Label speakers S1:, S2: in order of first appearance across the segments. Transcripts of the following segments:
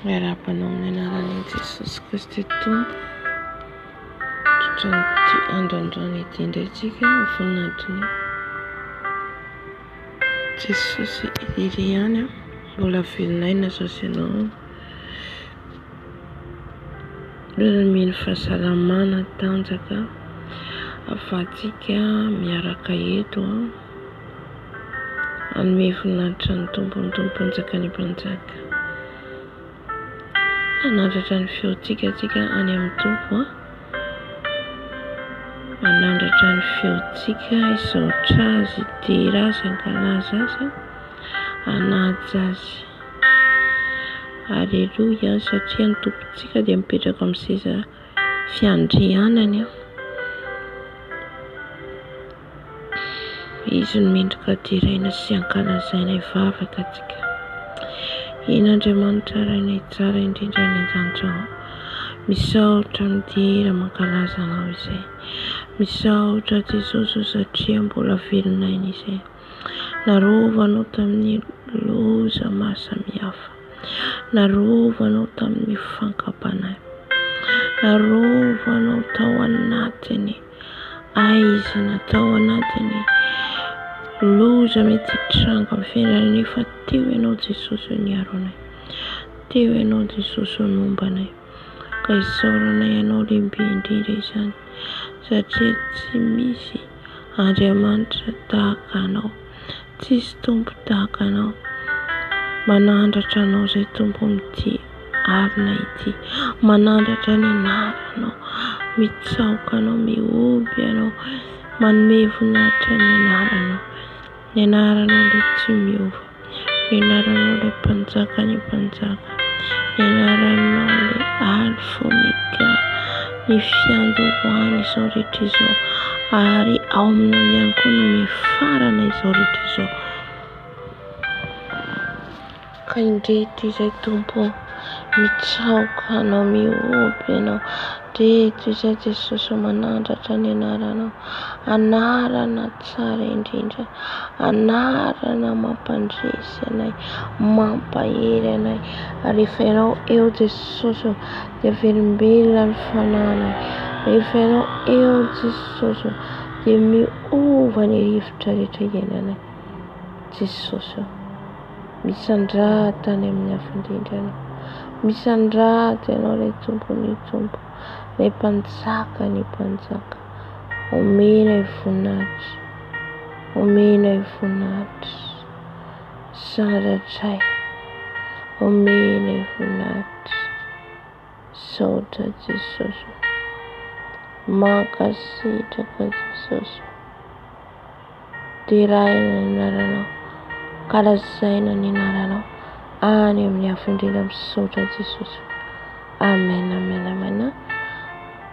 S1: Miarabanao amin'ny anaran'i Jesosy Kristy Tompo. Totrany androandroany ity indraitsika voninahitry Jesosy iry ihany mbola velonay na saosy ianao mino fahasalamana tanjaka ahafahantsika miaraka eto anome voninahitra ny tompony mpanjaka ny mpanjaka. Manandratra ny feontsika any amin'ny tompo manandratra ny feontsika izaotra azy, idera azy, ankalaza azy, anaja azy. Aleluia, satria ny tompontsika dia mipetraka amin'ny seza fiandrianany. Izy no mendrika diraina sy ankalazaina hivavaka antsika. Iny Andriamanitra rainay tsara indrindra ny an-danitra misaotra midera mankalaza anao izay. Misaotra Jesosy satria mbola velonay izay. Narovanao tamin'ny loza maro samihafa. Narovanao tamin'ny fankapana. Narovanao tao anatiny aizina, tao anatiny loza mety tranga mifendrana, nefa teo ianao Jesosy niaronay. Teo ianao Jesosy nombanay. Ka isaoranay ianao lehibe indrindra izany, satria tsy misy Andriamanitra tahaka anao, tsisy tompo tahaka anao. Manandratra anao izay tompo amin'ity alina ity, manandratra ny anaranao, mitsaoka anao, mioby anao, manome voninahitra ny anaranao. Ny anaranao ilay tsy miova, ny anaranao ilay mpanjaka ny mpanjaka, ny anaranao ilay alfa omega, ny fiandohany izao rehetra izao, ary ao aminao ihany koa no mifarana izao rehetra izao. Ka indreto izay tompo, mitsaoka anao, mioby anao, reto izay Jesosy manandratra ny anaranao, anarana tsara indrindra, anarana mampandresy anay, mampahery anay. Rehefa ianao eo Jesosy dia velombelona ny fananay. Rehefa ianao eo Jesosy dia miova ny rivotra rehetra iainanay. Jesosy, misandrata any amin'ny hafindrindra ianao, misandrata ianao ilay tompo ny tompo, ilay mpanjaka ny mpanjaka. Omenay voninahitra, omenay voninahitra, sandratra, omenay voninahitra. Saotra Jesosy, mankasitraka Jesosy, deraina ny anaranao, kalazaina ny anaranao any amin'ny hafindrindra. Misaotra Jesosy. Amen, amen, amen.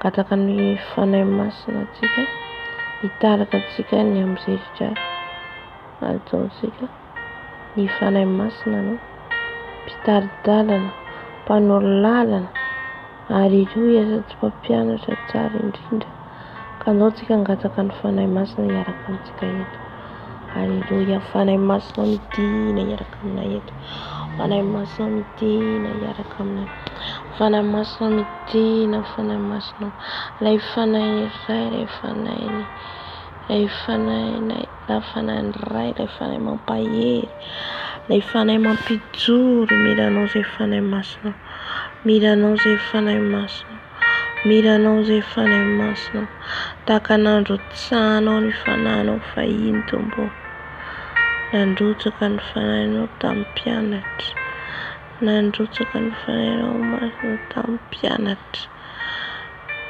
S1: Gataka ny fanahy masina antsika, hitaraka antsika ny amin'izay rehetra ataontsika. Ny fanahy masina no mpitaridalana, mpanao lalana. Aleluia, sady mpampianatra tsara indrindra. Ka andao tsika angataka ny fanahy masina hiaraka amintsika eto. Aleluia, fanahy masina midina hiaraka aminay eto. Fanahy masina midina hiaraka aminay. Fanahy masina midina, fanahy masina. Ilay fanahy iray, ilay fanahy iray, ilay fanahy mampahery, ilay fanahy mampijoro. Milanao izay fanahy masina, milanao izay fanahy masina, milanao izay fanahy masina. Tahaka n'andro tsahanao ny fanahinao fahiny tompo. Nandrotsaka ny fanahinao tamin'ny mpianatra, nandrotsaka ny fanahinao masina tamin'ny mpianatra.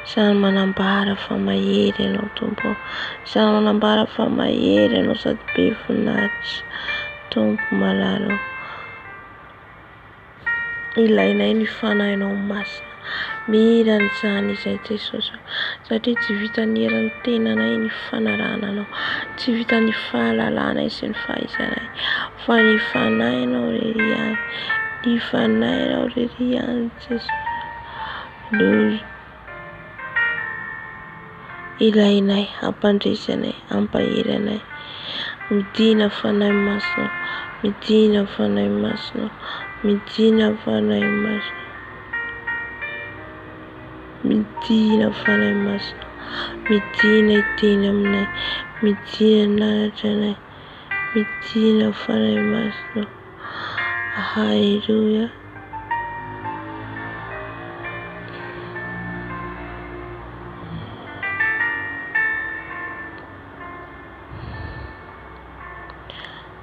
S1: Samy manambara fa mahery ianao tompo, samy manambara fa mahery ianao sady be voninahitra. Tompo malalo, ilainay ny fanahinao masina, mira n'izany izay Jesosy, satria tsy vitan'ny eran'ny tenanay ny fanarananao, tsy vitan'ny fahalalànay sy ny fahaizanay, fa ny fanahinao irery ihany, ny fanahinao irery ihany Jesosy. Ilainay, ampandresanay, ampahery anay. Midina fanahy masina, midina fanahy masina, midina fanahy masina. midina fanahy masina, midina iteny aminay, midina lanitra anay, midina fanahy masina. Haleluya.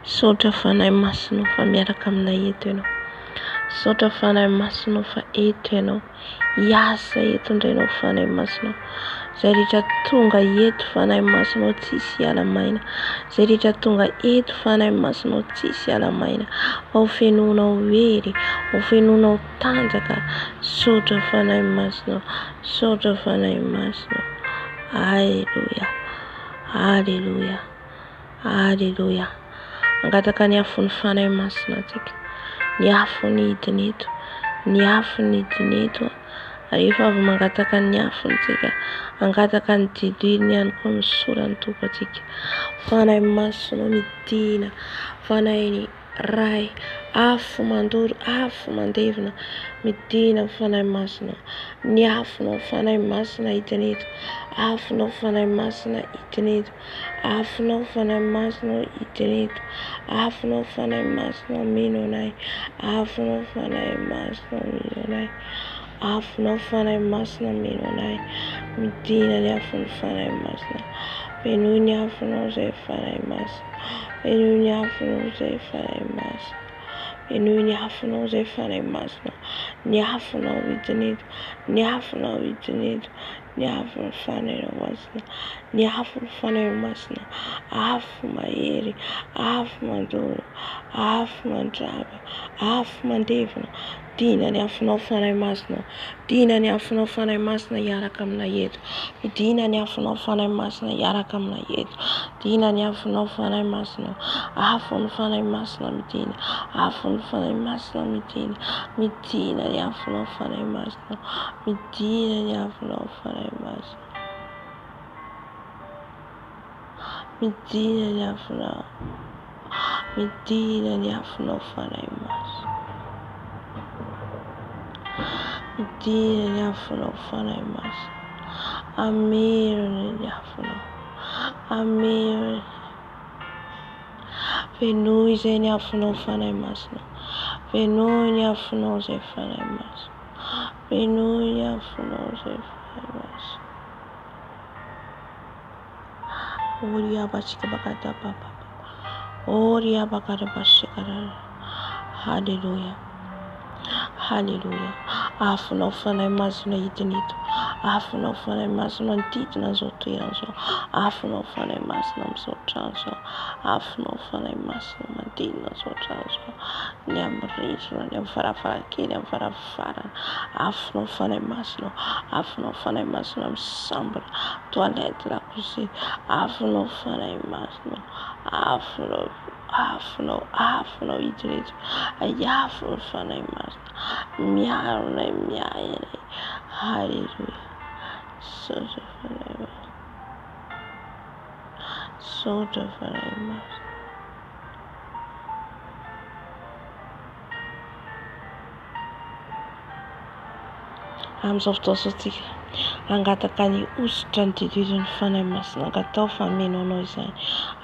S1: Saotra fanahy masina fa miaraka aminay eto ianao. Saotra fanahy masina fa eto ianao. Hiasa eto indray ianao fanahy masina. Zay rehetra tonga eto fanahy masina tsisy hiala maina. Zay rehetra tonga eto fanahy masina tsisy hiala maina. Ao fenonao hery, ao fenonao tanjaka. Saotra fanahy masina, saotra fanahy masina. Haleluya, haleluya, haleluya. Angataka ny afon'ny fanahy masina atsika. Ny afo ny hidiny eto, ny afo ny hidiny eto. Rehefa avy mangataka ny afony tsika, angataka ny didiny ihany koa misorany topo atsika. Fanahy masina midina, fanahy ny ray, afo mandoro, afo mandevina, midina fanahy masina. Ny afonao fanahy masina hidiny eto, afonao fanahy masina hidiny eto, afonao fanahy masina hidiny eto, afonao fanahy masina mino anay, afonao fanahy masina mino anay, afonao fanahy masina mino anay. Midina ny afon'ny fanahy masina. Benoy ny afonao zay fanahy masina, benoy ny afonao zay fanahy masina, benoy ny afonao zay fanahy masina. Ny afonao hidiny eto, ny afonao hidiny eto, ny afon'ny fanahy masina, ny afon'ny fanahy masina. Afo mahery, afo mandoro, afo mandrava, afo mandevina. Dina ny afonao fanahy masina, dina ny afonao fanahy masina hiaraka aminay eto. Dina ny afonao fanahy masina hiaraka aminay eto. Dina ny afonao fanahy masina, afon'ny fanahy masina midina, afon'ny fanahy masina midina, midina ny afonao fanahy masina, midina ny afonao fanahy masina, midina ny afonao, midina ny afonao fanahy masina, midina ny afonao fanahy masina. Amerina ny afonao, amerina. Venoy zay ny afonao fanahy masina, venoy ny afonao zay fanahy masina, venoy ny afonao zay fanahy masina. Ori abasika bakata papa, ori abakata basikara. Haleluya, haleluya. Afonao fanahy masina hidiny eto, afonao fanahy masina manodidina an'izao toerana zao, afonao fanahy masina amin'izao trano zao, afonao fanahy masina manodidina an'izao trano zao. Ny amin'ny rindrina, ny amin'ny varavarankely, amin'ny varavarana, afonao fanahy masina, afonao fanahy masina misambona, toalette, lakozia, afonao fanahy masina, afonao, afonao, afonao hidiny eto. Afon'ny fanahy masina, miarona miaina. Haleluya. Saotra fanahy masina, saotra fanahy masina. Amin'izao fotoana izao tsika angataka ny ositra ny didirin'ny fanahy masina. Angatao fa ameno anao izay,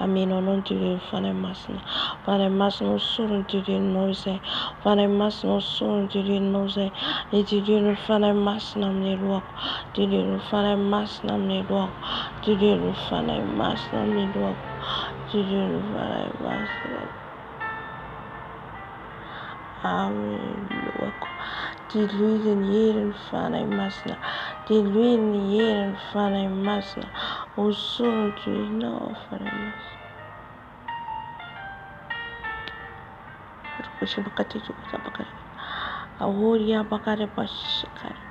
S1: ameno anao ny didirin'ny fanahy masina. Fanahy masina hosolo ny didirinao izay, fanahy masina hosolo ny didirinao izay. Ny didirin'ny fanahy masina amin'ny lohako, didirin'ny fanahy masina amin'ny lohako, didirin'ny fanahy masina amin'ny lohako, didirin'ny fanahy masina amin'ny lohako. Diloilo ny herin'ny fanahy masina, diloilo ny herin'ny fanahy masina. Hosolo ny didirinao fanahy masina. Ahory abakara basikara.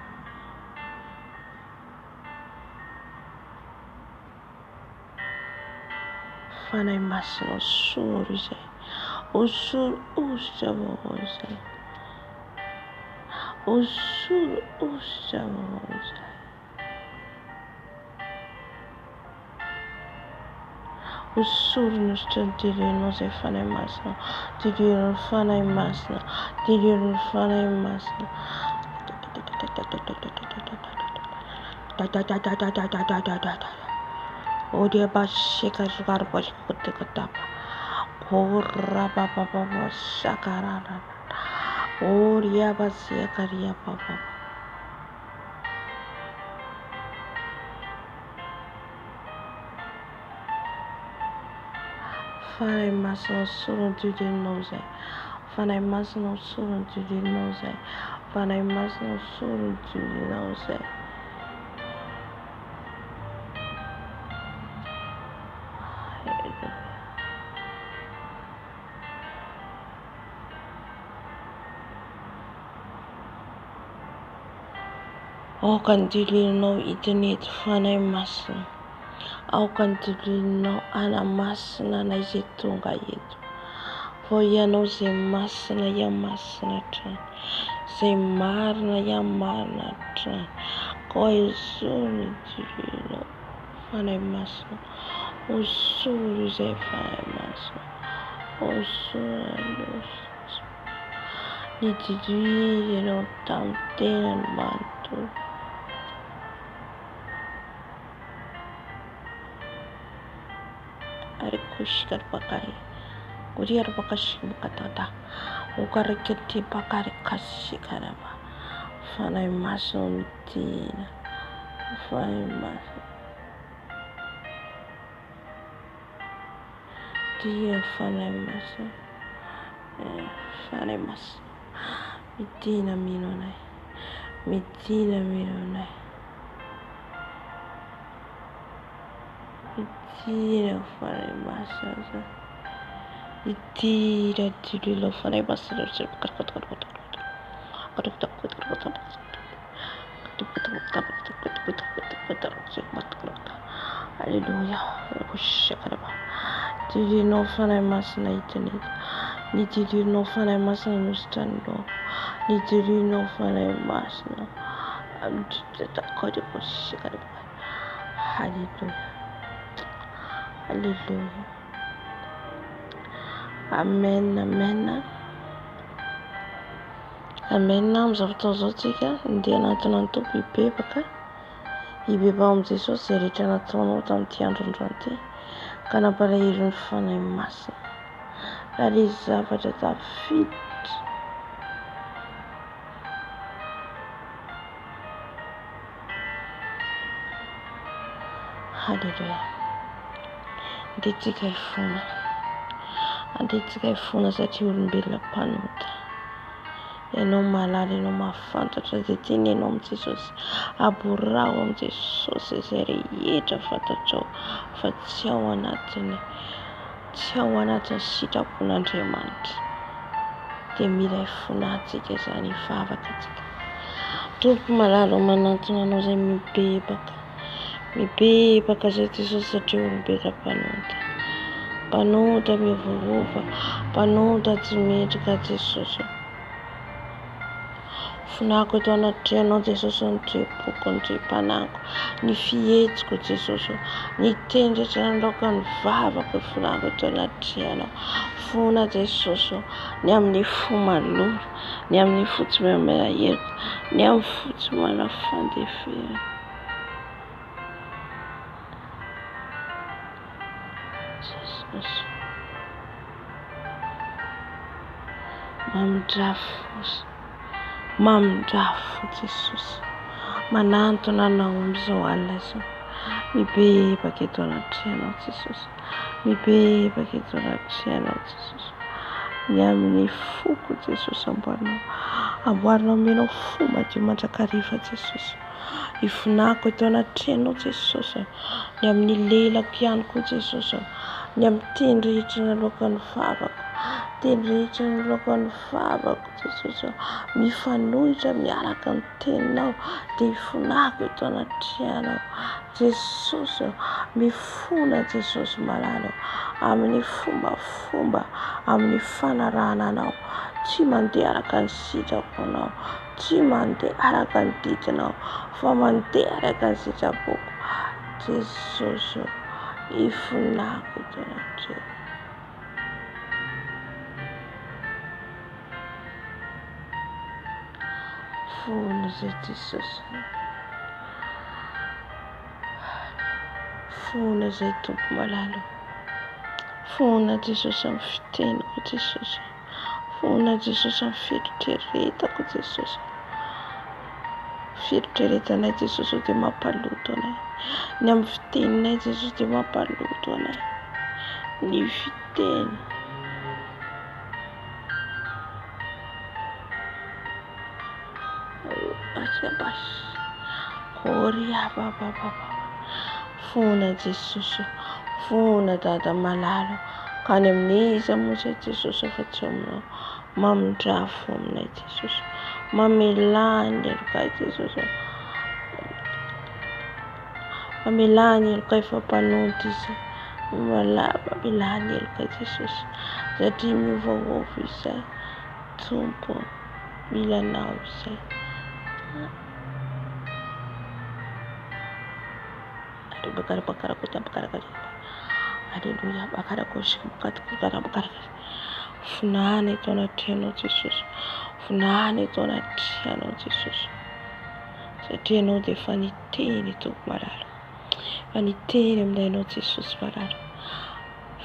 S1: Fanahy masina hosolo izay, hosolo ositra vaovao izay, hosolo ositra vaovao izay. Hosolo ny ositra ny didirinao izay fanahy masina, didirin'ny fanahy masina, didirin'ny fanahy masina. Odia bashika garbash kutikatapa. Ora papa papa shakarara. Odia basia karia papa. Fare maso solo tu di nose. Fare maso solo tu di nose. Fare maso solo tu di nose. O cantilino itenit fare maso. Au cantilino ana masna na izitunga yetu. Voiano ze masna ya masna tran. Ze marna ya marna tran. Koi zulu dilino fare maso. O zulu ze fare maso. O zulu nitidui no tantena manto. Kushkar pakai kuriar pakash bukatata ukariketi pakari kashikarama fanai maso tina fanai maso dia fanai maso mitina minonai Itira fare masa, itira tirilo fare masa. Hallelujah. Tirino fare masa na itani. Ni tirino fare masa no stando. Ni tirino fare masa. I'm just a code for shikara. Hallelujah. Hallelujah. Amen, amen. Amen. Amin'izao zao tsika ndeha anatin'ny Antoko hibebaka. Hibeba amin'i Jesosy izay rehetra nataonao tamin'ity andron-drano ity. Ka nampalahelo ny fanahy masina. Raha ilay zavatra tafiditra. Hallelujah. Andehantsika hifona. Andehantsika hifona satria olombelona mpanota. Ianao mahalala, ianao mahafantatra izay tiany ianao amin'i Jesosy. Aborao amin'i Jesosy izay rehetra fantatrao fa tsy ao anatiny sitrapon'Andriamanitra. Dia mila hifonantsika izany hivavaka antsika. Tompo malala manantona anao izay mibebaka izay Jesosy satria olombelona mpanota. Mpanota mivoava, mpanota tsy mendrika Jesosy. Fonako eto anatrianao Jesosy ny treboko, ny tre-panako, ny fihetsiko Jesosy, ny tendretra ny laoka ny vavako fonako eto anatrianao. Fona Jesosy, ny amin'ny fo maloro, ny amin'ny fo tsy mamelahelo, ny amin'ny fo tsy manafandefera. Jesosy. Mamindrafo Jesosy. Manantona anao amin'izao alina izao. Mibebaka eto anatrianao Jesosy. Mibebaka eto anatrianao Jesosy. Ny amin'ny foko Jesosy amboarinao menao fo madio mandrakariva Jesosy. Ifonako eto anatrianao Jesosy. Ny amin'ny lelako ihany koa Jesosy. Ny amin'ny teny rehetra naloaka ny vavako. Teny rehetra naloaka ny vavako Jesosy. Mifanohitra miaraka ny teninao. Dia ifonako eto anatrianao Jesosy. Mifona Jesosy malalao amin'ny fombafomba, amin'ny fanarahananao. Tsy mandeha araka ny sitraponao, tsy mandeha araka ny didinao, fa mandeha araka ny sitrapoko Jesosy. Ifonako eto anatrianao. Fona izay Jesosy. Fona izay tompo malalo. Fona Jesosy amin'ny fiteniko Jesosy. Fona Jesosy amin'ny fieritreretako Jesosy. Fieritreretanay Jesosy dia mampaloto anay. Ny amin'ny fiteninay Jesosy dia mampaloto anay. Ny fiteny. Fona Jesosy. Fona Dada malalo. Ka ny amin'iza moa izay Jesosy fa tsy aminao. Mamindrafo aminay Jesosy. Mamelany elokay Jesosy. Mamelany elokay fampanonty izay. Mamelany elokay Jesosy. Satria miovaova izay. Tompo milanao izay. Aleluia. Funahany eto anatrianao Jesosy. Funahany eto anatrianao Jesosy. Satria anao dia efa niteny tompo malalo. Fa niteny amin'nao Jesosy malalo.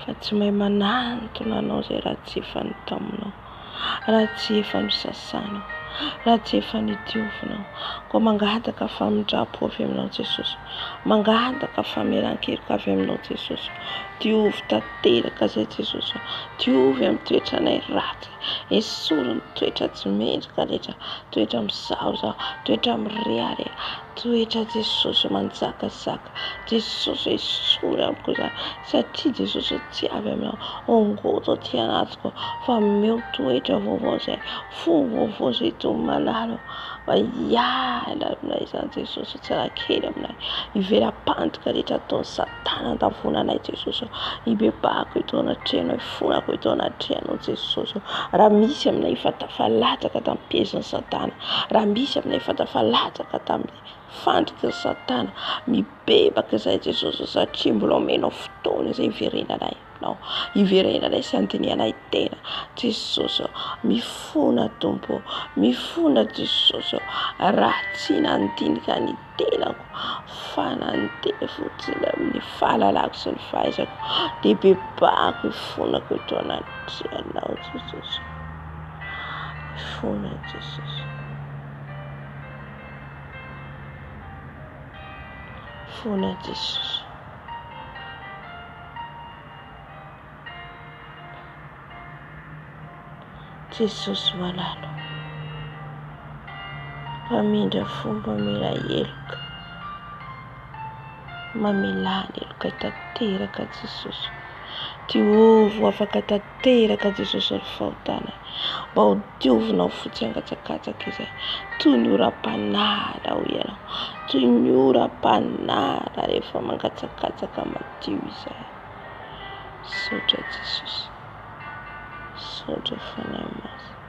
S1: Fa tsy mahay manantona anao izay raha tsy efa nitaminao. Raha tsy efa nisasanao. Raha tsy efa nidiovinao. Koa mangataka famindrapo avy aminao Jesosy. Mangataka famelan-keloka avy aminao Jesosy. Diovy tanteraka izay Jesosy. Diovy amin'ny toetranay ratsy. Esoriny toetra tsy mendrika rehetra. Toetra mizahozaho. Toetra mirehareha. Toetra Jesosy manjakazaka. Jesosy esory amiko izany. Satria Jesosy tsy avy aminao. Ongoto aty anatiko. Fa meo toetra vaovao izay. Fo vaovao izay tompo malalo. Fa hiala aminay izany Jesosy. Tsy raha kely aminay. Iveram-pantika rehetra ataon'ny Satana andavonanay Jesosy. Ibebako eto anatrianao. Ifonako eto anatrianao Jesosy. Raha misy aminay efa tafalatsaka tamin'ny piège-n'ny Satana. Raha misy aminay efa tafalatsaka tamin'ny fandriky ny Satana. Mibebaka izay Jesosy. Satria mbola omenao fotoana izay iverenanay. Iverenanay sy andinianay tena Jesosy. Mifona tompo. Mifona Jesosy. Raha tsy nandinika ny tenako fa nandeha fotsiny amin'ny fahalalako sy ny fahaizako. Dia bebako ifonako eto anatrianao Jesosy. Fona Jesosy. Fona Jesosy. Jesosy malalo. Famindra fomba mila eloka. Mamelany eloka tanteraka Jesosy. Diovy afaka tanteraka Jesosy ny fahotana. Mba ho diovinao fotsy angatakatsaka izay. Toy ny oram-panala ho ianao. Toy ny oram-panala rehefa mangatsakatsaka madio izay. Sotra Jesosy. Sotra fanahy masina.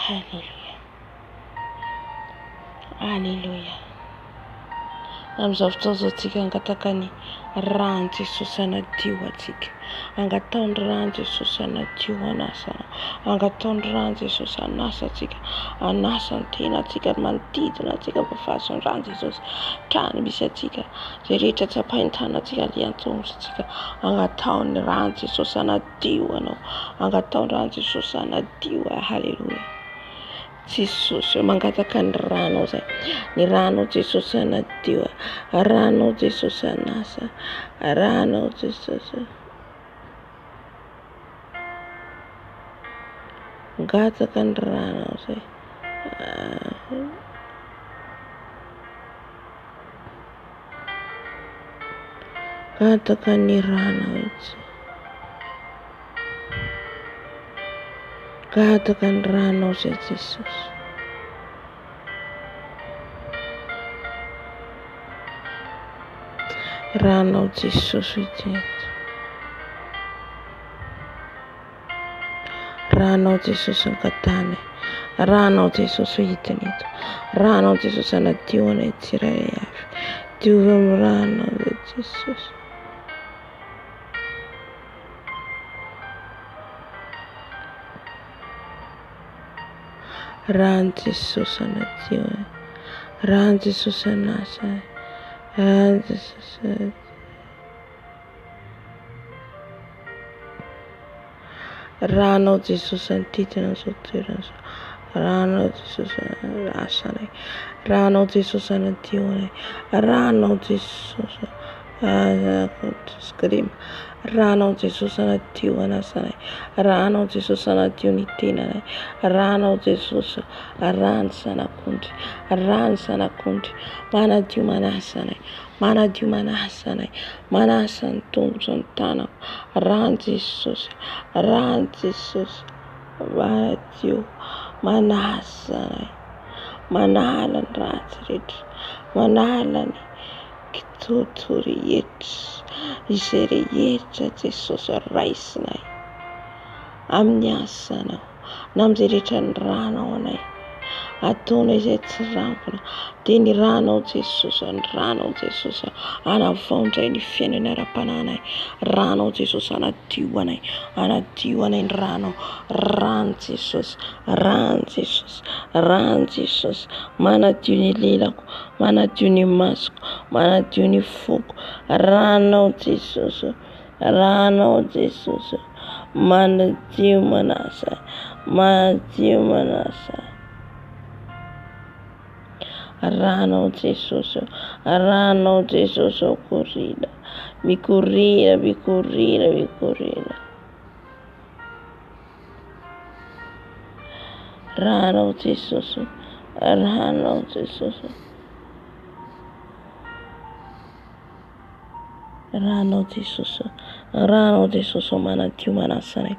S1: Haleluya. Haleluya. Amin'izao fotoana izao tsika angataka ny rano Jesosy anadio atsika. Angatao ny rano Jesosy anadio anasa. Angatao ny rano Jesosy anasa atsika. Anasa ny tena atsika manodidina atsika vafaso ny rano Jesosy. Trano misy atsika. Izay rehetra tsy ampahintana atsika lian-tongotra atsika. Angatao ny rano Jesosy anadio anao. Angatao ny rano Jesosy anadio. Haleluya. Jesosy mangataka ny rano izay. Ny rano Jesosy anadio. Rano Jesosy anasa. Rano Jesosy. Mangataka ny rano izay. Mangataka ny rano izay. Mangataka ny rano izay Jesosy. Rano Jesosy iteto. Rano Jesosy angatany. Rano Jesosy hitany eto. Rano Jesosy anadio anay tsirairay avy. Diovy amin'ny rano Jesosy. Rano Jesosy anadio e. Rano Jesosy anasa e. Rano Jesosy. Ranao Jesosy anodidina izao toerana izao. Ranao Jesosy asana e. Ranao Jesosy anadio anay. Ranao Jesosy skrima. Ranao Jesosy anadio anasanay. Ranao Jesosy anadio ny tenanay. Ranao Jesosy rano sanakondry. Rano sanakondry. Manadio manasanay. Manadio manasanay. Manasa ny tongotra ny tanako. Rano Jesosy. Rano Jesosy. Manadio manasanay. Manala ny ratsy rehetra. Manala ny kitoto rehetra. Izay rehetra Jesosy raisinay amin'ny asanao na amin'izay rehetra ny ranao anay. Ataonay izay tsy rampina dia ny ranao Jesosy, ny ranao Jesosy anavaondray ny fiainana ara-pananay. Ranao Jesosy anadio anay. Anadio anay ny ranao. Rano Jesosy. Rano Jesosy. Rano Jesosy. Manadio ny lelako. Manadio ny masoko. Manadio ny foko. Ranao Jesosy. Ranao Jesosy. Manadio manasa. Manadio manasa. Ranao Jesosy. Ranao Jesosy korina. Mikorina, mikorina, mikorina. Ranao Jesosy. Ranao Jesosy. Ranao Jesosy. Ranao Jesosy manadio manasanay.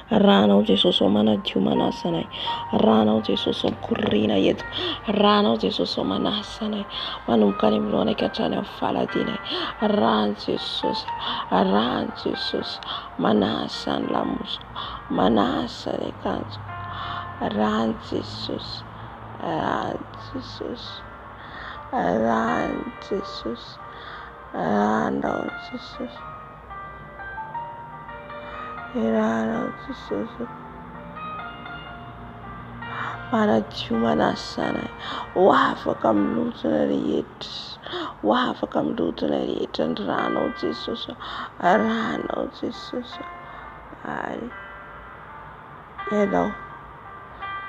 S1: Ranao Jesosy manadio manasanay. Ranao Jesosy mikorina eto. Ranao Jesosy manasanay. Manomboka any amin'ny lohanay ka hatrany amin'ny faladinay. Rano Jesosy. Rano Jesosy. Manasa ny lamosiko. Manasa ny akanjoko. Rano Jesosy. Rano Jesosy. Rano Jesosy. Ranao Jesosy. Ranao Jesosy. Manadio manasanay. Ho afaka milotona rehetra. Ho afaka milotona rehetra ny ranao Jesosy. Ranao Jesosy. Ianao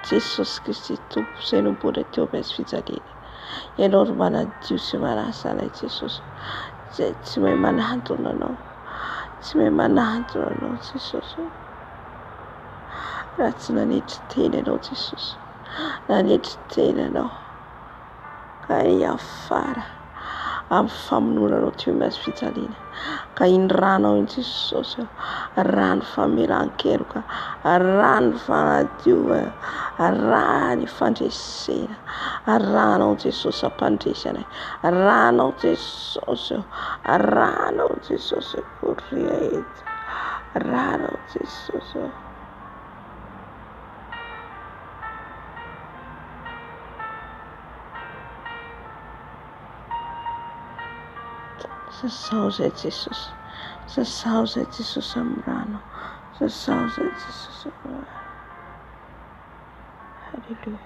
S1: Jesosy Kristy Tompo izay nomboana teo amin'ny fijaliana. Ianao ro manadio sy manasanay Jesosy. Izay tsy mahay manantona anao. Tsy mahay manantona anao Jesosy. Raha tsy nanetry teny ianao Jesosy. Nanetry teny ianao. Ka hiafara amin'ny famonoana anao teo amin'ny fijaliana. Ka iny ranao iny Jesosy. Rano famelan-keloka. Rano fanadiovana. Rano fandresena. Ranao Jesosy ampandresanay. Ranao Jesosy. Ranao Jesosy koria eto. Ranao Jesosy. Sasao zay Jesosy. Sasao zay Jesosy amin'ny rano. Sasao zay Jesosy amin'ny rano. Halleluja.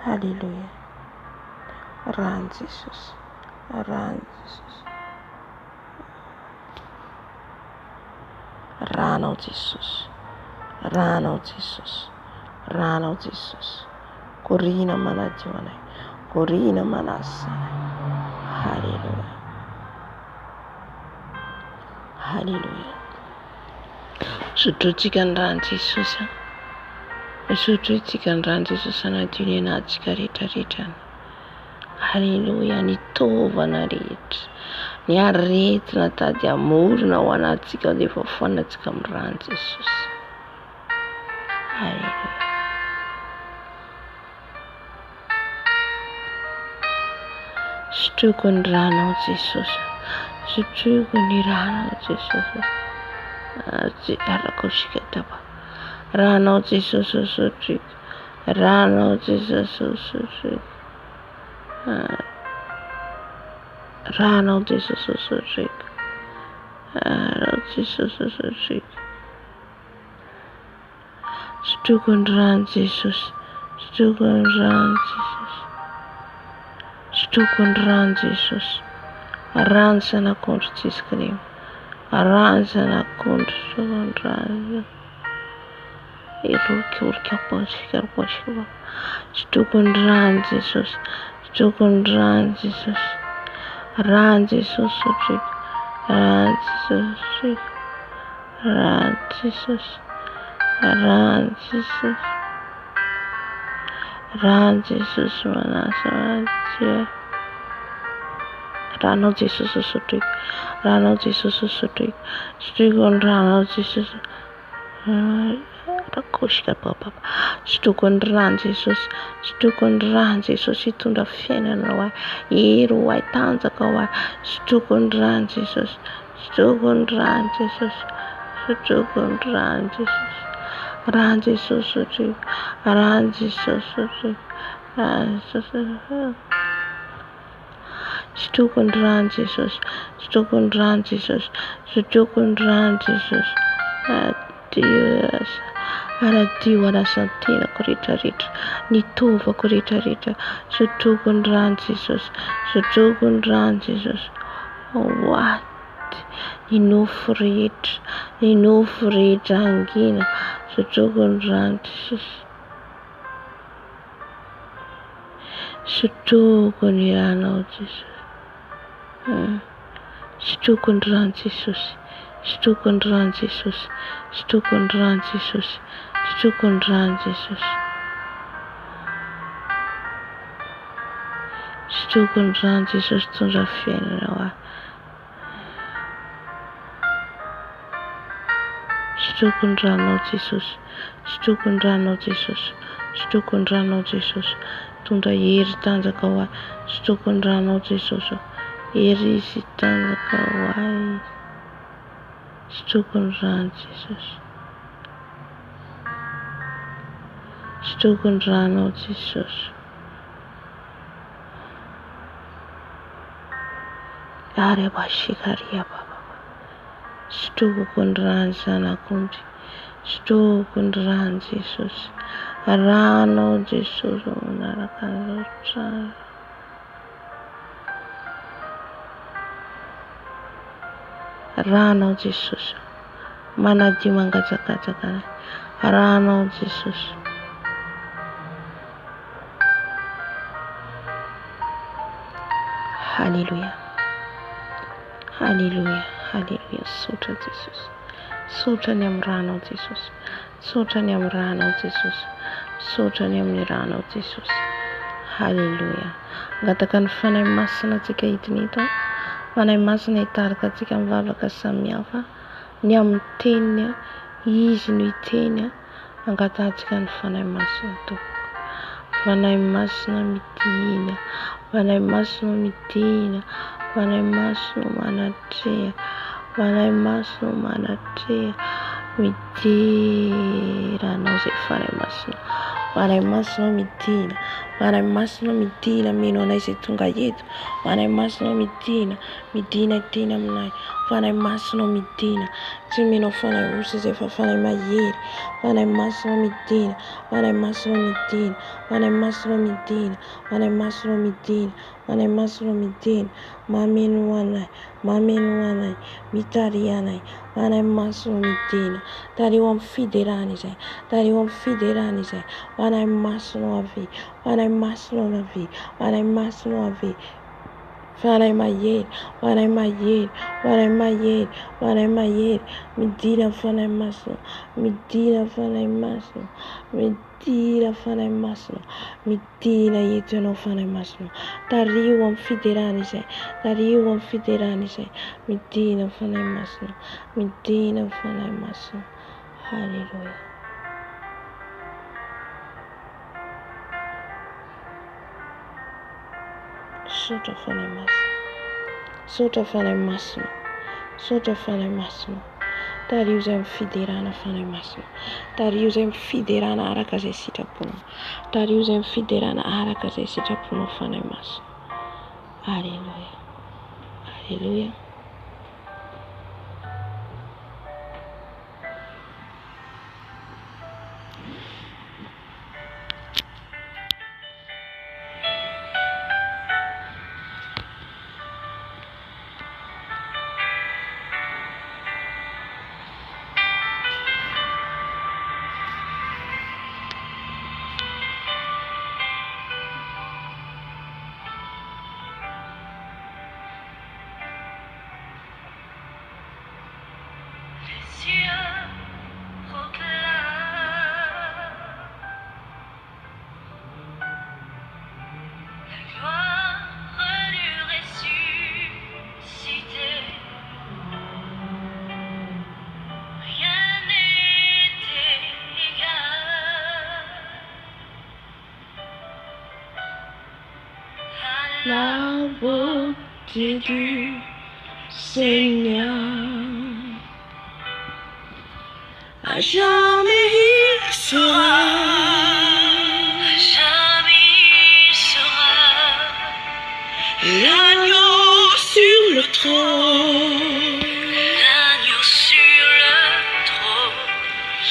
S1: Halleluja. Rano Jesosy. Rano Jesosy. Ranao Jesosy. Ranao Jesosy. Ranao Jesosy. Korina manadio anay. Korina manasanay. Halleluja. Halleluja. Sotrotsika ny rano Jesosy. Sotrotsika ny rano Jesosy anadio ny anatsika rehetrarehetra. Halleluja. Ny tovana rehetra. Ny aretina tady amorona ho anatsika dia efa foanantsika amin'ny rano Jesosy. Halleluja. Sotroko ny ranao Jesosy. Sotroko ny ranao Jesosy. Arakosika tapa. Ranao Jesosy sotroko. Ranao Jesosy sotroko. Ranao Jesosy sotroko. Ranao Jesosy sotroko. Sotroko ny rano Jesosy. Sotroako ny rano Jesosy. Sotroako ny rano Jesosy. Rano zanak'ondry Jesoly Kristy. Rano zanak'ondry sotroako ny rano. Irokoroka posikaraposikara. Sotroako ny rano Jesosy. Sotroako ny rano Jesosy. Rano Jesosy sotroako. Rano Jesosy. Rano Jesosy. Rano Jesosy. Rano Jesosy manasa Dia. Rano Jesosy sotroako. Rano Jesosy sotroako. Sotroako ny rano Jesosy. Rakoshika papa. Sotroako ny rano Jesosy. Sotroako ny rano Jesosy hitondra fiainana ho ahy. Hery ho ahy tanjaka ho ahy. Sotroako ny rano Jesosy. Sotroako ny rano Jesosy. Sotroako ny rano Jesosy. Rano Jesosy sotroako. Rano Jesosy sotroako. Rano Jesosy. Sotroako ny rano Jesosy. Sotroako ny rano Jesosy. Sotroako ny rano Jesosy. Aradio anasantenako rehetrarehetra. Ny tovako rehetrarehetra. Sotroako ny rano Jesosy. Sotroako ny rano Jesosy. Aty ny nofo rehetra. Ny nofo rehetra angina. Sotroako ny rano Jesosy. Sotroako ny rano Jesosy. Sotroako ny rano Jesosy. Sotroako ny rano Jesosy. Sotroako ny rano Jesosy. Sotroako ny rano Jesosy. Sotroako ny rano Jesosy tondra fiainana ho ahy. Sotroako ny rano Jesosy. Sotroako ny rano Jesosy. Sotroako ny rano Jesosy. Tondra hery tanjaka ho ahy. Sotroako ny rano Jesosy. Hery sy tanjaka ho ahy. Sotroako ny rano Jesosy. Sotroako ny rano Jesosy. Arebashikaria baba. Sotroako ny rano zanak'ondry. Sotroako ny rano Jesosy. Rano Jesosy manaraka an'izao trano. Rano Jesosy manadio mangajakajakana. Rano Jesosy. Hallelujah. Hallelujah. Hallelujah. Sotra Jesosy. Sotra ny amin'ny rano Jesosy. Sotra ny amin'ny rano Jesosy. Sotra ny amin'ny rano Jesosy. Hallelujah. Angataka ny fanahy masina antsika hitiny eto. Fanahy masina hitarika antsika mivavaka samihafa. Ny amin'ny teniny izy no hiteny. Angatantsika ny fanahy masina tompoko. Fanahy masina midina. Fanahy masina midina. Fanahy masina manatreha. Fanahy masina manatreha. Midiranao zay fanahy masina. Fanahy masina midina. Fanahy masina midina mino anay izay tonga eto. Fanahy masina midina. Midina hiteny aminay. Fanahy masina midina. Tsy mino fanahy osa izay fa fanahy mahery. Fanahy masina midina. Fanahy masina midina. Fanahy masina midina. Fanahy masina midina. Fanahy masina midina. Mameno anay. Mameno anay. Mitary anay. Fanahy masina midina. Tario amin'ny fiderana izay. Tario amin'ny fiderana izay. Fanahy masina avy. Fanahy masina avy. Fanahy masina avy. Fanahy mahery. Fanahy mahery. Fanahy mahery. Fanahy mahery. Midina fanahy masina. Midina fanahy masina. Midina fanahy masina. Midina eto ianao fanahy masina. Tario amin'ny fiderana izay. Tario amin'ny fiderana izay. Midina fanahy masina. Midina fanahy masina. Hallelujah. Sotra fanahy masina. Sotra fanahy masina. Sotra fanahy masina. Tario izay amin'ny fiderana fanahy masina. Tario izay amin'ny fiderana araka izay sitraponao. Tario izay amin'ny fiderana araka izay sitraponao fanahy masina. Hallelujah. Hallelujah. la beauté du Seigneur. À jamais il sera, l'agneau sur le trône.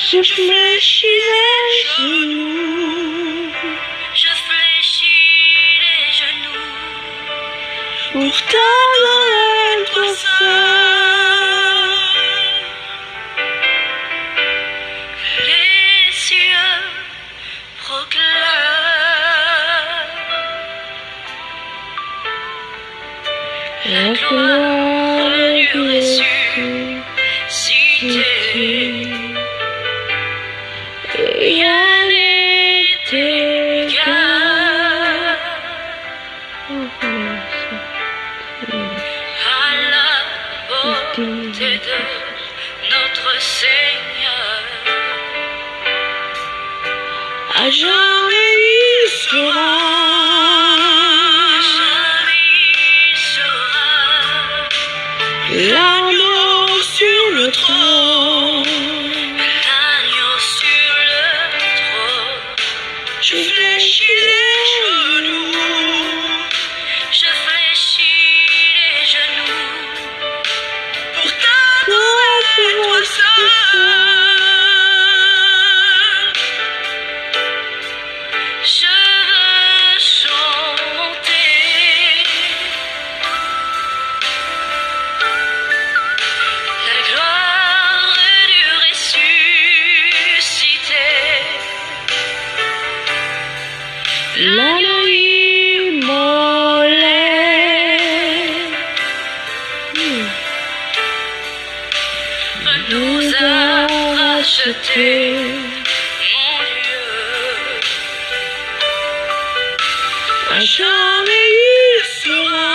S1: Je fléchis les genoux, pour t'adorer toi seul.
S2: Les cieux proclament
S1: La gloire
S2: du
S1: du
S2: ressuscité.
S1: Rien n'est égal.
S2: À la beauté de notre Seigneur.
S1: À jamais il sera, l'agneau sur le trône. Je fléchis les genoux,
S2: pour t'adorer toi seul. Je veux chanter la gloire du ressuscité.
S1: l'agneau immolé.
S2: Nous a rachetés, mon Dieu.
S1: À jamais il sera,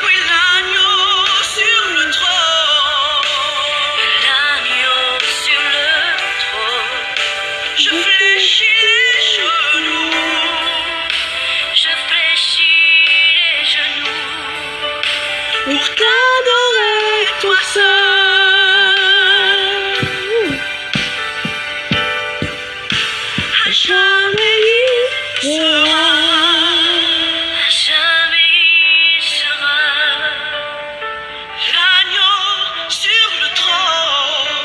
S2: Oui, l'agneau sur le trône. Je fléchis les genoux,
S1: pour t'adorer toi seul. À jamais il sera,
S2: l'agneau sur le trône.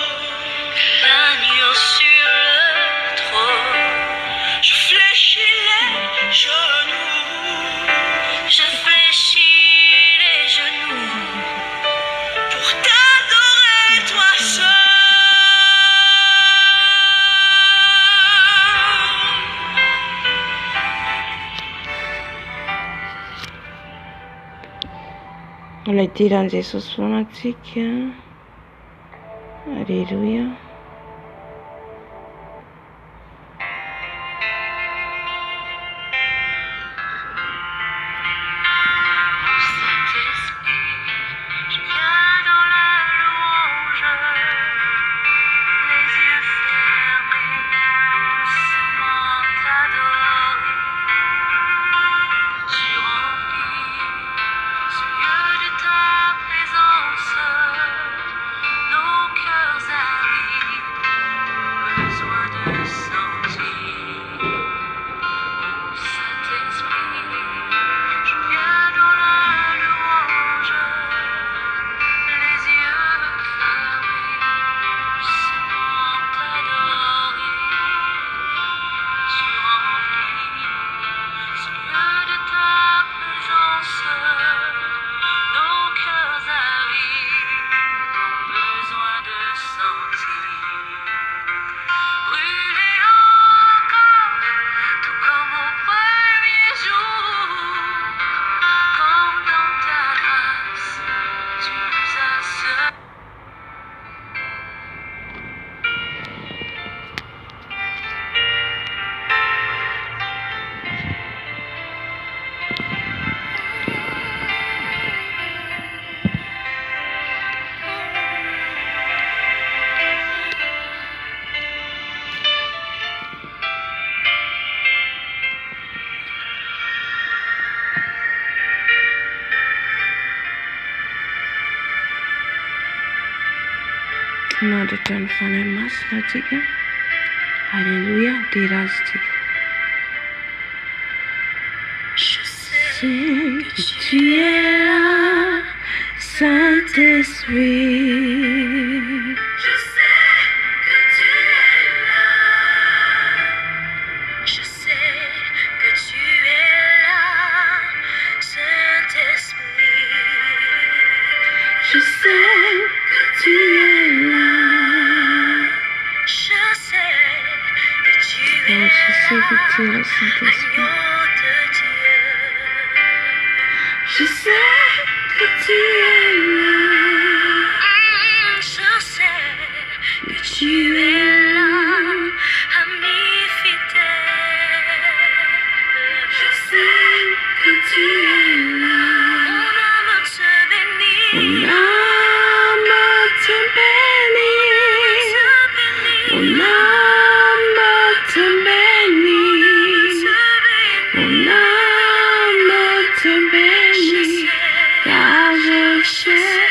S2: Je fléchis les genoux, pour t'adorer toi seul.
S1: Laidiran'i Jesosy foana antsika. Alléluia.
S2: Je viens dans la louange, les yeux fermés, doucement t'adorer. Tu remplis ce lieu de ta présence, nos cœurs avides
S1: Mahafinaritra ny fanahy masina antsika. Alléluia, dia razontsika.
S2: Je sais que tu es là,
S1: Saint-Esprit.
S2: je sais que tu es là, je sais que tu es là, Saint-Esprit.
S1: Je sais que tu es là.
S2: Je sais que tu
S1: Oh,
S2: es
S1: je sais que tu es
S2: là,
S1: là, Saint-Esprit.
S2: agneau de Dieu.
S1: Je sais que tu es là.
S2: Je sais que tu es là, ami fidèle.
S1: Je sais que tu es là.
S2: Mon âme te bénit.
S1: Mon âme te bénit. Mon âme te bénit. Mon âme te bénit. Car je sais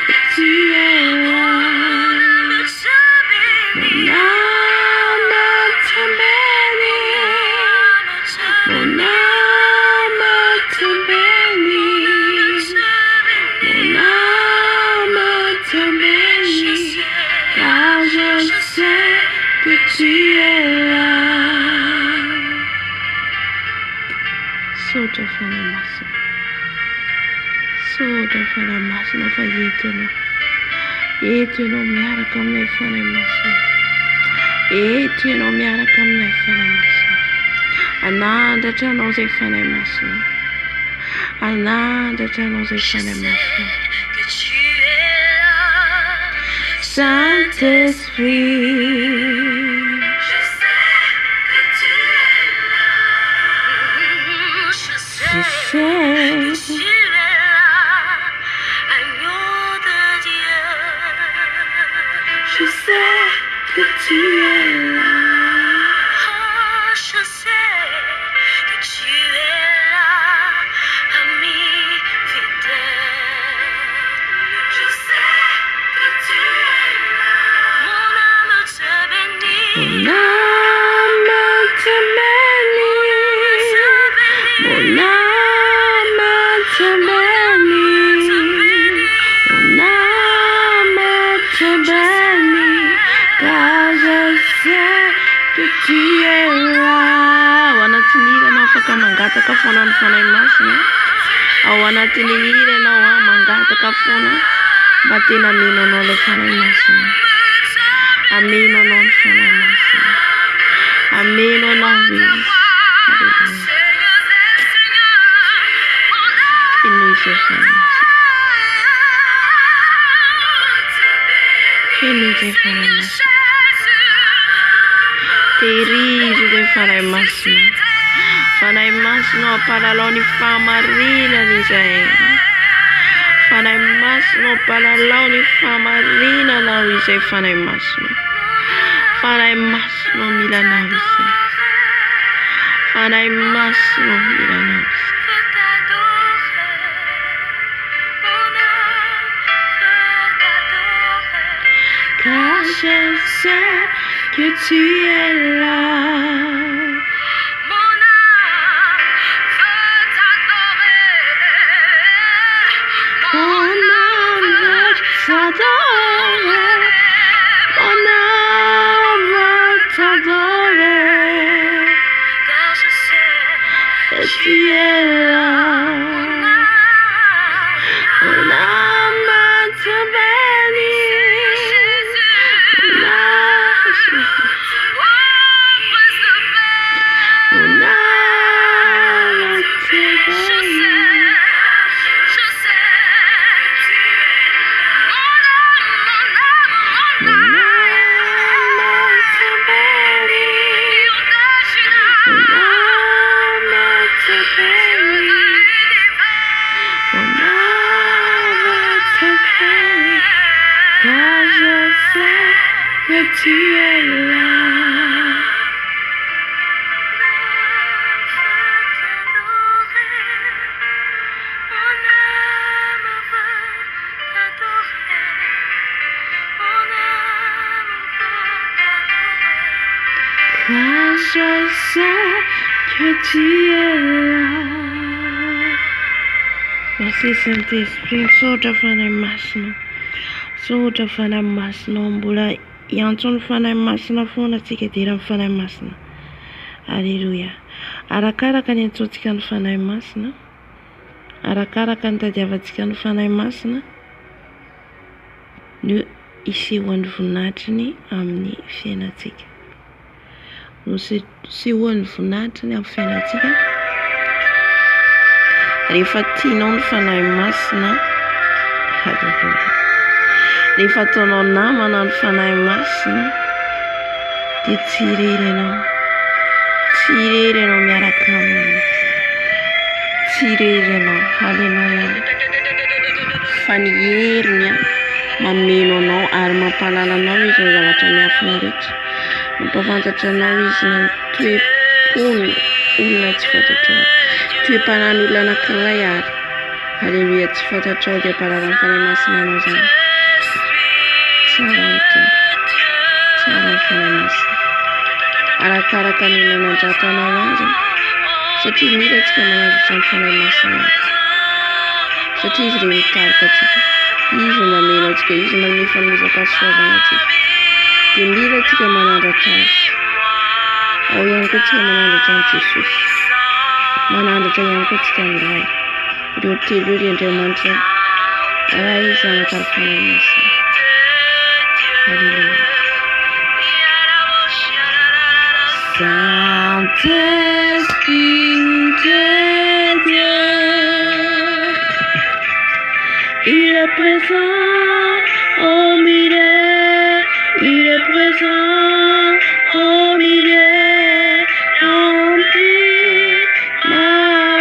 S1: que tu es là. Mon âme te bénit. Mon âme te bénit. Mon âme te bénit. Car je sais que tu es là. Soja fana masa. Soja fana masa na fa yetuno. Yetuno miara kam na fana masa. Yetuno miara kam na fana masa. Ananda chano ze fana masa. Ananda chano ze
S2: Je
S1: fana
S2: sais
S1: masa.
S2: que tu es là.
S1: Saint-Esprit.
S2: Je sais que tu es là. Je
S1: Je
S2: sais que
S1: sais.
S2: tu es là, agneau de Dieu.
S1: Je sais que tu es là.
S2: Oh, je sais que tu es là, ami fidèle. Je sais que tu es là. Mon âme te bénit.
S1: Mon âme te bénit. Mon âme te bénit. Mon âme te bénit. Car je sais que tu es là. Wanatilira na faka mangata kafona mfana imasina. Au wanatilira na wa mangata kafona. Batina mino no le fana imasina. Amino non fana imasina. Amino no vis. Hallelujah. Inuise fana imasina. Inuise fana imasina. Terige de fana imasina. Fana imasina paraloni famarina ni zai. Fana imasina paraloni famarina na wise fana imasina. Fana imasina milana wise. Fana imasina milana wise. Car je sais que tu es là.
S2: Mon âme veut t'adorer.
S1: Mon âme veut t'adorer. Mon âme veut t'adorer.
S2: Car je sais
S1: Que tu es là. Mon âme te bénit. Mon âme Mon âme te bénit. Mon âme te bénit. Mon âme te bénit. Mon âme te bénit. Car je sais que tu es là.
S2: Mon âme
S1: je sais que tu es là. Merci Saint-Esprit, sauta fana masno. Sauta fana masno mbula yanton fana masna fona tiketira fana masna. Alléluia. Arakara kan yantsotikan fana masna. Arakara kan tadiavatikan fana masna. Nu isi hoan'ny voninatriny amin'ny fiainatsika. No sy hoan'ny voninatriny amin'ny fiainatsika. Rehefa tianao ny fanahy masina, halleluia. Rehefa ataonao namana ny fanahy masina, dia tsy irery ianao miaraka aminy. Tsy irery ianao, halleluia. Fa ny heriny mameno anao ary mampalala anao izy ny zavatra miafina rehetra. Mampafantatra anao izy ny toe-pony olona tsy fantatrao. Toe-panany olona anankiray ary. Halleluia, tsy fantatrao dia parara ny fanahy masina anao zany. Tsara ny tompo. Tsara ny fanahy masina. Arakaraka ny olona nandratanao azy. Satria mila tsika manaritra ny fanahy masina azy. Satria izy ireo mitarika atsika. Izy mameno atsika, izy manome fanomezam-pahasoavana atsika. Dia mila tsika manandratra azy. Ao ihany koa tsika manandratra an' Jesosy. Manandratra ihany koa tsika amin'ny ray. Ireo telo ry Andriamanitra ray zanakary fanahy masina. Alléluia. Saint-Esprit de Dieu, il est présent au milieu, il est présent au milieu, remplis ma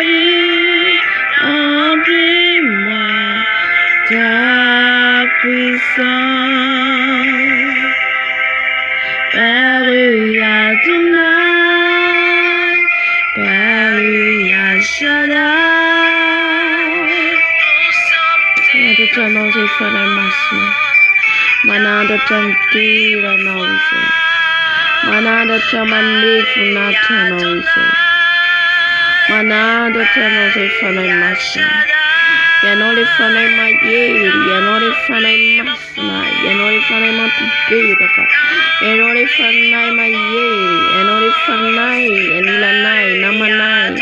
S1: vie, remplis-moi ta puissance. Père Adonai, Père Shaddai, manandratra anao izay fanahy masina. Manandratra mitera anao izay. Manandratra manome voninahitra anao izay. Manandratra anao izay fanahy masina. Ianao ilay fanahy mahery, ianao ilay fanahy masina, ianao ilay fanahy mampibebaka, ianao ilay fanahy mahery, ianao ilay fanahy anilanay, namanay.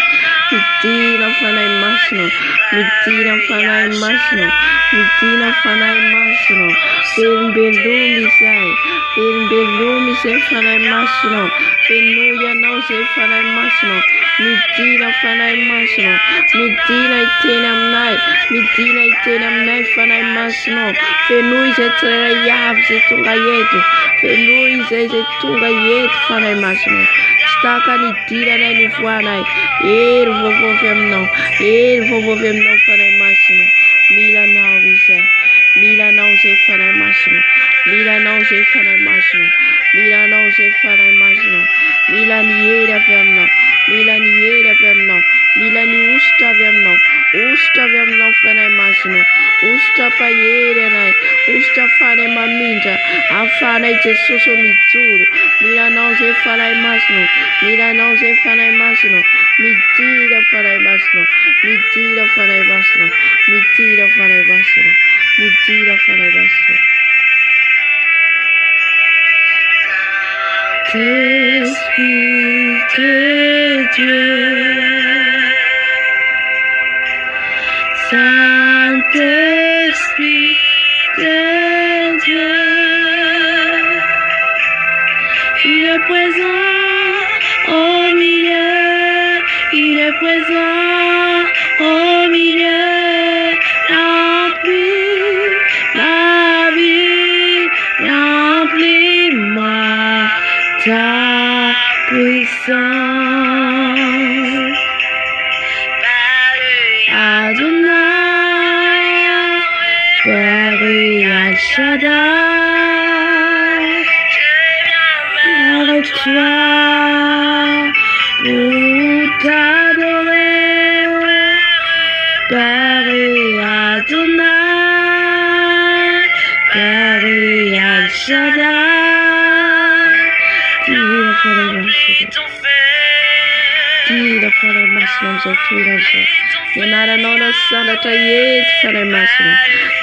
S1: Midina fanahy masina, midina fanahy masina, midina fanahy masina. Velombeloma izay, velombeloma izay fanahy masina. Fenoy anao izay fanahy masina. Midina fanahy masina, midina iteny aminay, midina iteny aminay fanahy masina. Fenoy izay tsirairay avy izay tonga eto, fenoy izay tonga eto fanahy masina. Tsy tahaka ny idiranay ny voanay. Hery voavovy aminao, hery voavovy aminao fanahy masina. Mila anao izay, mila anao izay fanahy masina, mila anao izay fanahy masina, mila anao izay fanahy masina. Mila ny hery avy aminao, mila ny hery avy aminao, mila ny ositra avy aminao, ositra avy aminao fanahy masina. Ositra pahery anay, ositra fanahy mamindra, ahafahanay Jesosy mijoro. Mila anao izay fanahy masina, mila anao izay fanahy masina. Midira fanahy masina, midira fanahy masina, midira fanahy masina, midira fanahy masina. Saint-Esprit de Dieu, Saint-Esprit de Dieu, il est présent au milieu, il est présent au milieu, remplis ma vie, remplis-moi ta puissance. Adonai, Père Shaddai, avec toi pour t'adorer. Père Adonai, Père Shaddai, divine
S2: t'ont fait.
S1: Tira fora máximo zotira. Yenara nono sanda tayet fora máximo.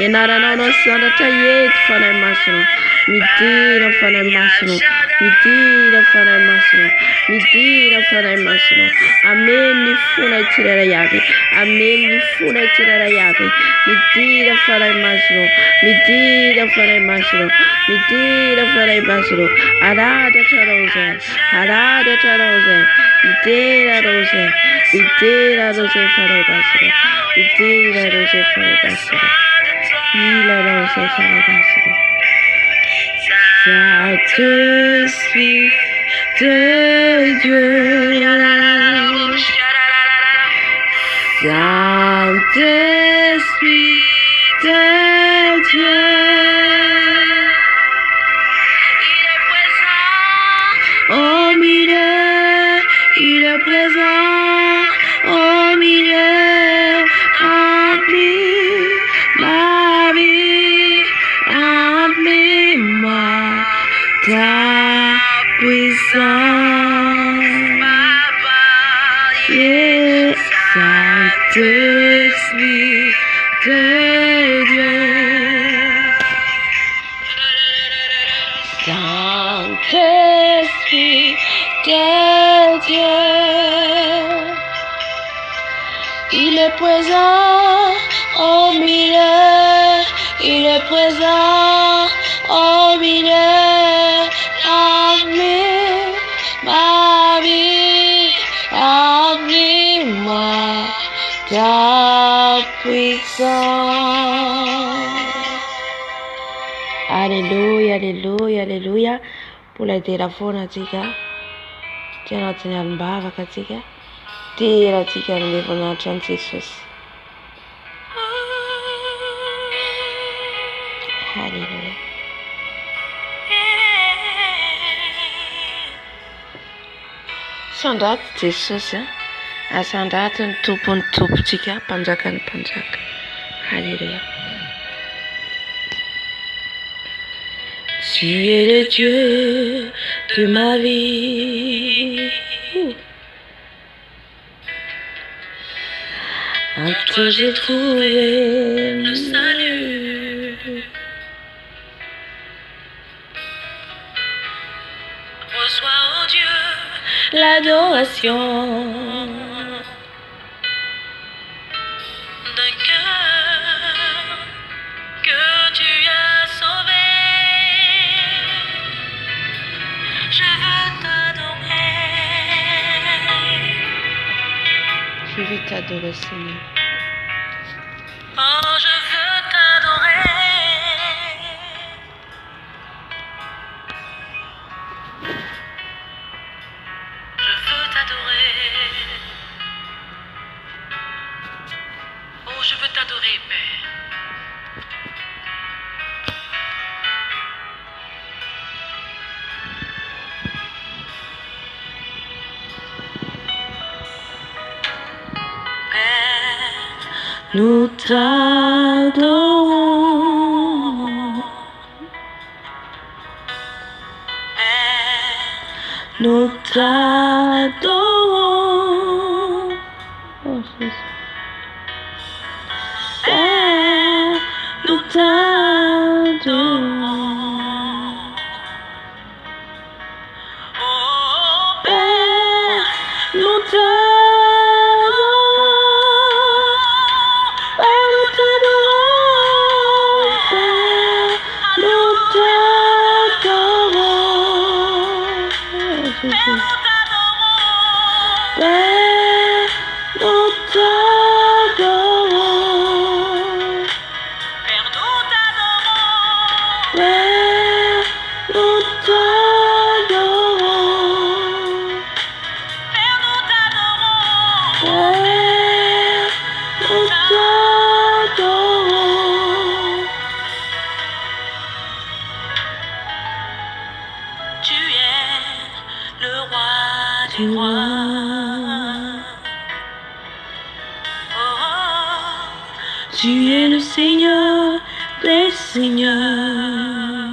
S1: Yenara nono sanda tayet fora máximo. Mitira fora máximo. Mitira fora máximo. Mitira fora máximo. Amen ni funa tira yaki. Amen ni funa tira yaki. Mitira fora máximo. Mitira fora máximo. Mitira fora máximo. Arada tarosa. Arada tarosa. Mitira rose. Mitira rose fora máximo. Mitira rose fora máximo. Mitira rose fora máximo. Saint-Esprit de Dieu, Saint-Esprit de Dieu,
S2: Il est présent.
S1: au milieu, il est présent, au milieu, remplis ma vie, remplis-moi ta puissance.
S2: Papa,
S1: Yeah, Saint-Esprit de Dieu, Saint-Esprit de Dieu, il est présent au milieu, il est présent au milieu, remplis ma vie, remplis-moi ta puissance. Alléluia, alléluia, alléluia. Pula tera fona tika. Tena tena mbava katika. Tera tika ndivyo na Jesus. Hallelujah. Sandat Jesus. Asandat ny tompony tompontsika, mpanjakany mpanjaka. Alléluia. Tu es le Dieu de ma vie. En toi j'ai trouvé le salut.
S2: reçois, oh Dieu,
S1: L'adoration
S2: d'un cœur que tu as sauvé. Je veux t'adorer.
S1: Je veux t'adorer, Seigneur.
S2: Oh, je veux t'adorer. Je veux t'adorer. Oh, je veux t'adorer, Père. Père,
S1: Nous t'adorons.
S2: Père,
S1: Nous t'adorons. Oh, Jésus. Père, nous t'adorons.
S2: oh,
S1: Père, nous t'adorons. Père, nous t'adorons. Père, nous t'adorons. Oh, Jésus. Père, nous t'adorons.
S2: Père, nous t'adorons.
S1: Père, nous t'adorons.
S2: Père, nous t'adorons.
S1: Père, nous t'adorons.
S2: Tu es le roi des rois. Oh,
S1: Tu es le Seigneur des Seigneurs.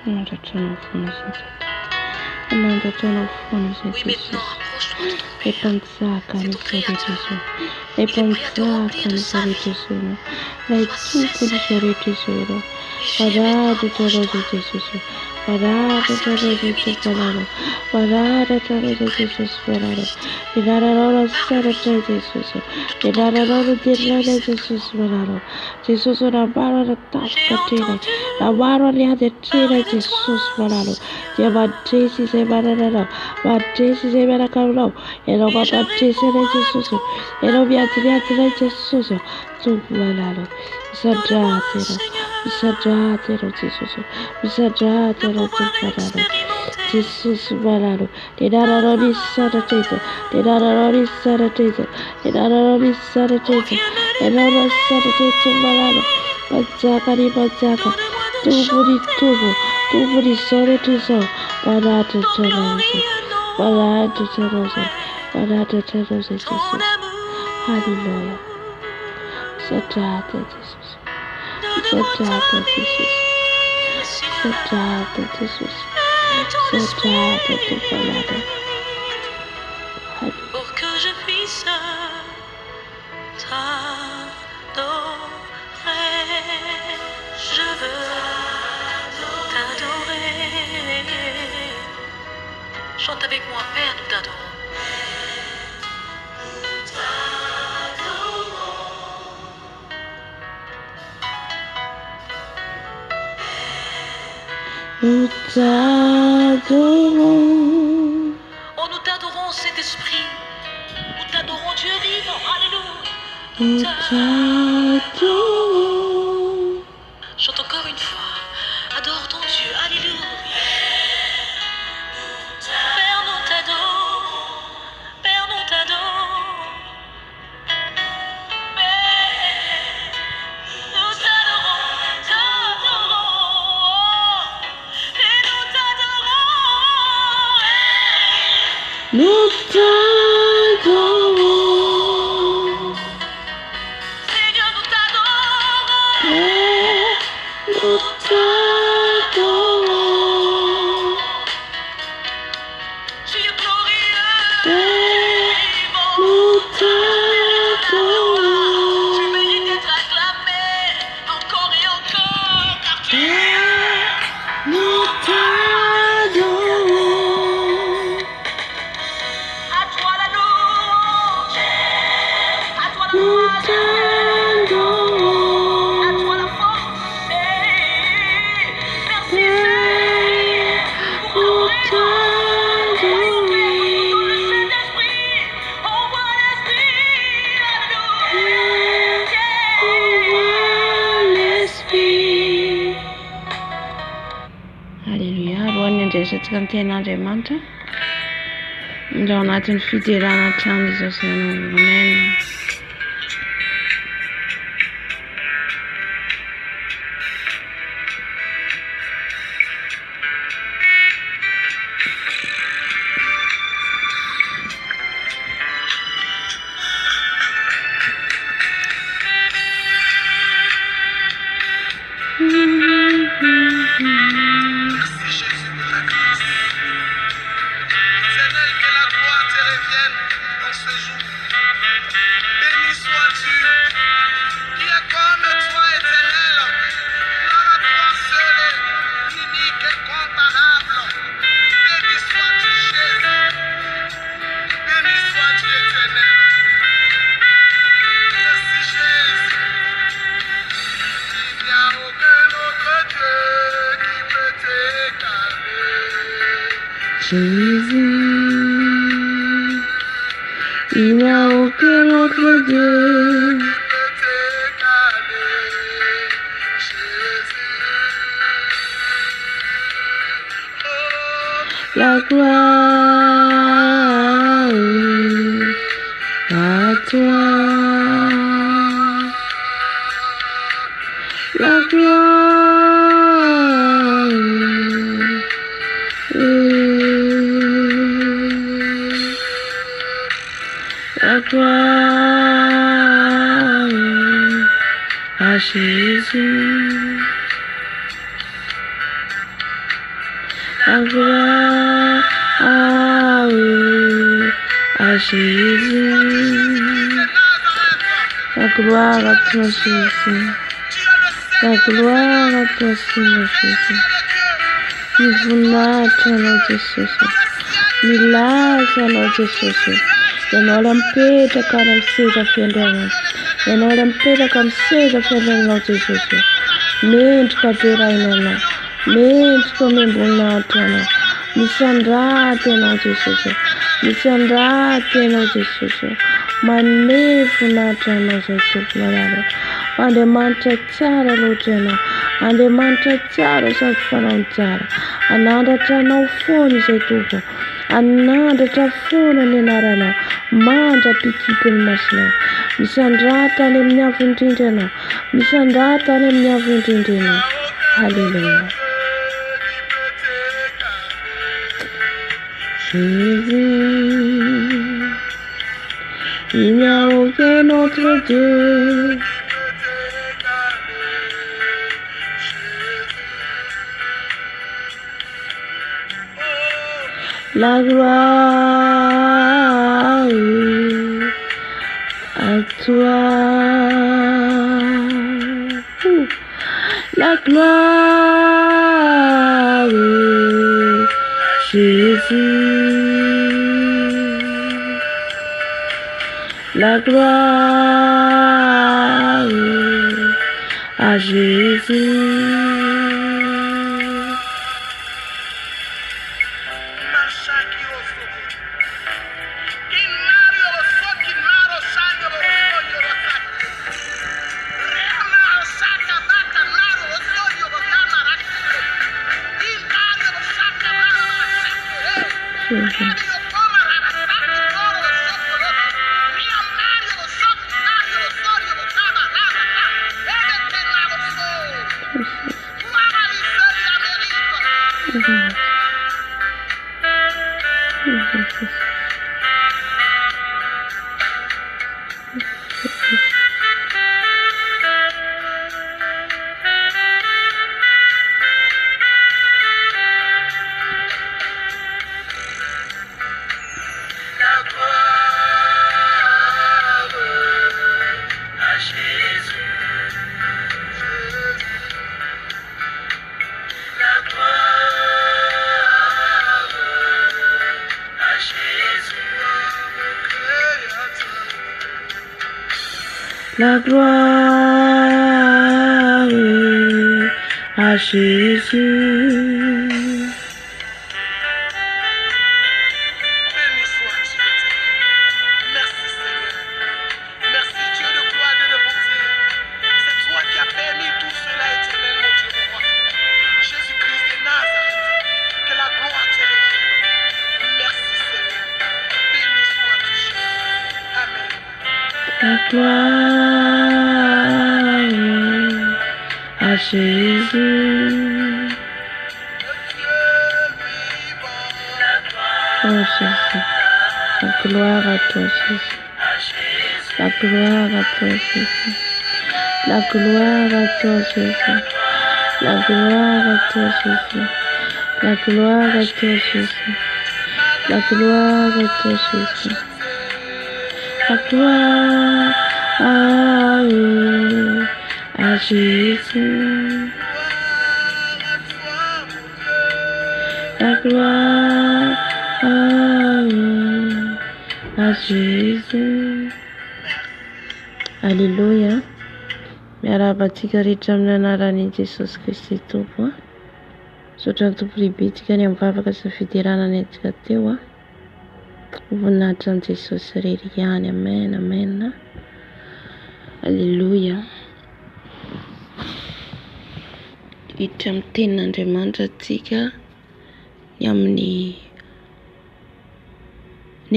S1: Inondratrano foana izy inondratrano foana izy
S2: Oui,
S1: Jesús.
S2: maintenant, rapproche-toi de ton
S1: Le
S2: Père.
S1: panzaka
S2: C'est
S1: ni
S2: ton Créateur.
S1: Jesús.
S2: Il
S1: Le
S2: est prêt à te remplir
S1: panzaka
S2: de
S1: ni
S2: sa vie.
S1: Jesús. Le
S2: Sois
S1: tupo ni
S2: sincère
S1: Jesús.
S2: et viens maintenant,
S1: Parada taro de
S2: rapproche-toi.
S1: Jesús. Parada
S2: À ses
S1: taro
S2: pieds,
S1: de
S2: humilie-toi.
S1: Jesús. Parada taro
S2: Il est
S1: de
S2: prêt
S1: Jesús.
S2: maintenant de
S1: Parada.
S2: visiter.
S1: Parada
S2: Parle-lui
S1: sarata Jesús.
S2: de tout ton
S1: Parada
S2: cœur.
S1: dirla
S2: Dis-lui
S1: de
S2: simplement.
S1: Jesús. Parada. Jesús ora bara
S2: J'ai
S1: taska tire.
S2: entendu
S1: La bara lia de tire
S2: parler de
S1: Jesús.
S2: toi,
S1: Parada. Dia
S2: Seigneur.
S1: batisi se parada. Batisi se para kablo. Elo
S2: Et je
S1: batisi
S2: réponds
S1: de
S2: à
S1: Jesús.
S2: ton
S1: Elo biati de
S2: appel.
S1: Jesús. Tu parada.
S2: Donne-moi,
S1: Sadratero.
S2: Seigneur,
S1: Sadratero Jesús. Sadratero
S2: de
S1: tu
S2: pouvoir
S1: parada.
S2: expérimenter
S1: Jesus balado, de
S2: ta
S1: dararori sarateto, de
S2: gloire.
S1: dararori sarateto, de dararori
S2: Oh,
S1: sarateto,
S2: viens me
S1: de dararori sarateto balado,
S2: libérer.
S1: bazzakari bazzaka,
S2: Donne-moi de
S1: tuburi tubu,
S2: chanter
S1: tuburi sore tu so, balato
S2: ton
S1: terose,
S2: glorieux
S1: balato
S2: nom
S1: terose,
S2: et
S1: balato terose
S2: ton
S1: Jesus, hallelujah,
S2: amour.
S1: satrate Jesus,
S2: Donne-moi ta
S1: satrate Jesus,
S2: vie, Seigneur,
S1: satrate Jesus,
S2: et ton
S1: satrate tu balado,
S2: esprit,
S1: hallelujah.
S2: pour que je puisse t'adorer. Je veux t'adorer. Chante avec moi, Père, nous t'adorons.
S1: Nous t'adorons,
S2: Oh, nous t'adorons, Saint-Esprit. Nous t'adorons, Dieu vivant. Alléluia.
S1: nous t'adorons,
S2: Chante encore une fois. Adore ton Dieu. Alléluia. Père, nous t'adorons. Père, nous t'adorons. Père, nous t'adorons. T'adorons. Et nous t'adorons.
S1: nous t'adorons,
S2: Seigneur, nous t'adorons.
S1: Père, nous t'adorons,
S2: Tu es glorieux.
S1: Père,
S2: Vivant.
S1: nous
S2: Tu
S1: t'adorons,
S2: mérites d'être acclamé encore et encore, car tu es
S1: Père, nous t'adorons,
S2: à toi la louange, à toi la
S1: nous
S2: gloire, à
S1: t'adorons,
S2: toi la force. Merci
S1: Père,
S2: pour
S1: nous
S2: ta présence.
S1: t'adorons,
S2: Donne le Saint-Esprit, envoie l'Esprit,
S1: l'Esprit. Alléluia, lohan'ny andresaka ny ten'Andriamanitra. Indray ao anatin'ny fiderana trano Jesosy ianao. Amen.
S3: Merci Jésus pour ta grâce. Éternel, que la gloire te revienne en ce jour. Béni sois-tu, qui est comme toi, éternel. Gloire à toi seul, unique et comparable. Béni sois-tu, Jésus. Béni sois-tu, éternel. Merci Jésus. Il n'y a aucun autre Dieu qui peut t'égaler.
S1: Jésus, il n'y a aucun autre Dieu.
S3: Qui peut t'égaler, Jésus. Oh,
S1: La gloire à toi. La gloire la gloire à Jésus. La gloire à Jésus. La gloire à toi, Jésus. La gloire à toi, Seigneur Jésus. Nivunatana Jesusi. Nilazana Jesusi. Yanolampeda kana mseza fyendana. Yanolampeda kana mseza fyendana Jesusi. Mentka pera inana. Mentka membunatana. Misandate na Jesusi. Misandate na Jesusi. Manefu natana Jesusi malala. Ande manta tsara lotena. Ande manta tsara sakfana tsara. Ananda tana ufoni zetupo. Ananda tafuna nenarana. Manda pikipin masna. Misandrata ne mnyavundindena. Misandrata ne mnyavundindena. Hallelujah. Jésus, il n'y a aucun autre Dieu. La gloire à toi. La gloire, Jésus. La gloire à Jésus. La gloire à Jésus.
S3: Béni sois-tu, Éternel. Merci, Seigneur. Merci, Dieu de gloire et de bonté. C'est toi qui as permis tout cela, Éternel, mon Dieu, roi. Jésus-Christ de Nazareth, que la gloire te revienne. Merci, Seigneur. Béni sois-tu, Jésus. Amen.
S1: La gloire à Jésus. Oh Jésus, la gloire à toi Jésus. La gloire à toi Jésus. La gloire à toi Jésus. La gloire à toi Jésus. La gloire à toi Jésus. La gloire à toi Jésus. La gloire à Jésus. La gloire à Jésus. Alléluia. Miarabantsika rehetra amin'ny anaran'i Jesosy Kristy Tompo. Saotra ny Tompo lehibe tsika ny mivavaka sy fideranany antsika teo. Voninahitra an' Jesosy irery ihany. Amen, amen. Alléluia. Hiditra amin'ny tenin'Andriamanitra antsika ny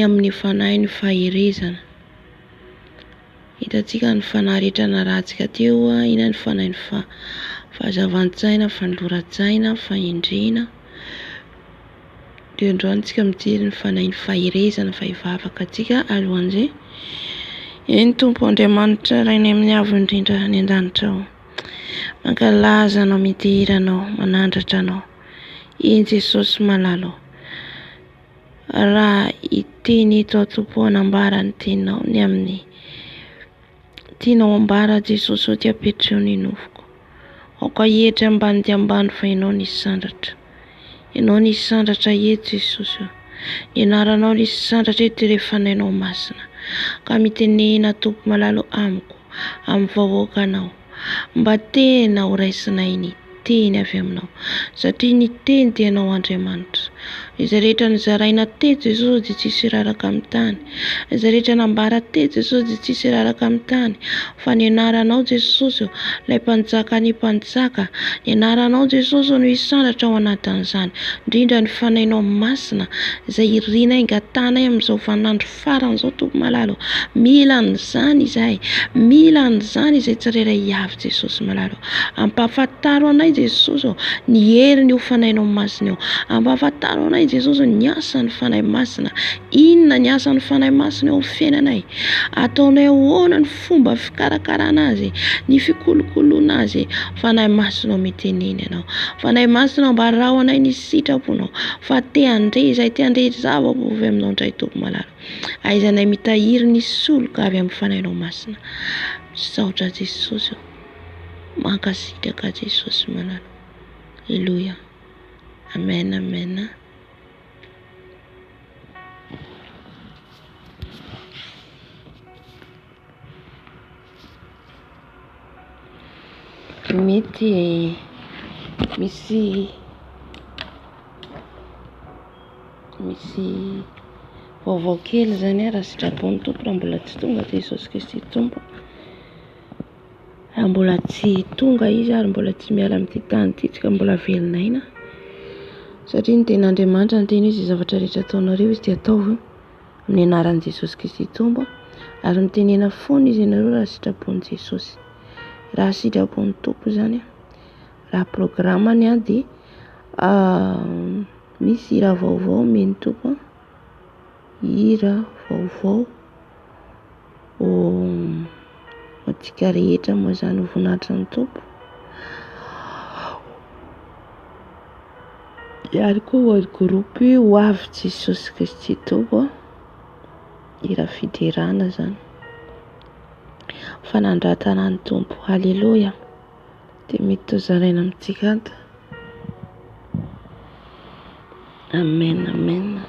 S1: amin'ny fanahy ny faherezana. Hitantsika ny fanahy rehetra narahantsika teo, ina ny fanahy ny fahazavan-tsaina, fandoran-tsaina, fahendrena. Dia androany tsika mijery ny fanahy ny faherezana, fahivavaka antsika alohan'izay ny Tompo Andriamanitra rainy amin'ny avo indrindra ny an-danitra ao. Mankalaza anao, midiranao, manandratra anao. Iny Jesosy malalo, raha iteny eto Tompo hanambara ny teninao ny amin'ny tianao ambara Jesosy ao ty apetreo ny nofoko. Aoka hiedra ambany dia ambany fa ianao nisy sandratra. Ianao nisy sandratra eto Jesosy io. Ny anaranao nisy sandratra eto dia rehefa fanainao masina. Ka mitenena Tompo malalo amiko, amin'ny vahoakanao, mba tena ho raisinay ny teny avy aminao. Satria ny teny dia anao Andriamanitra. Izay rehetra nizaraina teto Jesosy dia tsisy raraka amin'ny tany. Izay rehetra nambara teto Jesosy dia tsisy raraka amin'ny tany. Fa ny anaranao Jesosy ilay mpanjaka ny mpanjaka, ny anaranao Jesosy no hisandratra ao anatin'izany. Indrindra ny fanainao masina izay irianay ngatanay amin'izao vanandro faran'izao Tompo malalo. Mila an'izany izahay, mila an'izany izay tsireray avy Jesosy malalo. Ampahafantaro anay Jesosy ny heriny io fanainao masina io. Ampahafantaro anay Jesosy ny asan'ny fanahy masina. Inona ny asan'ny fanahy masina eo amin'ny fiainanay? Ataonay ahoana ny fomba fikarakarana azy, ny fikolokoloana azy? Fanahy masina ao miteneny ianao. Fanahy masina mba rao anay ny sitraponao. Fa te handre izay te handre zava avy aminao indray Tompo malalo. Aizanay mitahiry ny soloka avy amin'ny fanainao masina. Misaotra Jesosy io. Mankasitraka Jesosy malalo. Alleluia. Amen, amen. Mety misy vaovao kely zany raha sitrapon'ny Tompo raha mbola tsy tonga Jesosy Kristy Tompo. Raha mbola tsy tonga izy ary mbola tsy miala amin'ity tany ity, tsika mbola velon'aina. Satria ny ten'Andriamanitra ny teny izy zavatra rehetra ataonareo izy dia ataovy amin'ny anaran'i Jesosy Kristy Tompo, ary mitenena foana izy ianareo raha sitrapon'i Jesosy. Raha sitrapon'ny Tompo zany, raha programany dia misy hira vaovao meny Tompo, hira vaovao antsika rehetra moa zany ho voninahitra ny Tompo. Ihany koa ho groupy ho avy Jesosy Kristy Tompo, hira fiderana zany, fanandratana ny Tompo. Halleluja. Dia mety tozaraina amintsika ato. Amen, amen.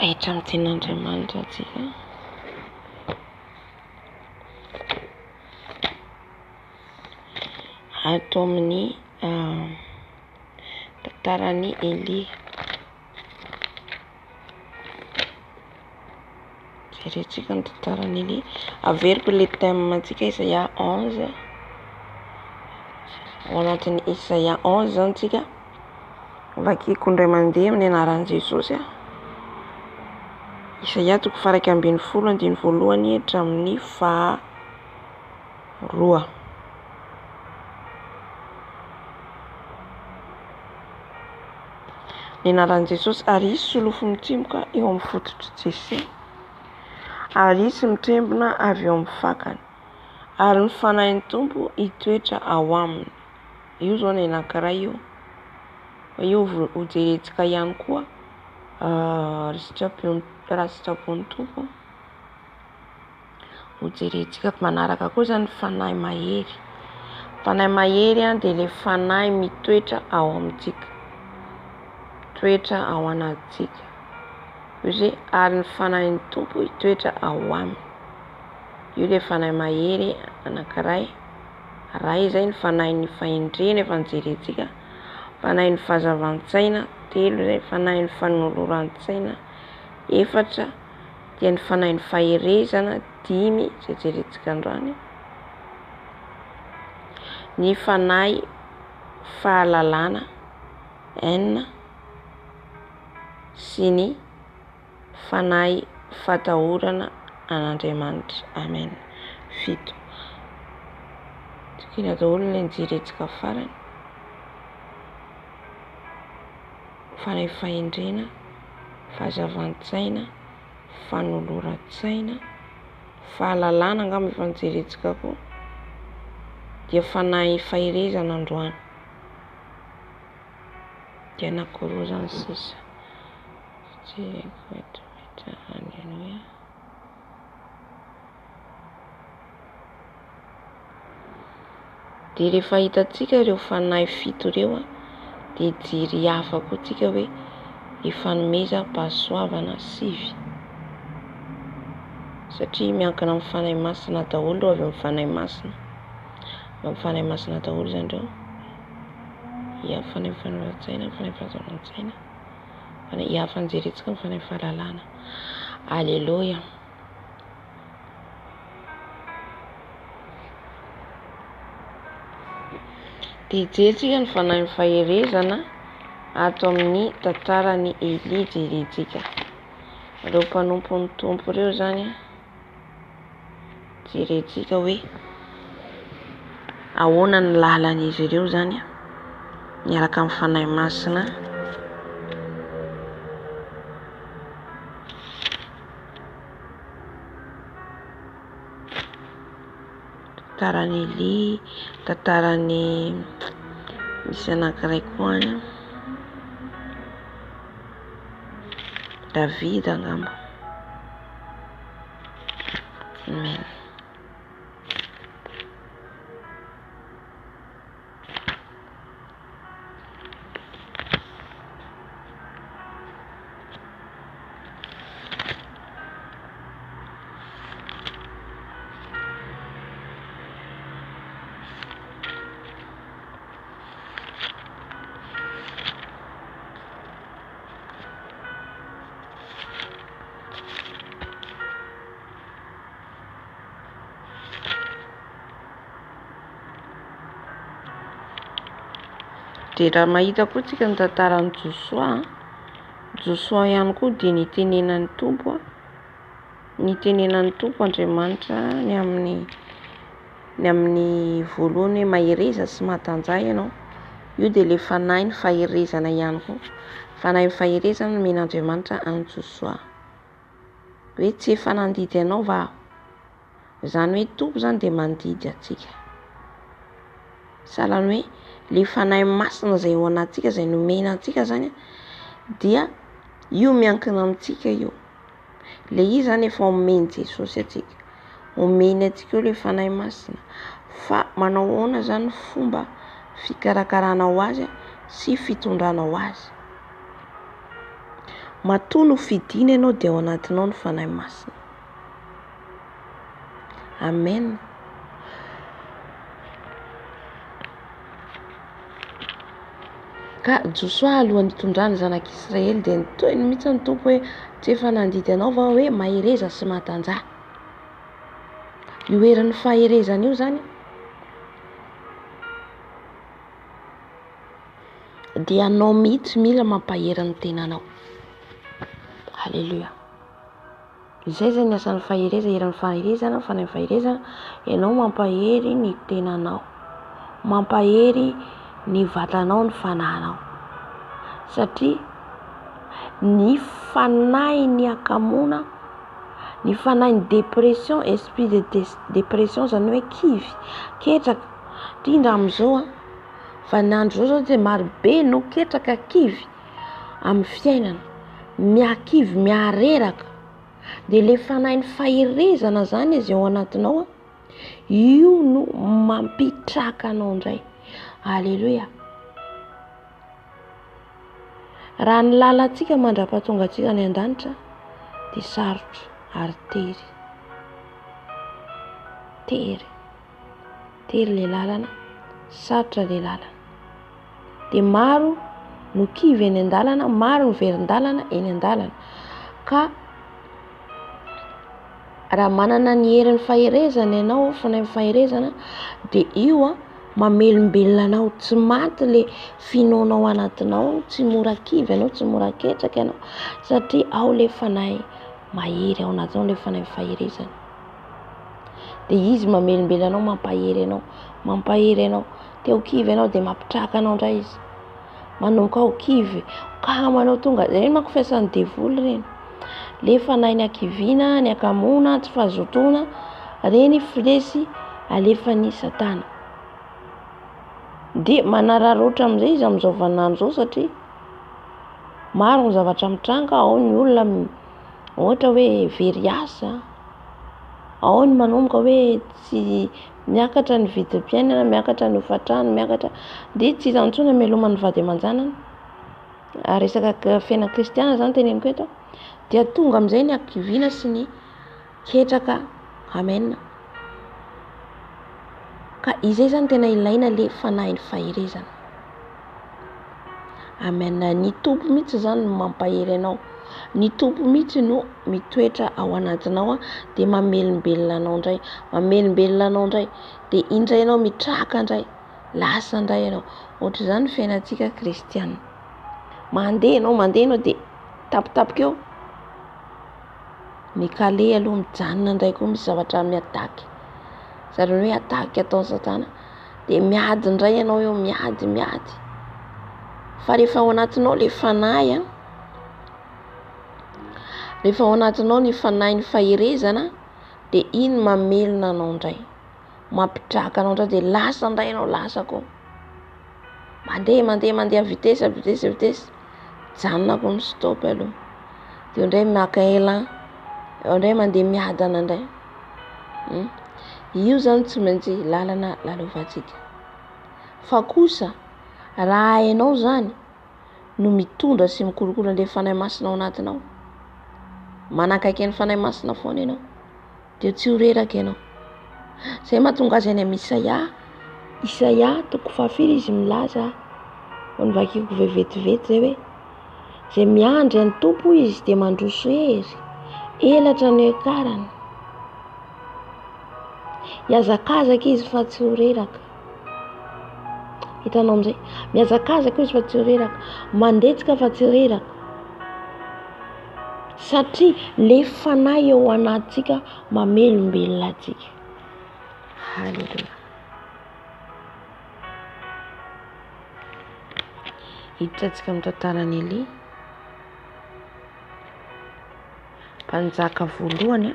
S1: Ahitra amin'ny ten'Andriamanitra atsika. Ato amin'ny tantaran'i Elia. Jerentsika ny tantaran'i Elia. Averiko le thème-ntsika Isaia 11. Ao anatin'ny Isaia 11 zany tsika vakiko indray mandeha amin'ny anaran'i Jesosy. Isaia 112 hatramin'ny 2. Ny anaran'i Jesosy, ary isy solofo mitsimboka eo amin'ny fototry Jese, ary isy mitrembona avy eo amin'ny fakany, ary ny fanahin'ny Tompo hitoetra ao aminy. Io zao ny anankiray io. Io ho jerentsika ihany koa raha sitrapon'ny Tompo. Ho jerentsika manaraka koa zany fanahy mahery. Fanahy mahery dia le fanahy mitoetra ao amintsika, toetra ao anatintsika. Io zay ary ny fanahin'ny Tompo hitoetra ao aminy. Io le fanahy mahery anankiray. Ray zay ny fanahin'ny fahendrena efa nijerentsika, fanahin'ny fahazavan-tsaina 3 zay, fanahin'ny fanoloran-tsaina 4, dia ny fanahin'ny faherezana 5 zay jerentsika androany. Ny fanahy fahalalana 1, sy ny fanahy fatahorana an'Andriamanitra. Amen. 7. Kina daholo ilay nijerentsika farany. Fanahy fahendrena, fahazavan-tsaina, fanoloran-tsaina, fahalalana angamba efa nijerentsika koa, dia fanahy fahirezana androany. Dia anakiroa zany sisa. Dia rehefa hitatsika ireo fanahy fito ireo dia jiry hafa koa tsika hoe ifanomeza-pahasoavana sivy. Satria miankina amin'ny fanahy masina daholo avy amin'ny fanahy masina. Amin'ny fanahy masina daholo zany ireo. Ia, fanahy fanaovan-tsaina, fanahy fanaovan-tsaina. Ia, fanjeretsika ny fanahy fahalalana. Alleluia. Dia jeritsika ny fanahy fahirezana ato amin'ny tantarany Elia jerentsika. Ireo mpanompon'ny tompo ireo zany jerentsika hoe ahoana ny lalan'izy ireo zany miaraka amin'ny fanahy masina. Tantarany Elia, tantarany misy anankiray koa David angamba. Amen. Dia raha mahita koa tsika ny tantaran'ny Josoa ihany koa dia nitenenan'ny tompo Andriamanitra ny amin'ny voalohany mahireza sy mahatanjah ianao. Io dia le fanahy ny fahirezana ihany koa. Fanahy ny fahirezana men'Andriamanitra an'i Josoa. Hoe tsy efa nandidy anao va? Izany hoe tompo zany dia mandidy atsika. Sahalan'ny hoe le fanahy masina izay ao anatsika, izay nomena antsika zany dia io miankina amintsika io. Le izy zany efa omeny Jesosy atsika. Omeny atsika io le fanahy masina. Fa manao ahoana zany fomba fikarakarana ho azy sy fitondrana ho azy. Matoa no fidina ianao dia ao anatinao ny fanahy masina. Amen. Ka Josoa alohan'ny hitondrany zanak'Israely dia nitohiny mihitsy ny tompo hoe tsy efa nandidy anao va hoe mahireza sy mahatanjah. Io herin'ny fahirezana io zany dia anao mihitsy mila mampahery ny tenanao. Halleluja. Izay zany asan'ny fahirezana, herin'ny fahirezana, fanahy fahirezana, ianao mampahery ny tenanao, mampahery ny vatanao, ny fanahinao. Satria ny fanahy ny akamona, ny fanahy ny dépression, esprit de dépression zany hoe kivy, ketraka. Indrindra amin'izao vaninandro zao dia marobe no ketraka kivy amin'ny fiainana, miakivy miareraka. Dia le fanahy ny fahirezana zany izy ao anatinao, io no mampitraka anao indray. Alleluia. Raha ny lalantsika mandra-pahatonga antsika any an-danitra dia sarotra ary tery le lalana, sarotra le lalana. Dia maro no kivy eny an-dalana, maro no verin-dalana eny an-dalana. Ka raha manana ny herin'ny fahirezana ianao, fanahy fahirezana, dia io mamelombelona anao, tsy maty le finoanao anatinao, tsy mora kivy ianao, tsy mora ketraka ianao, satria ao le fanahy mahery ao anatinao, le fanahy fahirezana. Dia izy mamelombelona anao, mampahery anao. Te ho kivy ianao dia mampitraka anao indray izy. Manomboka ho kivy, kamanao tonga, ireny manko fiasan'ny devoly ireny. Le fanahy ny akiviana, ny akamona, tsy fahazotoana, ireny filesy alefan'ny Satana. De manararoatra amin'izay izy amin'izao vaninandro zao satria maro ny zavatra mitranga. Ao ny olona ohatra hoe very asa, ao ny manomboka hoe tsy miakatra ny vidim-piainana, miakatra ny hofatrano, miakatra de tsy zantsona mialoman'ny vady aman-janany. Resaka fiaina kristiana zany teneniko eto dia tonga amin'izay ny ankiviana sy ny ketraka. Amen. Ka izay zany tena ilaina le fanahy ny faherezana. Amen. Ny tompo mihitsy zany no mampahery anao. Ny tompo mihitsy no mitoetra ao anatinao de mamelombelona anao indray, mamelombelona anao indray, de indray anao mitraka indray, lasa indray anao. Ohatra zany fiainantsika kristiana. Mandeha anao de tapitapika eo. Ny kale aloha mijanona indray koa misy zavatra miataky. Zany hoe ataky atao satana. De miady indray ianao eo, miady. Fa rehefa ao anatinao le fanahy rehefa ao anatinao ny fanahy ny faherezana de iny mamelona anao indray, mampitraka anao indray de lasa indray anao, lasa koa. Mandeha vitesse. Janona koa ny stop aloha. De indray maka élan, indray mandeha miadana indray. Io zany tsy maintsy lalana lalovantsika. Fa kosa raha hainao zany no mitondra sy mikolokolo le fanahy masina ao anatinao, manakaiky ny fanahy masina foana ianao, de tsy ho reraka ianao. Zay mahatonga azy any amin'ny Isaia toko fahafiry izy milaza ho ny vakiko vetivety zay hoe zay miandry any tompo izy de mandroso hery, elatra ny ekarany. Miazakazaka izy fa tsy ho reraka. Hitanao amin'izay, miazakazaka izy fa tsy ho reraka, mandetsika fa tsy reraka. Satria le fanahy ao anatsika mamelombelona atsika. Halleluja. Hiditra amin'ny tantaran'ny Elia, mpanjaka voalohany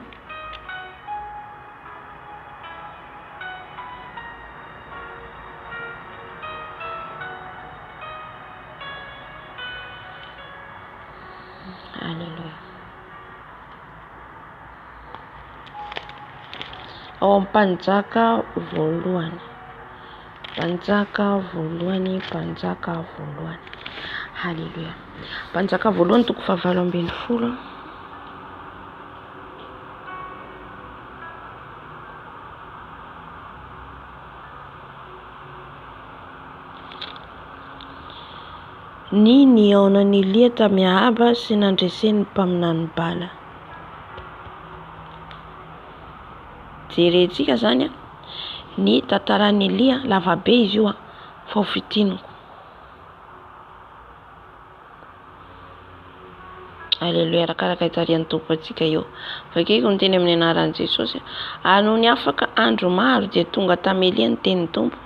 S1: Halleluja. Ao mpanjaka voalohany. Halleluja. Mpanjaka voalohany toko 7:20. Ny niaonan'ny Elia tamin'ny Ahaba sy nandresen'ny mpaminany Bala. Jerentsika zany ny tantaran'ny Elia lava be izy io fa ho fitiniko. Halleluja. Arakaraka itarian'ny tompo atsika eo. Fakeko ny teny amin'ny anaran'i Jesosy. Ary noho ny afaka andro maro dia tonga tamin'ny Elia ny tenin'ny tompo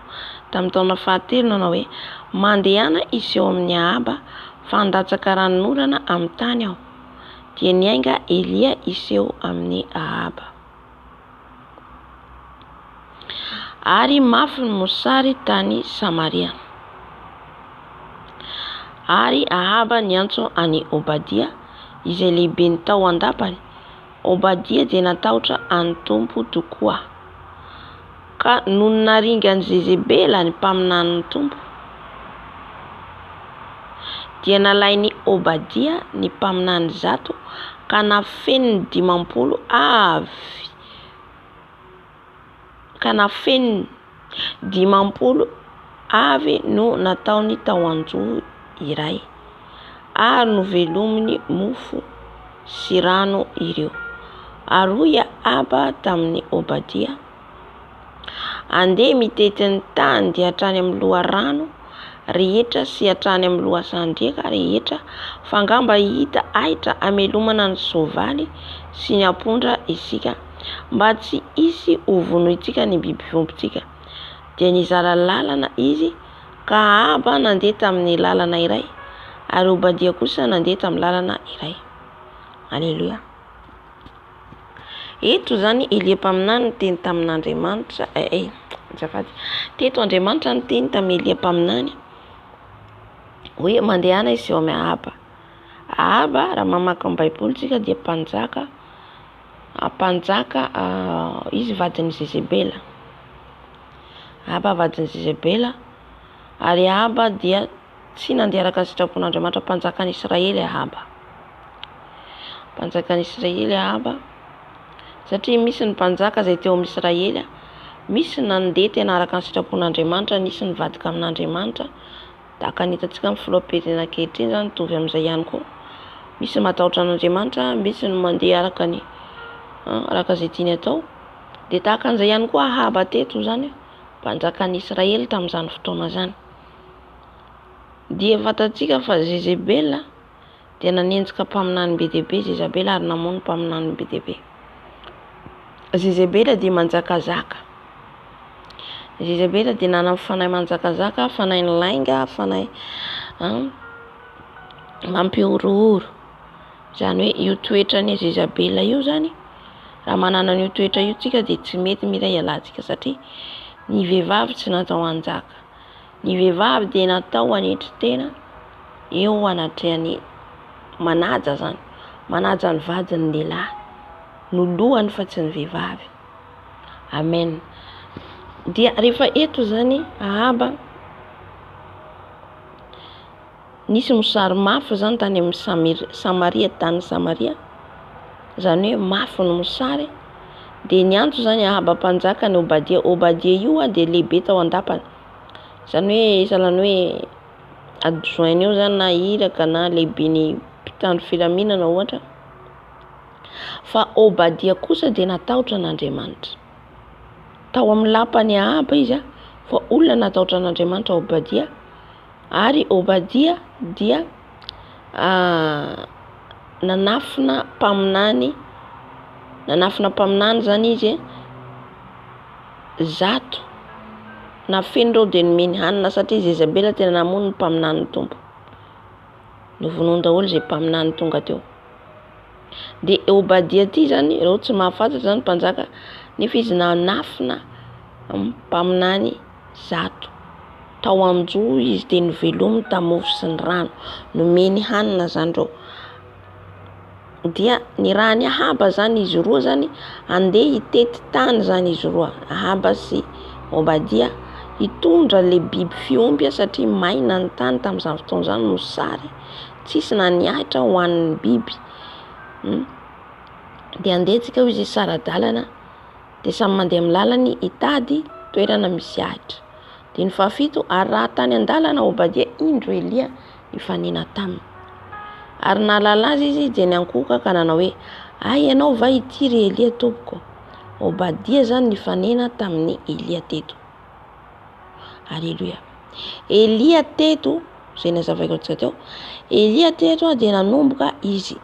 S1: tamin'ny taona 7 nanao hoe mandehana izy eo amin'ny Ahaba fandatsaka ranon'orana amin'ny tany aho. Dia niainga Elia izy eo amin'ny Ahaba. Ary mafy ny mosary tany Samaria. Ary Ahaba niantso any Obadia izay lehibe ny tao andapany. Obadia dia natahotra any tompo tokoa. Ka noho naringany Jezebela ny mpaminan'ny tompo dia nalainy Obadia ny mpaminany zato ka nafeniny 50 avy. Ka nafeniny 50 avy no nataony tao anjohy iray. Ary novelominy mofo sy rano ireo. Ary hoy Ahaba tamin'ny Obadia, andeha mitety ny tany dia hatrany amin'ny loharano rehetra sy hatrany amin'ny lohasandriaka rehetra, fa angamba hita ahitra amelomana ny soavaly sy ny apondra isika, mba tsy hisy hovono itsika ny biby fiompitsika. Dia nizara lalana izy ka Ahaba nandeha tamin'ny lalana iray, ary Obadia kosa nandeha tamin'ny lalana iray. Halleluja. Eto zany Elia mpaminany teny tamin'Andriamanitra zafady teto Andriamanitra ny teny tamin'ny Elia mpaminany hoe mandehana izy eo amin'ny Ahaba raha mamaky amin'ny Baiboly tsika dia mpanjaka izy vadin'i Jezebela. Ahaba vadin'i Jezebela ary Ahaba dia tsy nandeha araka ny sitrapon'Andriamanitra. Mpanjakan'i Israely Ahaba satria misy ny mpanjaka izay teo amin'ny Israely misy nandeha tena araka ny sitrapon'Andriamanitra, nisy nivadika amin'Andriamanitra tahaka ny hitantsika amin'ny filoha-pirenena ankehitriny zany mitovy amin'izay ihany koa. Misy matahotra an'Andriamanitra, misy ny mandeha araka izay tiany atao. Dia tahaka an'izay ihany koa Ahaba teto zany mpanjakan'ny Israely tamin'izany fotoana zany. Dia fantatsika fa Jezebela dia nanenjika mpaminany be dia be Jezebela ary namono mpaminany be dia be. Jezebela dia manjakazaka. Jezebela dia nanana fanahy manjakazaka, fanahy lainga, fanahy mampiorooro. Zany hoe io toetrany Jezebela io zany, raha manana io toetra io tsika dia tsy mety miray alantsika satria ny vehivavy tsy natao hanjaka. Ny vehivavy dia natao hanetry tena eo anatrehany manaja zany, manaja ny vadiny lehilahy no lohany fa tsy ny vehivavy. Amen. Dia rehefa eto zany Ahaba nisy mosary mafy zany tany amin'ny Samaria, tany Samaria, zany hoe mafy ny mosary. Dia niantso zany Ahaba mpanjaka ny Obadia. Obadia io dia lehibe tao an-dapany, zany hoe sahalan'ny hoe adjoint eo zany na iraka na lehibe ny mpitandro filaminana ohatra. Fa Obadia kosa dia natahotra an'Andriamanitra. Tao amin'ny lapany Ahaba izy fa olona natahotra an'Andriamanitra Obadia. Ary Obadia dia nanafina mpaminany zany izy zato na fen'ireo dia nomeny hanina satria Jezebela tena namono ny mpaminany tompo. Novonoiny daholo izay mpaminany tonga teo. Dia Obadia ty zany raha tsy mahafantatra zany mpanjaka, nefa izy nanafina mpaminany zato. Tao anjo izy dia novelominy tamofo sy ny rano, nomeny hanina zany reo. Dia ny raha ny Ahaba zany izy roa zany andeha hitety tany zany izy roa, Ahaba sy Obadia, hitondra le biby fiompy satria maina ny tany tamin'izany fotoana zany, mosary tsisy na niahitra ho an'ny biby. Dia andehantsika izy sara-dalana, dia samy mandeha amin'ny lalany hitady toerana misy ahitra. Dia ny fahafito, ary raha tany an-dalana Obadia indro Elia nifanena taminy. Ary nahalala azy izy dia niankoka ka nanao hoe ay ianao va itiry Elia tompoko. Obadia zany nifanena tamin'ny Elia teto. Aleluia. Elia teto, izay nazavaiko antsika teo, Elia teto dia nanomboka izy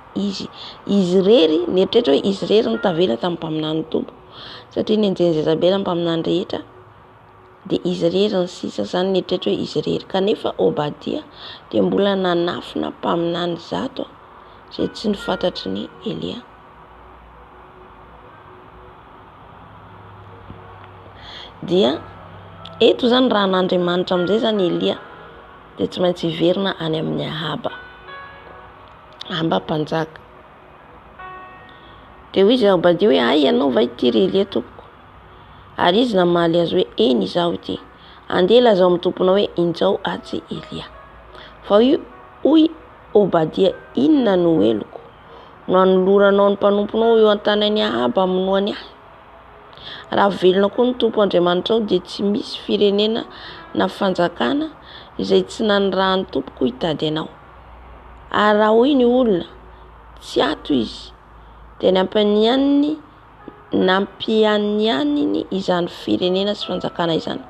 S1: rery, nieritretra hoe izy rery nitavela tamin'ny mpaminany tompo satria nenjeny Jezabela mpaminany rehetra. Dia izy rery ny sisa zany, nieritretra hoe izy rery. Kanefa Obadia dia mbola nanafina mpaminany zato izay tsy nifantatry ny Elia. Dia eto zany raha n'Andriamanitra amin'izay zany Elia dia tsy maintsy hiverina any amin'ny Ahaba mpanjaka. Dia hoy izy Obadia hoe ay ianao va itiry Elia tompoko. Ary izy namaly azy hoe eny izaho ity, andeha lazao amin'ny tomponao hoe injao atsy Elia. Fa hoy Obadia, inona no heloko no anoloranao ny mpanomponao eo an-tanan'ny Ahaba aminoany ahy. Raha velona koa ny tompo Andriamanitra ao dia tsy misy firenena na fanjakana izay tsy nanirahan'ny tompoko hitady anao. Ary raha hoy ny olona tsy ato izy dia nampianianiny izany firenena sy fanjakana izany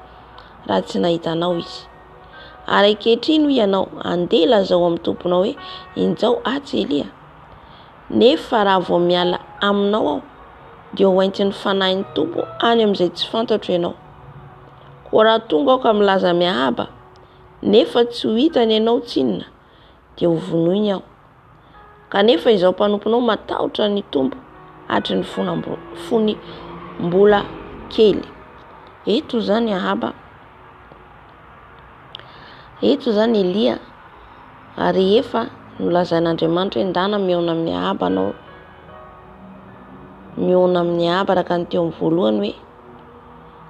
S1: raha tsy nahitanao izy. Ary ankehitriny hoy ianao andeha lazao amin'ny tomponao hoe injao atsy Elia. Nefa raha vao miala aminao aho dia hoenty ny fanahin'ny tompo any amin'izay tsy fantatro ianao. Koa raha tonga aho ka milaza amin'ny Ahaba nefa tsy ho hitany ianao tsinona dia ho vonoiny aho. Kanefa izao mpanomponao matahotra ny tompo hatry ny fony mbola kely. Eto zany Ahaba, eto zany Elia, ary efa nolazain'Andriamanitra hoe ndana mihaona amin'ny Ahaba anao, mihaona amin'ny Ahaba araka ny teo amin'ny voalohany hoe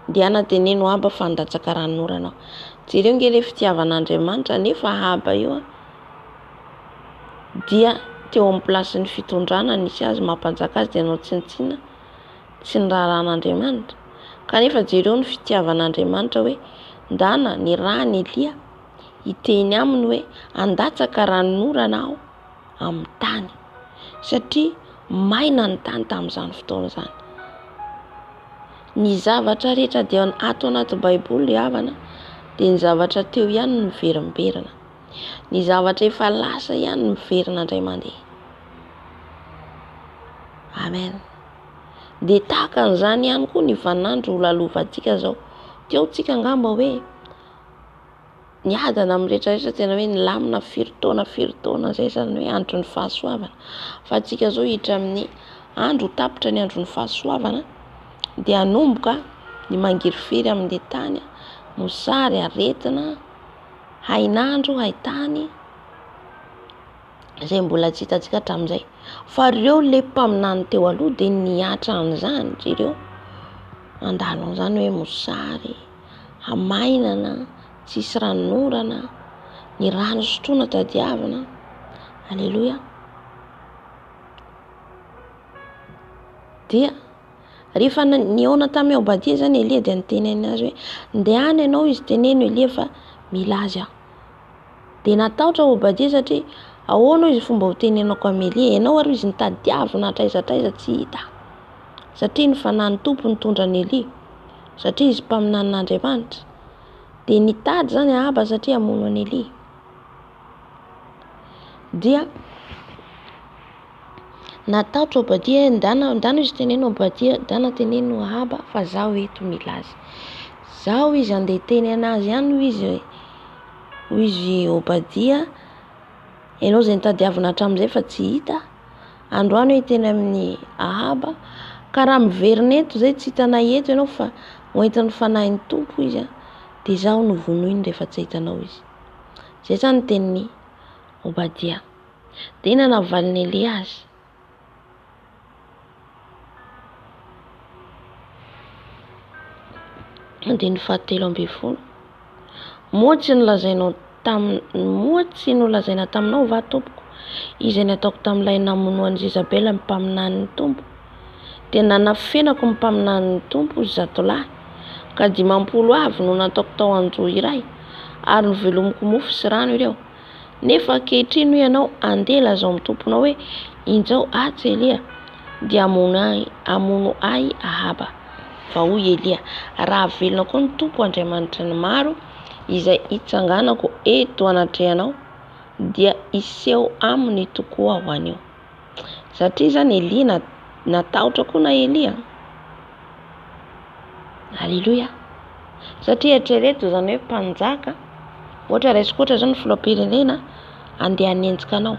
S1: ndiana teneno Ahaba fa handatsaka ranon'ora anao. Jereo nge le fitiavan'Andriamanitra, nefa Ahaba io dia teo amin'ny plasin'ny fitondrana nisy azy mampanjaka azy, dia anao tsintsina tsy ny raharan'Andriamanitra. Kanefa jereo ny fitiavan'Andriamanitra hoe ndana ny rahany Elia hiteny aminy hoe handatsaka ranon'ora anao amin'ny tany, satria maina ny tany tamin'izany fotoana izany. Ny zavatra rehetra dia ato anaty Baiboly havana dia ny zavatra teo ihany no miverimberina, ny zavatra efa lasa ihany no miverina indray mandeha. Amen. Dia tahaka an'izany ihany koa ny vanandro lalovantsika zao. Teo tsika angamba hoe niadana amin'ny rehetrarehetra, tena hoe nilamina firy-taona zay zany hoe andro ny fahasoavana. Fa tsika zao hiditra amin'ny andro tapitra ny andro ny fahasoavana, dia hanomboka ny mangirifiry amin'ny tany, mosary, aretina, hainandro, haitany, izay mbola tsy hitantsika hatramin'izay. Fa ireo le mpaminany teo aloha dia niatra an'izany ireo, andalo an'izany hoe mosary, hamainana, tsisy ranon'orana, ny rano sotroina tadiavina. Alleluia. Dia rehefa nihaona tamin'ny Obadia zany Elia, dia niteny azy hoe ndehany ianao izy teneno Elia fa mila azy aho. Dia natahotra Obadia satria ahoana izy fomba hotenenako amin'ny Elia, ianao ary izy nitadiavina hatraiza tsy hita, satria ny fanahy ny tompo nitondra ny Elia, satria izy mpaminan'Andriamanitra. Dia nitady zany Ahaba satria hamono an'i Elia. Dia natahotra Obadia, ndana izy teneno Obadia, ndana teneno Ahaba fa zaho eto mila azy. Zaho izy andeha teny anazy ihany hoy izy Obadia, ianao izay nitadiavina hatramin'izay fa tsy hita, androany hoe teny amin'ny Ahaba, ka raha miverina eto izay tsy hitanay eto ianao fa hoentin'ny fanahin'ny tompo izy, dia zaho no vonoiny rehefa tsy hitanao izy. Zay zany tenin'ny Obadia. Dia nanavaliny Elia azy. Dia ny 17. Moatsy nolazaina taminao va tompoko, izay nataoko tamin'ilay namonoan'i Jezabela ny mpaminan'ny tompo. Dia nanafenako ny mpaminan'ny tompo zatolahy, ka 50 avy no nataoko tao anjohy iray, ary novelomiko mofo sy rano ireo. Nefa ankehitriny hoy ianao andeha lazao amin'ny tomponao hoe injao atsy Elia, dia hamono ahy Ahaba. Fa hoy Elia, raha velona koa ny tompo Andriamanitra ny maro izay hitsanganako eto anatrehanao, dia iseho aminy tokoa ho anio. Satria zany Elia natahotra koa na Elia. Alleluia. Satria eritrereto zany hoe mpanjaka, ohatra raisikoatra zany filoham-pirenena andeha hanenjika anao.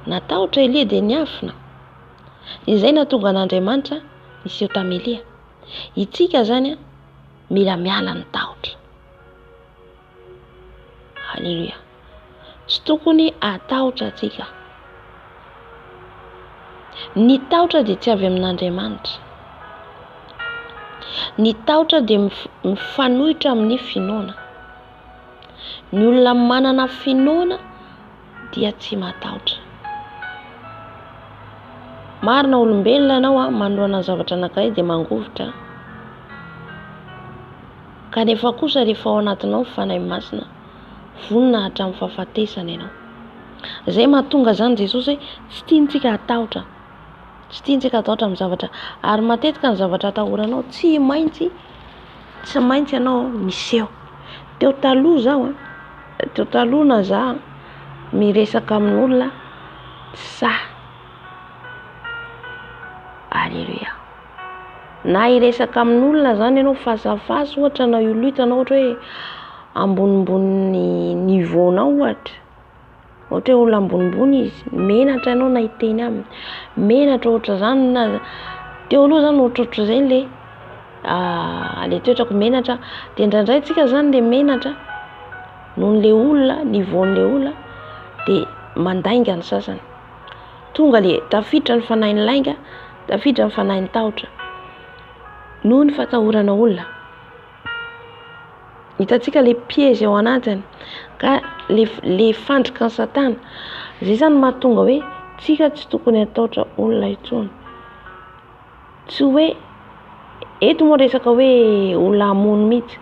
S1: Natahotra Elia dia niafina. Izay nahatonga an'Andriamanitra niseho tamin'i Elia. Itsika zany mila miala ny tahotra. Alleluia. Tsy tokony atahotra atsika. Ny tahotra dia tsy avy amin'Andriamanitra. Ny tahotra dia mifanohitra amin'ny finoana. Ny olona manana finoana dia tsy matahotra. Marina olombelona ianao manohana zavatra anankiray dia mangovitra. Kanefa kosa rehefa ao anatinao fanahy masina, vonona hatramin'ny fahafatesana ianao. Zay mahatonga zany Jesosy hoe tsy tiantsika hatahotra. Tsy tiantsika hatahotra amin'ny zavatra, ary matetika ny zavatra atahoranao tsy maintsy ianao miseho. Teo taloha na za miresaka amin'olona tsaha. Alleluia. Na hiresaka amin'olona zany ianao fasafasy, ohatra na hitanao ohatra hoe ambonimbony niveaunao ohatra hoe olona ambonimbony izy, menatra ianao na hiteny aminy, menatra ohatra zany na teo aloha zany ohatra izay le le toetrako menatra dia indraindray tsika zany le menatra nohon' le olona ny voan'le olona dia mandainga ny sasany, tonga le tafiditra ny fanahin'ny lainga, tafiditra ny fanahin'ny tahotra noho ny fatahorana olona. Hitantsika le piège ao anatiny ka le fandrika ny satana, izay zany mahatonga hoe tsika tsy tokony hatahotra olona intsony. Tsy hoe eto moa resaka hoe olona hamono mihitsy,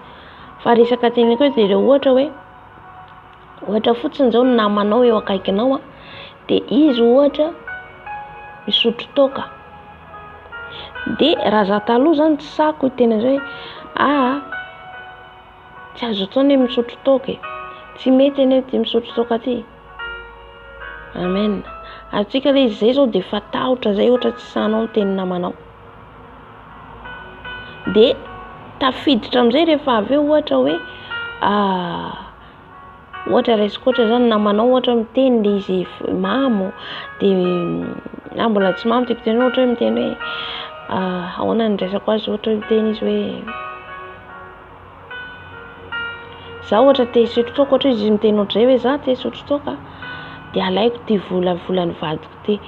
S1: fa resaka teny koa dia ohatra fotsiny zao ny namanao eo akaikinao dia izy ohatra misotro toaka, dia raha za taloha zany tsy sako tena zao hoe tsy azo ataony hoe misotro toaka, tsy mety anie ty misotro toaka ty. Amen. Atsika le izy zay zao dia efa tahotra zay ohatra tsy sanao ny teny namanao, dia tafiditra amin'izay rehefa avy eo ohatra hoe ohatra resaka ohatra zany namanao ohatra miteny le izy mamo, dia mbola tsy mamo tiako teny ohatra hoe miteny hoe ahoana ny resako azy, ohatra hoe miteny izy hoe za ohatra te hisotro toaka, ohatra izy miteny ohatr'izay hoe za te hisotro toaka dia alaiko ty volany vadiko ty,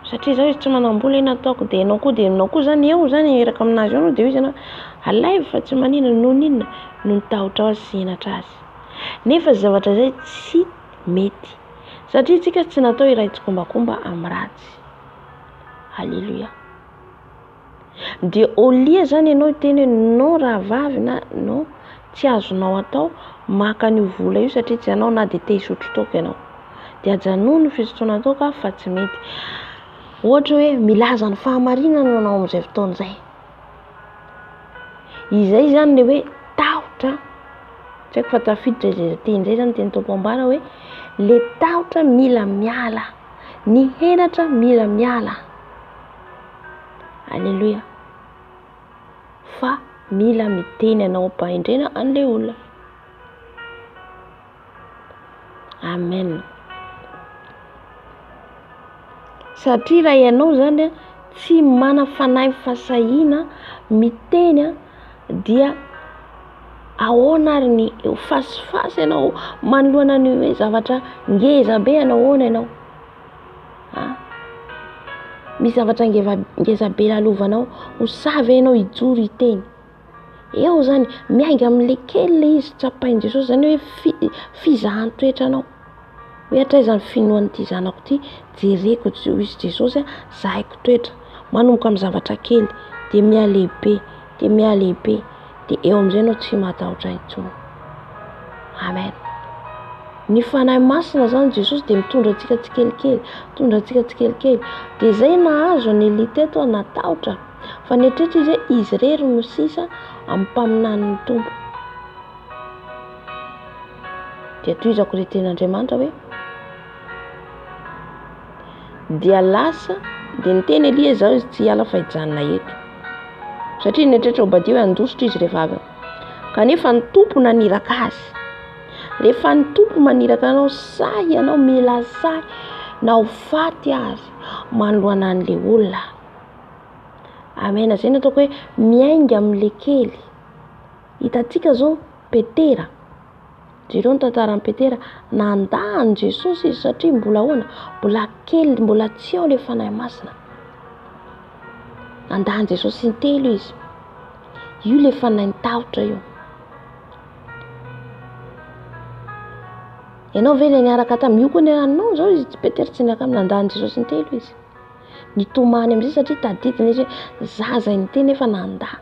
S1: satria zao izy tsy manam-bola eny ataoko, dia ianao koa zany eo zany eraka aminazy eo dia izy ianao alay fa tsy manina noho ninona noho ny tahotra azy sy henatra azy. Nefa zavatra zay tsy mety, satria tsika tsy natao iraitsy-kombakomba amin'ny ratsy. Halleluja. Dia olia zany ianao teny hoe no raha vavy na no tsy azonao atao maka an'io vola io satria tsy ianao na dia te hisotro toaka ianao, dia ajanono ny fisotroana toaka fa tsy mety. Ohatra hoe milaza ny fahamarinana ianao amin'izay fotoana izay, izay zany le hoe tahotra. Tsy haiko fa tafiditra izay teny izay zany teny Tompo ambara hoe le tahotra mila miala, ny henatra mila miala. Halleluja. Fa mila miteny ianao am-pahendrena an'ilay olona. Amen. Satria raha ianao zany tsy mana fanahy fasahiana miteny dia ahoana ary ny fasifasy ianao manoloana ny hoe zavatra ngeza be ianao ahoana ianao, misy zavatra ngeza be lalovanao ho savy ianao hijoro hiteny eo zany miainga amin'le kely le izy tsapain'i Jesosy, zany hoe fizahan-toetra anao hoe hatraizany finoan'ity zanako ity jereko izy Jesosy zahiko toetra, manomboka amin'ny zavatra kely dia mialehibe dia mialehibe, dia eo amin'izay ianao tsy matahotra intsony. Amen. Ny fanahy masina zany Jesosy dia mitondra antsika tsikelikely, mitondra antsika tsikelikely, dia zay nahazo ny elite eto natahotra, fa ny eritreretra izy hoe izy rery no sisa amin'ny mpaminan'ny Tompo. Dia tohizako ilay ten'Andriamanitra hoe dia lasa dia niteny Elia zao izy tsy hiala fa hijanona eto, satria ny eritreretra Obadia hoe handositra izy rehefa avy, kanefa ny Tompo naniraka azy. Rehefa ny Tompo maniraka anao, say ianao mila say na ho faty azy manoloana an'ilay olona. Amen. Zay nataoko hoe miainga amin'ilay kely. Hitantsika zao Petera, jereo ny tantaran'i Petera, nandahany Jesosy izy satria mbola ahoana, mbola kely, mbola tsy ao ilay fanahy masina. Nandahany Jesosy intelo izy, io ilay fanahy tahotra io. Ianao ve ilay niaraka tamin'io koa niaranao zao izy Petera tsy niaraka amin'ny nandahany Jesosy intelo izy, nitomany amin'izay satria tadidiny izy hoe zaza niteny nefa nandahy.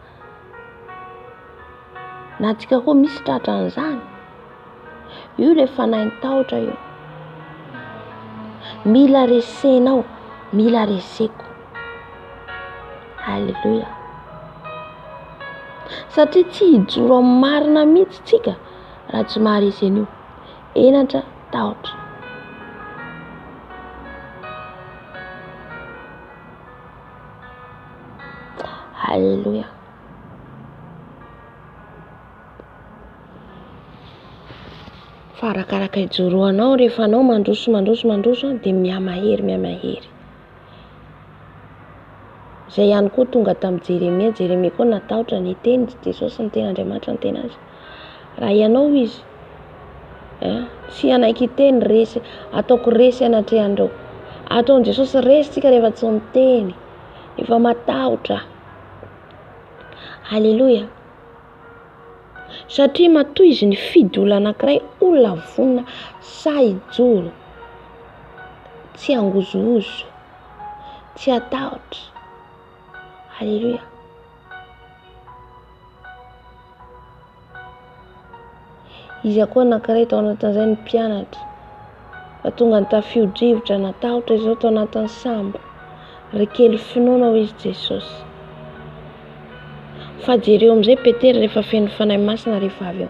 S1: Na antsika koa misy tratra an'izany, io ilay fanahy tahotra io. Mila resenao, mila reseko. Halleluja. Satria tsy hijoro amin'ny marina mihitsy tsika raha tsy maharesy an'io, henatra tahotra. Halleluja. Fa arakaraka ijoroanao rehefa anao mandroso dia miamahery. Zay ihany koa tonga tamin'ny Jeremia koa natahotra ny teny Jesosy ny ten'Andriamanitra ny tena azy. Raha ianao izy tsy anaiky teny resy, ataoko resy anatrehandreo. Ataon'i Jesosy resy tsika rehefa tsy miteny, efa matahotra. Halleluja. Satria matoy izy ny fidy olona anankiray, olona vonona, sahijoro, tsy angozozo, tsy atahotra. Halleluja. Izy akoa anankiray tao anatin'izay ny mpianatra, fa tonga ny tafio-drivotra natahotra izao tao anatin'ny sambo. Rekely finoana ho izy Jesosy. Fa jereo amin'izay Petera rehefa feno fanahy masina rehefa avy eo.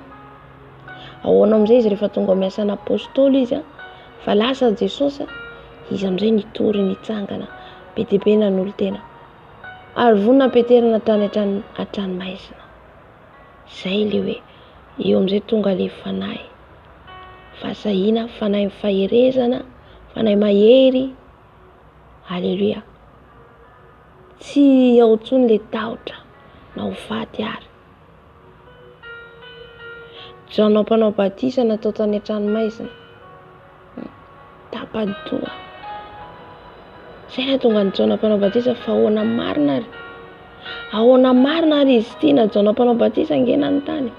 S1: Ahoana amin'izay izy rehefa tonga miasa n'apôstôly izy fa lasa Jesosy, izy amin'izay nitory nitsangana, be dia be nanolo tena. Ary vonona Petera natany hatrany maizina. Zay le hoe eo amin'izay tonga le fanahy fahasahina, fanahy faherezana, fanahy mahery. Halleluja. Tsy ao intsony le tahotra na ho faty ary. Jana mpanao batisa natao tany an-tranomaizina, tapadoa. Zay nahatonga ny Jana mpanao batisa fa ahoana marina ary. Ahoana marina ary izy ity na Jana mpanao batisa angena ny tany.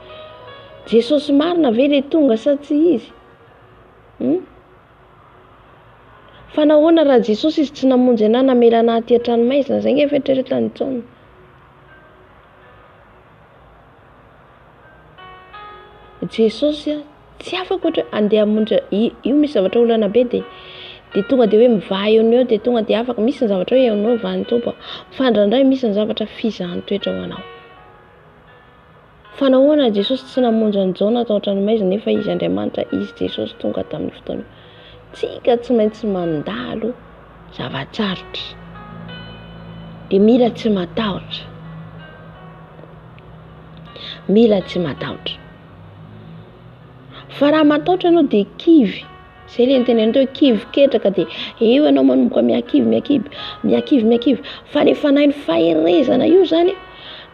S1: Jesosy marina ve le tonga sa tsy izy? Fa nahoana raha Jesosy izy tsy namonjy anahy namela anahy aty an-tranomaizina, zay nge fieritreretany Jana. Jesosy tsy afaka ohatra andeha hamonjy io misy zavatra olana be dia tonga dia hoe mivaha eo dia tonga dia afaka. Misy ny zavatra hoe eonao vahan'ny tompo, fa indraindray misy ny zavatra fizahan'ny toetra ho anao. Fa nahoana Jesosy tsy namonjy ny Jana tao an-tranomaizina nefa izy Andriamanitra, izy Jesosy tonga tamin'ny fotoana. Tsika tsy maintsy mandalo zavatsarotra dia mila tsy matahotra. Mila tsy matahotra. Fa raha matahotra ianao dia kivy. Zay le nitenen'ny hoe kivy ketraka dia eo ianao manomboka miakivy. Fa le fanahy ny faherezana io zany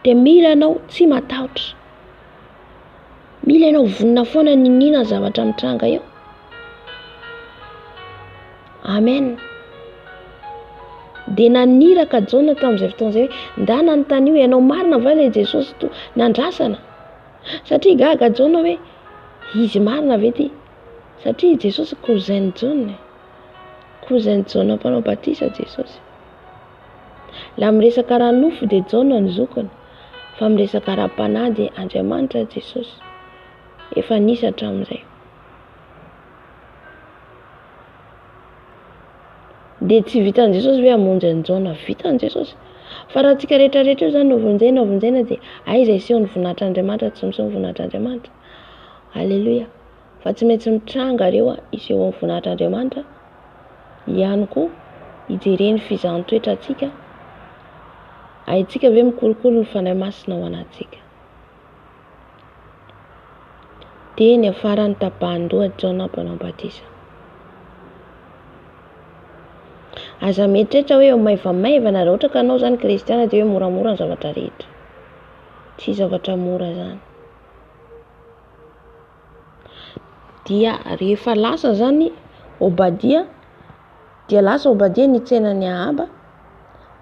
S1: dia mila ianao tsy matahotra. Mila ianao vonona foana ninina zavatra mitranga eo. Amen. Dia naniraka Jana tamin'izay fotoana izay hoe nda nanontany io, ianao marina va le Jesosy nandrasana? Satria gaga Jana hoe izy marina ve ty? Satria Jesosy cousin Jana. Cousin Jana mpanao batisa Jesosy. La miresaka raha nofo dia Jana ny zokiny, fa miresaka raha mpanahy dia Andriamanitra Jesosy. Efa nisy hatramin'izay. Dia tsy vitan'i Jesosy hoe hamonjy an'i Jana, vitan'i Jesosy. Fa raha tsika rehetrarehetra io zany no vonjena dia izay seho ny voninahitr'Andriamanitra, tsy miseho ny voninahitr'Andriamanitra. Halleluja. Fa tsy maintsy mitranga reo iseho ny voninahitr'Andriamanitra ihany koa hijereny fizahan'ny toetra atsika. Haitsika ve mikolokolo ny fanahy masina ho anatsika. Teny afara ny tapahan-doha Jana mpanao batisa. Aza mieritreritra hoe maivamaivana raha ohatra ka anao zany kristiana dia hoe moramora ny zavatra rehetra. Tsy zavatra mora zany. Dia rehefa lasa zany Obadia, dia lasa Obadia nitsenan'ny Ahaba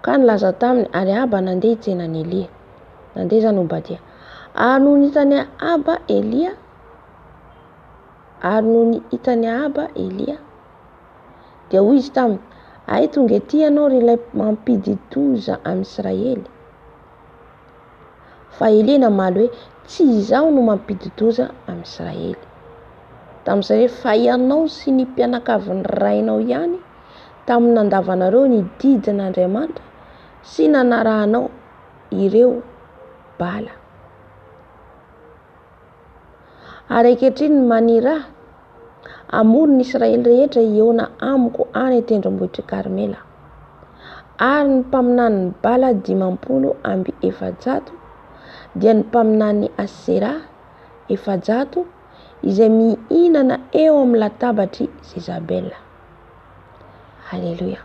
S1: ka nilaza taminy, ary Ahaba nandeha hitsenan'ny Elia. Nandeha zany Obadia. Ary noho nitany Ahaba Elia, dia hoy izy taminy, ay tonga ety ianao ry ilay mampidi-doza amin'ny Israely. Fa Elia namaly hoe tsy izaho no mampidi-doza amin'ny Israely. Tamin'izay fa ianao sy ny mpianakavin'ny rainao ihany tamin'ny nandavanareo ny didin'Andriamanitra sy nanarahanao ireo bala. Ary ankehitriny maniraha amory ny Israely rehetra hiona amiko any tendrombohitry Karmela. Ary ny mpaminany bala 500 dia ny mpaminany Asera 700 izay mihinana eo amin'ny latabatry Jezabela. Halleluja.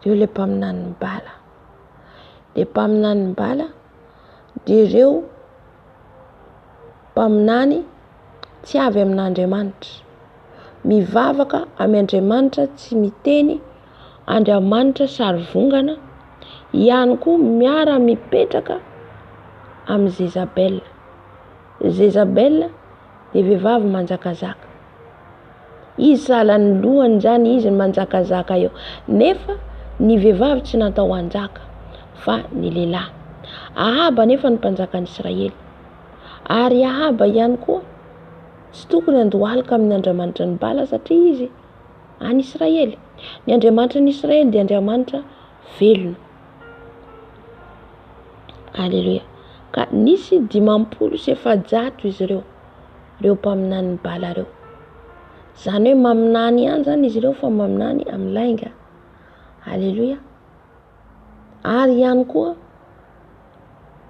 S1: Reo le mpaminany bala. dia mpaminany ny bala dia ireo mpaminany tsy avy amin'Andriamanitra, mivavaka amin'ny Andriamanitra tsy miteny Andriamanitra sary vongana, ihany koa miara mipetraka amin'ny Jezabel. Jezabel dia vehivavy manjakazaka, izy sahalan'ny lohany zany, izy manjakazaka eo, nefa ny vehivavy tsy natao hanjaka fa ny lehilahy. Ahaba nefa ny mpanjakan'ny Israely, ary Ahaba ihany koa tsy tokony handohalika amin'ny Andriamanitra ny bala satria izy any Israely. Ny Andriamanitra ny Israely dia Andriamanitra velona. Alleluia. Ka nisy 500 izy ireo mpaminany ny bala ireo. Zany hoe maminany ihany zany izy ireo fa maminany amin'ny lainga. Alleluia. Ary ihany koa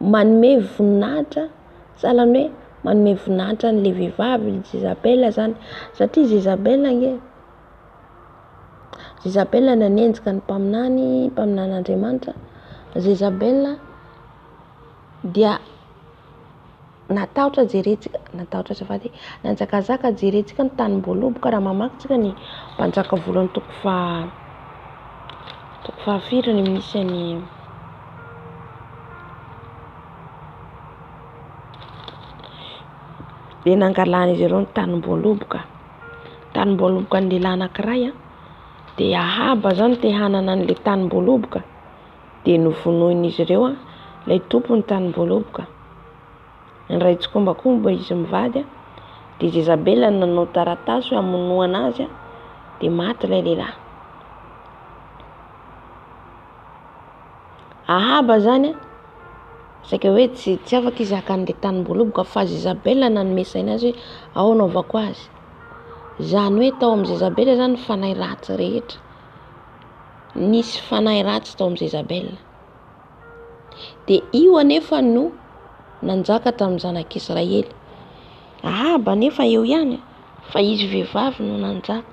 S1: manome voninahitra, sahalan'ny hoe manome voninahitra an'ilay vehivavy Jezabel zany, satria Jezabel nanenjika ny mpaminan'Andriamanitra. Jezabel dia natahotra jeretsika, nanjakazaka jeretsika ny tanim-boaloboka raha mamakytsika ny mpanjaka voalohany toko fahafiry ny misy ny dia nangalan'izy ireo ny tanim-boaloboka ny lehilahy anankiray dia Ahaba zany te hanana an'ilay tanim-boaloboka dia novonoin'izy ireo ilay tompony tanim-boaloboka. Ny ray tsikombakomba izy mivady dia Jezabel nanao taratasy hoe hamonoana azy dia maty ilay lehilahy. Ahaba zany saika hoe tsy afaka izaka an'ilay tanim-boaloboka, fa Jezabel nanome saina azy hoe ao anaovako azy. Zany hoe tao amin'ny Jezabel zany fanahy ratsy rehetra, nisy fanahy ratsy tao amin'ny Jezabel. Dia io anefa no nanjaka tamin'ny zanak'Israely. Ahaba nefa eo ihany fa izy vehivavy no nanjaka.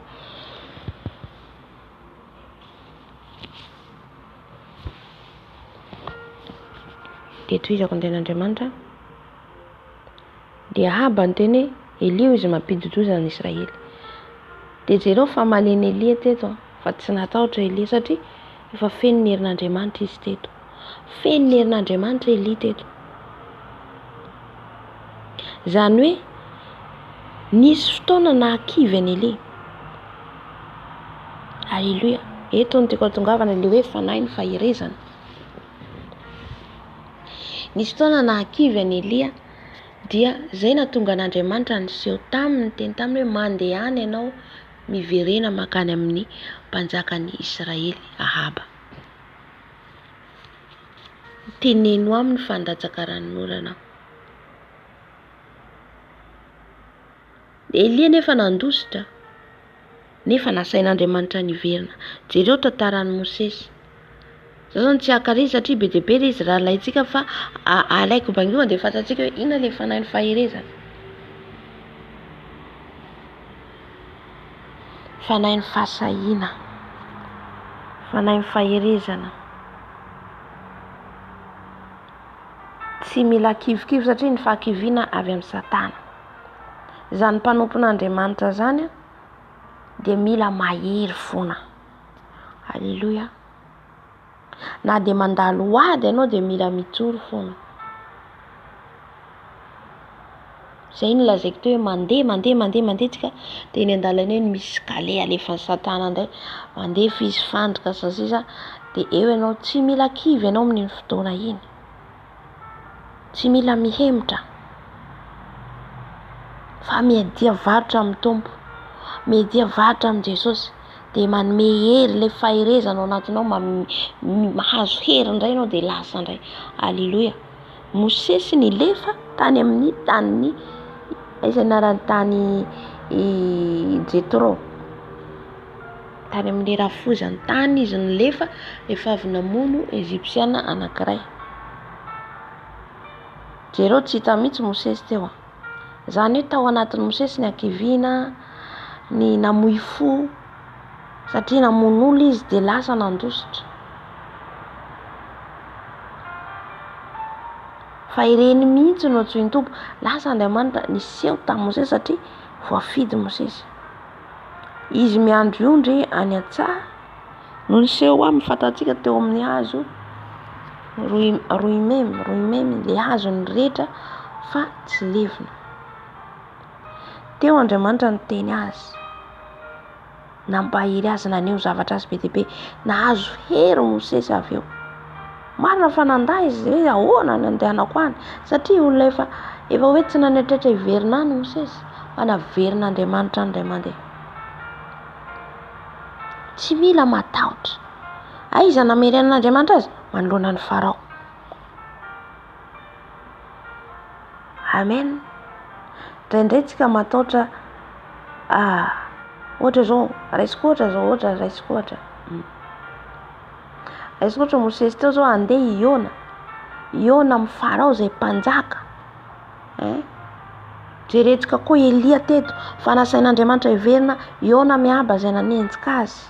S1: Dia toizako anten'Andriamanitra dia Ahaba ny teny Elia izy mampidi-doza ny Israely. Dia jereo fa maleny Elia teto, fa tsy natahotra Elia satria efa feno ny herin'Andriamanitra izy teto. Feno ny herin'Andriamanitra Elia teto. Zany hoe nisy fotoana nahakivy any Elia. Alleluia. Eto no tiako hatongavana ilay hoe fanahy ny faherezana. Nisy fotoana nahakivy any Elia dia zay nahatonga an'Andriamanitra niseho taminy, teny taminy hoe mandeha any ianao miverena makany amin'ny mpanjakan'ny Israely Ahaba. Teneno aminy fa handatsaka ranon'olana. Elia nefa nandositra, nefa nasain'Andriamanitra niverina. Jereo tantaran'i Mosesy. Zao zany tsy akary satria be dia be izy raha alaitsika, fa alaiko bangiona dia fantatsika hoe inona ilay fanahy ny faherezana. Fanahy ny fahasahiana, fanahy ny faherezana. Tsy mila kivikivy satria ny fahakiviana avy amin'ny Satana. Zany mpanompon'Andriamanitra zany dia mila mahery foana. Alleluia. Na dia mandalo ady ianao dia mila mijoro foana. Zay no lazaiko teo hoe mandeha tsika dia eny an-dalana eny misy gale alefan'ny Satana indray, mandeha izy fandrika sasisa, dia eo ianao tsy mila kivy ianao amin'iny fotoana iny, tsy mila mihemotra, fa miadia varotra amin'ny Tompo, miadia varotra amin'ny Jesosy, dia manome hery ilay faherezana ao anatinao, mahazo hery indray ianao dia lasa indray. Alleluia. Mosesy nilefa tany amin'ny tany aiza anaran'ny tany Jetro, tany amin'ny rafozany tany izy nilefa rehefa avy namono Ezipsiana anankiray. Jereo tsy hita mihitsy Mosesy teo. Zany hoe tao anatin'ny Mosesy ny hakiviana, ny namoy fo, satria namono olo izy dia lasa nandositra. fa ireny mihitsy no tsoiny tompo. Lasa Andriamanitra niseho tamin'ny Mosesy satria voafidy Mosesy. Izy miandro io ndre any an-tsaha no niseho amin'ny fatantsika teo amin'ny hazo roy memy le hazo ny rehetra fa tsy levina. Teo Andriamanitra niteny azy, nampahiry azy naneho zavatra azy be dia be, nahazo hery Mosesy avy eo. Marina fa nandà izy hoe ahoana ny andehanako any, satria olona efa hoe tsy nanaitratra hiverina any Mosesy fa naverina Andriamanitra any iray mandeha. Tsy mila matahotra. Aiza namerenan'Andriamanitra azy? Manoloana ny Farao. Amen. Indraindray tsika matahotra ohatra zao raisiko ohatra raisiko ohatra Mosesy teo zao andeha Iona amin'ny Farao zay mpanjaka. Jeretsika koa Elia teto fa nasain'Andriamanitra hiverina Iona miaba zay nanenjika azy.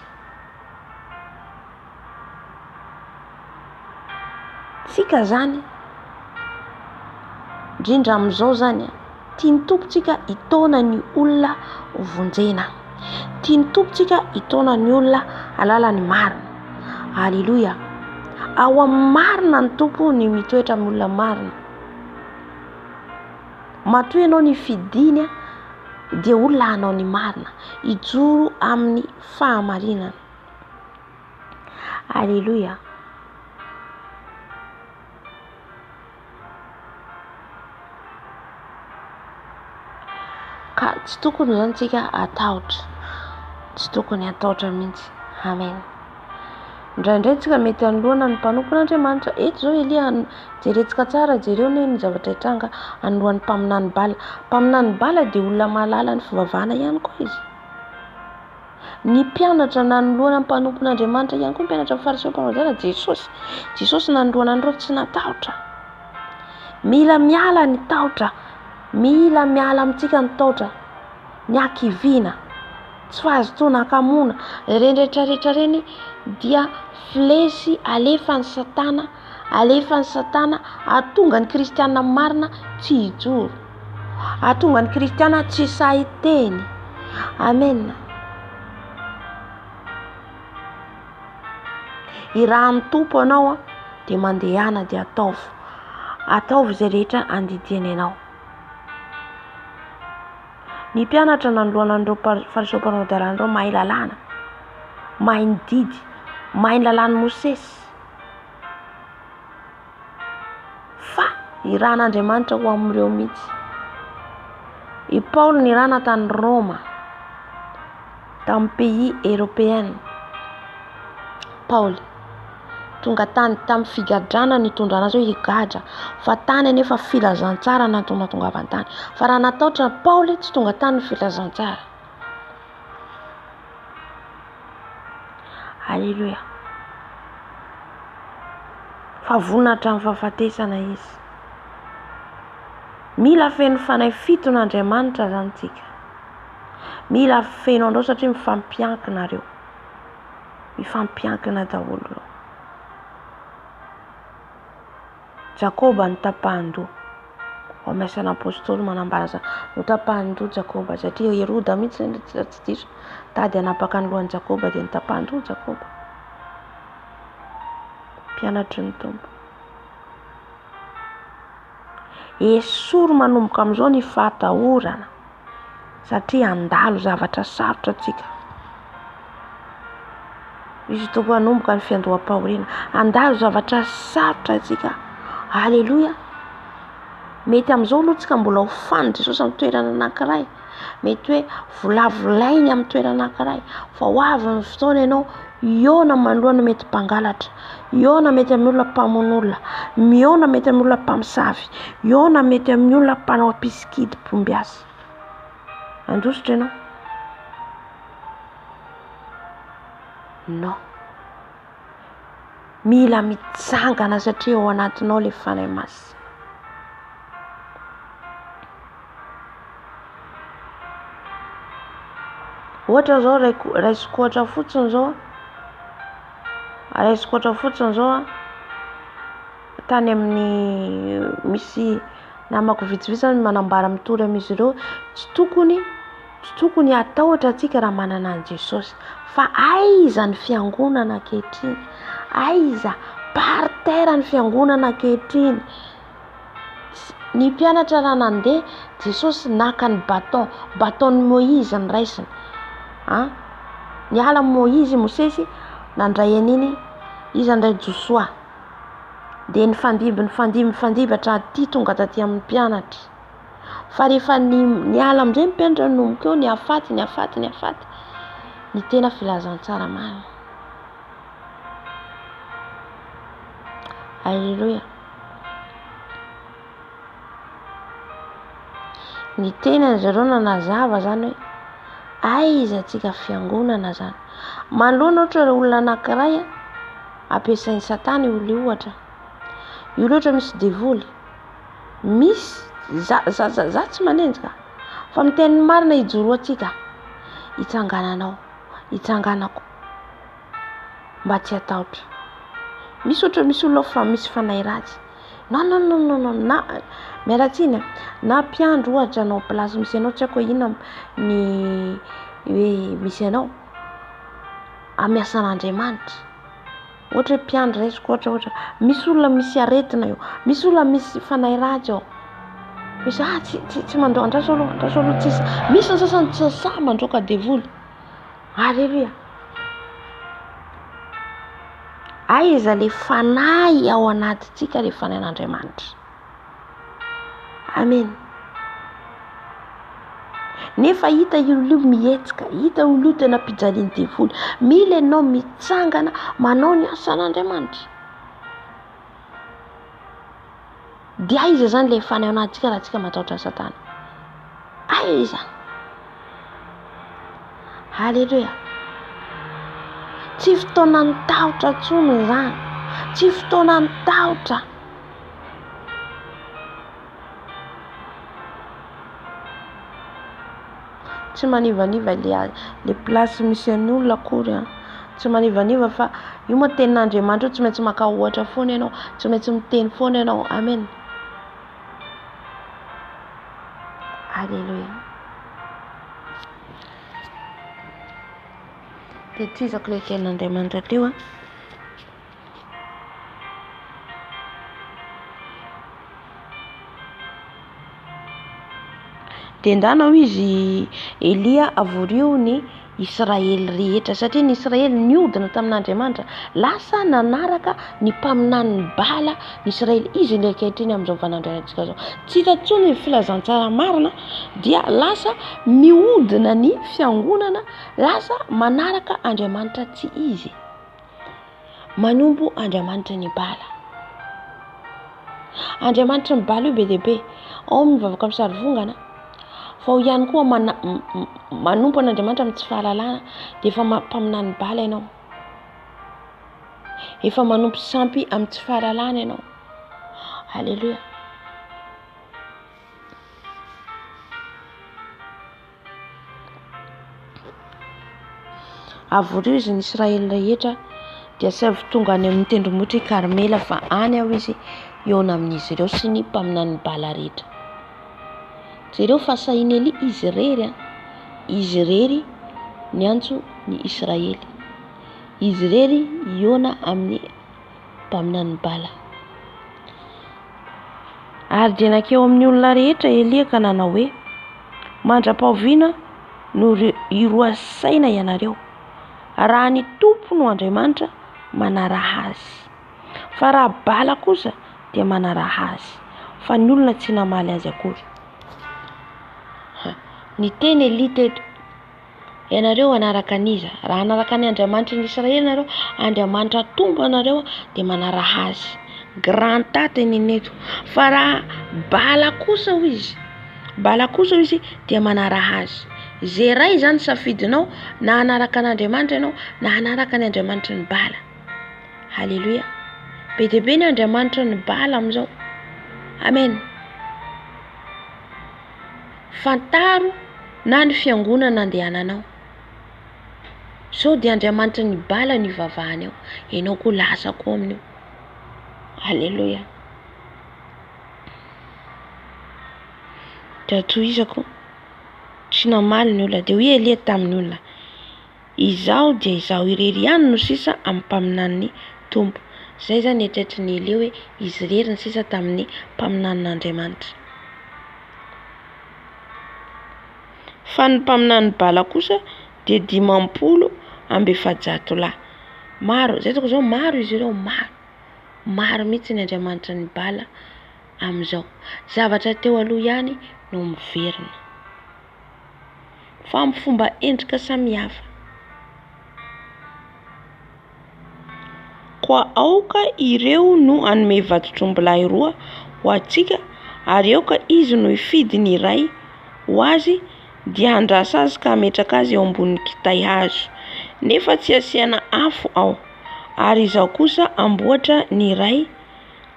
S1: Tsika zany indrindra amin'izao zany tiany tompontsika hitona ny olona vonjena, tiany tompontsika hitona ny olona alala ny marina. Halleluja. Ao amin'ny marina ny tompo ny mitoetra amin'ny olona marina. Matoy ianao ny fidiny dia olona anao ny marina, hijoro amin'ny fahamarinana. Halleluja. Ka tsy tokony zany tsika atahotra, tsy tokony atahotra mihitsy. Amen. Indraindray tsika mety anoloana ny mpanompon'Andriamanitra. Eto zao Elia jeretsika tsara, jereo ny zavatra hitranga anoloan'ny mpaminany bala. Mpaminany bala dia olona mahalala ny fivavahana ihany koa izy. Ny mpianatra nanoloana ny mpanompon'Andriamanitra ihany koa, mpianatra fariseo mpamonjena Jesosy nanoloana andreo tsy natahotra. Mila miala ny tahotra, mila miala amintsika ny tahotra, ny hakiviana, tsy azo tona hakamona. Ireny rehetra reny dia flesy alefan'ny Satana ahatonga ny kristiana marina tsy hijoro, ahatonga ny kristiana tsy sahiteny. Amen. I raha ny tompo anao dia mandehana dia ataovy izay rehetra andidiany anao. Ny mpianatra nanoloana andreo fariseo mpamodarana andreo mahay lalàna, mahay ny didy, mahay ny lalàn'ny Mosesy. Fa iran'Andriamanitra ho amin'ireo mihitsy. I Paul nirana tany Roma, tamin'ny pays européen. Paul tonga tany tamin'ny figadrana nitondrana azy hoe higadra, fa tany anefa filazantsara nahatongavany tany. Fa raha natahotra Paul tsy tonga tany ny filazantsara. Halleluja. Fa vonatra amin'ny fahafatesana izy. Mila feno fanay fiton'Andriamanitra zany tsika. Mila feno andreo satria mifampiankina reo. Mifampiankina daholo reo. Jakoba nitapahan-doha. Ao amin'ny Asana Apôstôly manambara zany, nitapahan-doha Jakoba satria Heroda mihitsy tsy diso tady hanapaka ny lohan'i Jakoba dia nitapahan-doha Jakoba. Mpianatry ny tompo. Esory manomboka amin'izao ny fahatahorana satria andalo zavatra sarotra atsika. Izy toko hanomboka ny fiandoham-pahoriana, andalo zavatra sarotra atsika. Halleluja. Mety amin'izao aloha tsika mbola ho fan'ny Jesosy amin'ny toerana anankiray, mety hoe volavolainy amin'ny toerana anankiray, fa ho avy ny fotoana ianao Iona manoloana mety mpangalatra, Iona mety amin'ny olona mpamono olona, Iona mety amin'ny olona mpamosavy, Iona mety amin'ny olona mpanao ampisikity bombiasy. Andositra ianao? Non. Mila mitsangana satria ao anatinao ilay fanahy masina. Ohatra zao raisiko ohatra fotsiny zao tany amin'ny misy namako vitsivitsy manambara mitory amin'izy ireo tsy tokony atahotra atsika raha manana an Jesosy fa aiza ny fiangonana ankehitriny, aiza parterre ny fiangonana ankehitriny. Ny mpianatra raha nandeha Jesosy naka ny baton Moïse ny raisiny niala Moïse Mosesy nandray an'iny izy andray Josoa de nifandibatra aty tonga taty amin'ny mpianatra fa rehefa niala amin'izay mpianatra nomboka eo niafaty ny tena filazantsara marina. Alleluia. Ny tena zareo nanazava zany hoe aiza atsika fiangonana zany. Manoloana ohatra raha olona anankiray ampiasain'ny Satana io ohatra. Io ohatra misy devoly. Misy za tsy manenjika fa miteny marina ijoro atsika. Itsanganako mba tsy atahotra. Misy ohatra misy olona fa misy fanahy ratsy. Non na miaratsiny na mpiandro ohatra anao plasy misy anao tsy haiko inona ny misy anao amiasan'Andriamanitra. Ohatra mpiandro resiko ohatra misy olona misy aretina eo, misy olona misy fanahy ratsy eo. Misy tsy mandro andraso aloha tsisy. Misy sasany tsy sa mandroka devoly. Alleluia. Aiza le fanahy ao anatitsika le fanahin'Andriamanitra. Amen. Nefa hita ilo mihetsika, hita ilo tena mpijalin'ny devoly. Mila ianao mitsangana manao ny asan'Andriamanitra. Dia aiza zany le fanahy ao anatitsika raha tsika matahotra Satana. Aiza. Alleluia. Tsy fotoana ny tahotra tsony zany. Tsy fotoana ny tahotra. Tsy manivaniva le plasy misy an'ny olona akory tsy manivaniva fa io moa tenin'Andriamanitra tsy maintsy maka ohatra foana ianao, tsy maintsy miteny foana ianao. Amen. Alleluia. Tetezako le tenin'Andriamanitra teo de ndana izy Elia avorio ny Israely rehetra satria ny Israely niodina tamin'Andriamanitra lasa nanaraka ny mpaminan'ny Bala ny Israely izy le ankehitriny amin'izao vanandrianantsika zao. Tsy hita tsony ny filazantsara marina dia lasa miodina ny fiangonana, lasa manaraka Andriamanitra tsy izy, manombo Andriamanitra ny Bala. Andriamanitra ny Bala io be dehibe ao mivavaka amin'ny sary vongana fa ihany koa manompo an'Andriamanitra amin'ny tsy fahalalana dia efa mpaminany Bala ianao, efa manompo sampy amin'ny tsy fahalalana ianao. Alleluia. Avorio izy ny Israely rehetra dia sy avy tonga any amin'ny tendrombohitra Karmela fa any aho izy eo amin'izy ireo sy ny mpaminany Bala rehetra. Jereo fa sahiny Eli izy rery ny antso ny Israely, izy rery iona amin'ny mpaminany Bala. Ary dia nakeo amin'ny olona rehetra Elia ka nanao hoe mandra-pahaviana no iroasaina ianareo raha ny tompo no Andriamanitra manaraha azy, fa raha Bala kosa dia manaraha azy, fa ny olona tsy namaly azy akory. Ny teny Eli teto, ianareo anaraka an'iza, raha anaraka ny Andriamanitra ny Israely ianareo, Andriamanitra tompo ianareo dia manaraha azy. Grand teny neto. Fa raha Bala kosa izy dia manaraha azy. Zay ray zany safidinao na anaraka an'Andriamanitra ianao na anaraka ny Andriamanitra ny Bala. Halleluia. Be dia be ny Andriamanitra ny Bala amin'izao. Amen. Fantaro na ny fiangonana andehananao. Sao dia Andriamanitra ny Bala ny vavahany ao, ianao koa lasa koa amin'io. Halleluia. Da tohizako tsy namaly ny olona de hoe Elia tamin'ny olona. Izaho dia izaho irery ihany no sisa amin'ny mpaminan'ny tompo. Zay zany eritreritry ny Elia hoe izy irery ny sisa tamin'ny mpaminan'Andriamanitra. Fa ny mpaminan'ny Bala kosa dia 500 lahy. Maro, zay toko zao maro izy ireo, maro mihitsy ny Andriamanitra ny Bala amin'izao. Zavatra teo aloha ihany no miverina. Fa amin'ny fomba endrika samihafa. Koa aoka ireo no anome vatotrombilahy 2 ho antsika, ary aoka izy no hifidy ny iray ho azy dia handrasa azy ka ametraka azy eo ambonin'ny kitay hazo, nefa tsy asiana afo ao. Ary izaho kosa amboatra ny iray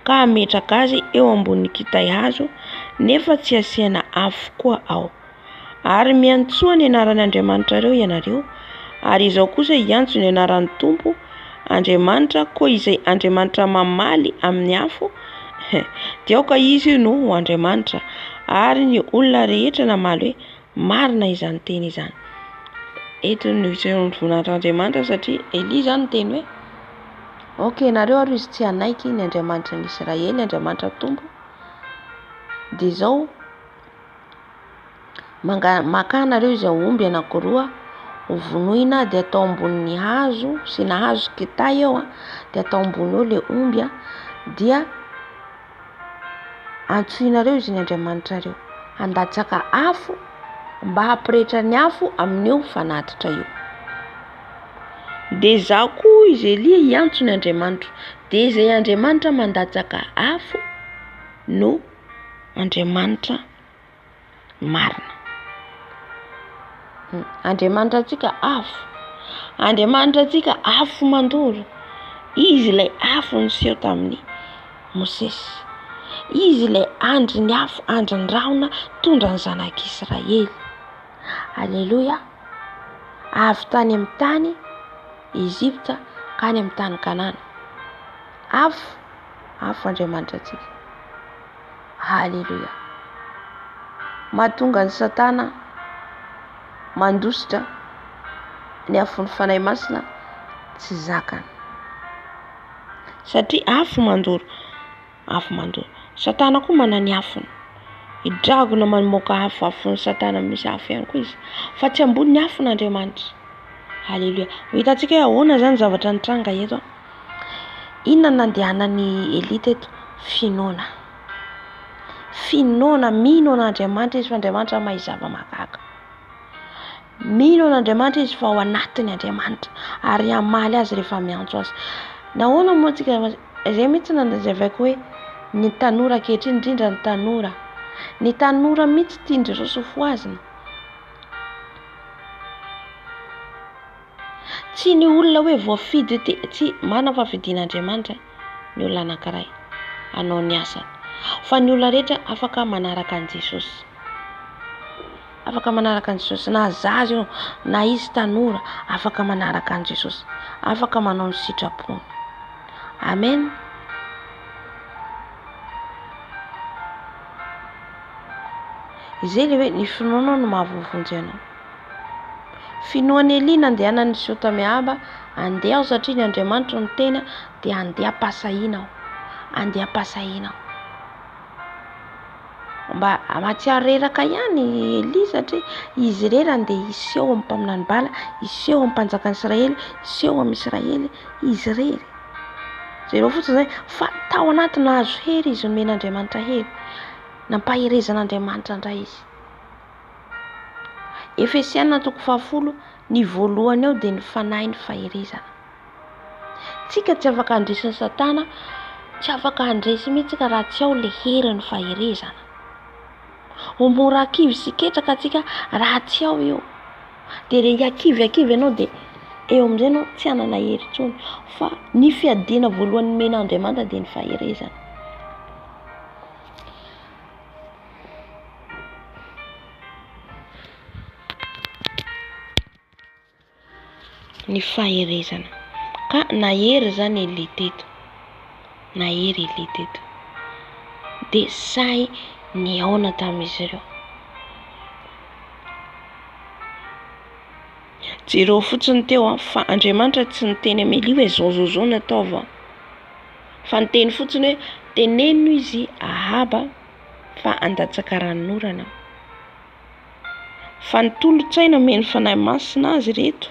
S1: ka ametraka azy eo ambonin'ny kitay hazo, nefa tsy asiana afo koa ao. Ary miantsoa ny anaran'Andriamanitra reo ianareo, ary izaho kosa hiantso ny anaran'ny Tompo Andriamanitra, koa izay Andriamanitra mamaly amin'ny afo dia aoka izy no Andriamanitra. Ary ny olona rehetra namaly hoe marina izany teny izany. Eto no izay voninahitran'Andriamanitra, satria Elia zany teny hoe nareo ary izy tsy hanaiky ny Andriamanitra ny Israely, Andriamanitra Tompo. De zao maka nareo izay omby anankiroa vonoina de atao ambonin'ny hazo, sina hazo kitay eo de atao ambony eo le omby dia antsoinareo izy ny Andriamanitra reo, handatsaka afo mba hampirehitra ny afo amin'io fanatitra io. De za koa izy Elia hiantso ny Andriamanitra, de izay Andriamanitra mandatsaka afo no Andriamanitra marina. Andriamanitra antsika afo, Andriamanitra antsika afo mandoro. Izy ilay afo niseho tamin'ny Mosesy, izy ilay andry ny afo, andry ny rahona tondra ny zanak'Israely. Alleluia. Avy tany amin'ny tany Ezipta ka any amin'ny tany Kanana. Afo Andriamanitra antsika. Alleluia. Mahatonga ny Satana mandositra ny afon'ny fanahy masina tsy zakany, satria afo mandoro. Satana koa manana ny afony. Idragona mamoaka afon'ny Satana misy afo ihany koa izy, fa tsy ambony ny afon'Andriamanitra. Alleluia. Hitantsika hoe ahoana zany zavatra nitranga eto. Inona nandehanan'ny Elia teto? Finoana, mino an'Andriamanitra izy fa Andriamanitra mahay zava-mahagaga. Mino an'Andriamanitra izy fa ao anatiny Andriamanitra, ary hamaly azy rehefa miantso azy. Nahoana moa tsika zay mihitsy nanazavaiko hoe ny tanora ankehitriny, indrindra ny tanora mihitsy tiandry rosofoazina. Tsy ny olona hoe voafidy tsy mana fahafidian'Andriamanitra ny olona anankiray hanao ny asany, fa ny olona rehetra afaka manaraka an' Jesosy. Afaka manaraka an' Jesosy, na zaza io na izy tanora, afaka manaraka an' Jesosy, afaka manao ny sitrapony. Amen. Izay le hoe ny finoana no mahavovonjy anao. Finoan'ny Elia nandehanan'ny Sotamiaba, andeha aho satria ny Andriamanitra no tena, dia andeha pasahiana aho. Mba mahatsiaro reraka ihany Elia, satria izy irery andeha hiseho amin'ny mpaminan'ny Bala, hiseho amin'ny mpanjakan'ny Israely, hiseho amin'ny Israely, izy irery. Zay reo fotsiny zay, fa tao anaty nahazo hery izy nomen'Andriamanitra hery, nampaherezan'Andriamanitra indray izy. Efesiana 4:10, ny voalohany eo dia ny fanahy ny faherezana. Tsika tsy afaka handresy ny Satana, tsy afaka handresy mihitsy ka raha tsy ao le hery ny faherezana. Mora kivy sy ketraka tsika raha tsy ao io. Dia re akivy ianao dia eo amin'izay ianao tsy hanana hery intsony, fa ny fiadiana voalohany nomen'Andriamanitra dia ny faherezana. Ny faherezana. Ka nahery zany Elia teto. Dia sahy ny aona tamin'izy ireo. Jereo fotsiny teo fa Andriamanitra tsy niteny Amelia hoe zao nataova, fa niteny fotsiny hoe teneno izy Ahaba fa andatsaka ranorana. Fa nitolo-tsaina meny fanahy masina azy reto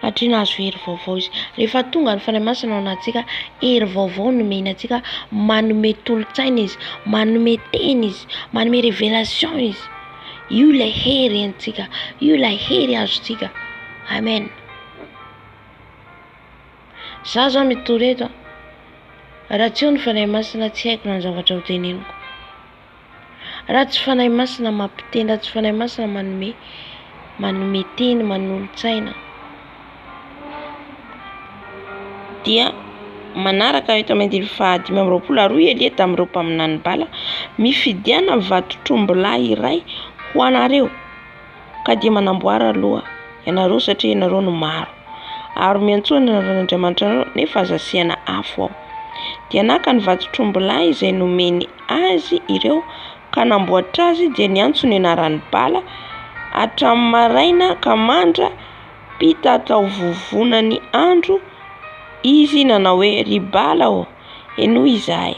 S1: satria nahazo hery vaovao izy. Rehefa tonga ny fanahy masina ao anatsika, hery vaovao nomeny atsika, manome tolo-tsaina izy, manome teny izy, manome révélation izy. Io ilay hery antsika, io ilay hery azotsika. Amen. Za zao mitoreto raha tsy eo ny fanahy masina tsy haiko na ny zavatra ho teneniko. Raha tsy fanahy masina mampiteny, raha tsy fanahy masina manome teny, manolo-tsaina, dia manaraka eto amin'ny 5:22 Elia tamin'ireo mpaminany bala mifidiana vato trombilahy iray ho anareo ka dia manamboara aloha ianareo satria ianareo no maro ary miantsoana n'Andriamanitra anareo nefa azasiana afo ao. Dia naka ny vato trombilahy izay nomeny azy ireo ka namboatra azy dia niantso ny anaran'ny bala hatramin'ny maraina ka mandra pita tao vovonany andro izy nanao hoe ry bala o enoy izahay,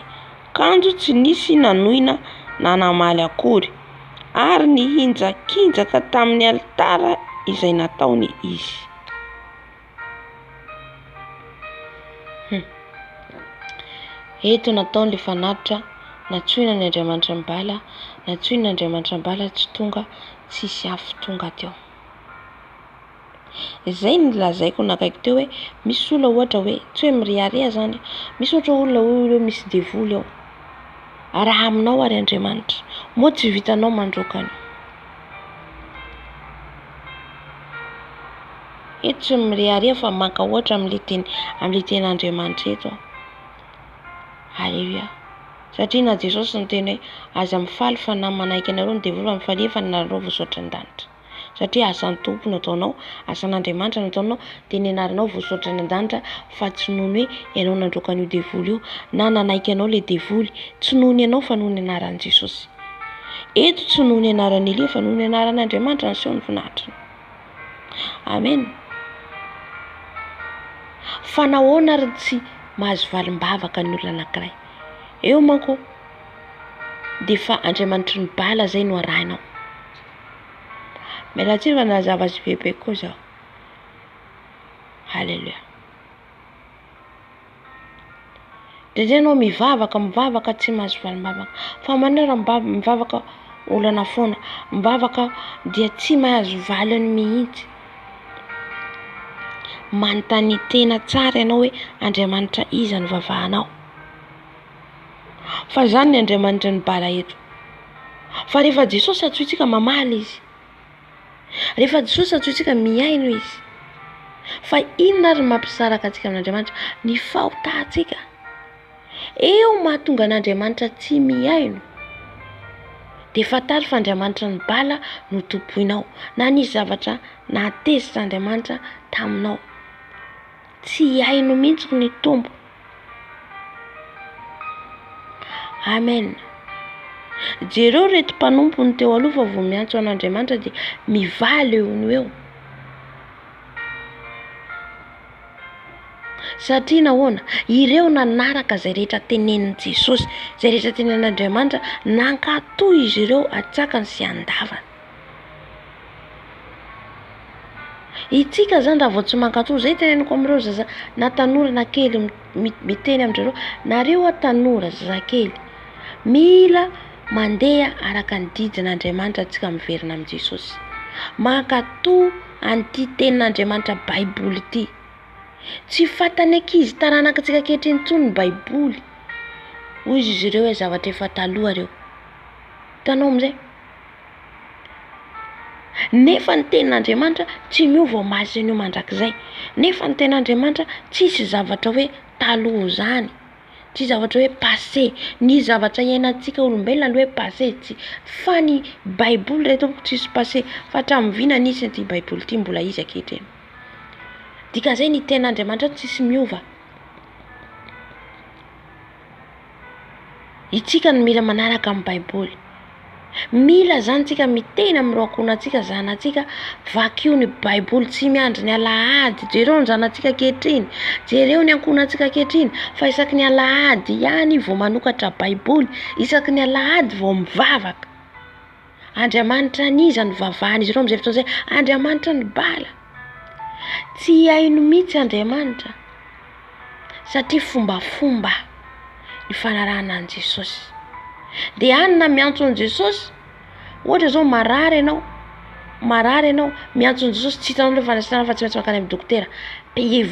S1: kanjo tsy nisy nanoina na namaly akory ary nihinjakinjaka tamin'ny alitara izay nataony izy. Eto nataony le fanatitra, natsoina ny Andriamanitra ny bala, natsoina ny Andriamanitra ny bala tsy tonga, tsisy afo tonga teo. Izay ny lazaiko nakaiko teo hoe misy olona ohatra hoe tsy hoe miriaria zany, misy ohatra olona hoe misy devoly ao. Raha aminao ary Andriamanitra, moa tsy vitanao mandrokany. Eto tsy miriaria fa maka ohatra amin'le ten'Andriamanitra eto. Halleluja. Satria na Jesosy niteny hoe aza mifaly fa na manaiky anareo ny devoly mifalia fa nareo voasoratra an-danitra. Satria asan'ny tompo nataonao, asan'Andriamanitra nataonao, dia nianaranao voasoratra any an-danitra fa tsy noho hoe ianao nandroka an'io devoly io na nanaiky anao le devoly, tsy noho ny ianao fa noho ny anaran'i Jesosy. Eto tsy noho ny anaran'ny Elia fa noho ny anaran'Andriamanitra ny seho ny voninahitra. Amen. Fa nahoana ary tsy mahazo valim-bavaka ny olona anankiray? Eo manko dia fa Andriamanitra ny bala zay no arahinao. Miala tsiny fa nazava azy bebe koa zao. Halleluja. Dia ianao mivavaka tsy mahazo valim-bavaka. Fa manera mivavaka olana foana, mivavaka dia tsy mahazo valiny mihitsy. Manontany tena tsara ianao hoe Andriamanitra iza no vavahanao. Fa zany ny Andriamanitra ny bala eto. Fa rehefa Jesosy atsoitsika mamaly izy, rehefa Jesosy atsoitsika miaino izy. Fa inona ary mampisaraka antsika amin'Andriamanitra? Ny fahotahantsika. Eo mahatonga an'Andriamanitra tsy miaino. Dia fantary fa Andriamanitra ny bala no tompoinao, na nisy zavatra natezitra Andriamanitra taminao. Tsy haino mihitsy ny tompo. Amen. Jereo reto mpanompony teo aloha fa vao miantso an'Andriamanitra dia mivaly eo no eo. Satria nahoana? Ireo nanaraka izay rehetra tenenin' Jesosy, izay rehetra tenenin'Andriamanitra, nankatoy izy ireo atsakany sy andavany. Itsika zany raha vao tsy mankatoy, izay teneniko amin'ireo zaza na tanora na kely miteny amin'ireo, nareo tanora zazakely, mila mandeha araka ny didin'Andriamanitra antsika miverina amin'i Jesosy. Mankatoy an'ity tenin'Andriamanitra Baiboly ity. Tsy fantany ankizy taranaka antsika ankehitriny intsony ny Baiboly. Hoy izy ireo hoe zavatra efa taloha ireo. Hitanao amin'izay? Nefa ny tenin'Andriamanitra tsy miova maso an'io mandrakizay. Nefa ny tenin'Andriamanitra tsisy zavatra hoe taloha zany. Tsy zavatra hoe passé. Ny zavatra iainantsika olombelona aloha hoe passé. Fa ny Baiboly reto tsisy passé. Fa hatramin'ny vina nisy an'ity Baiboly ity mbola izy ankehitriny. Dikan'izay ny tenin'Andriamanitra tsisy miova. Itsika no mila manaraka amin'ny Baiboly. Mila zany tsika miteny amin'ny roakonantsika zanatsika vakio ny baiboly tsy miandry ny alahady. Jereo ny zanatsika kehitriny, jereo ny ankonantsika kehitriny fa isaky ny alahady ihany vao manokatra baiboly, isaky ny alahady vao mivavaka. Andriamanitra niza ny vavahany izy ireo amin'izay fotoana izay, Andriamanitra ny bala. Tsy haino mihitsy Andriamanitra satria fombafomba ny fanarahana an' Jesosy. Dia anina miantso an' Jesosy, ohatra zao marary ianao miantso an' Jesosy tsy hitanao le fanasitranana fa tsy maintsy makany amin'ny dokotera. Paye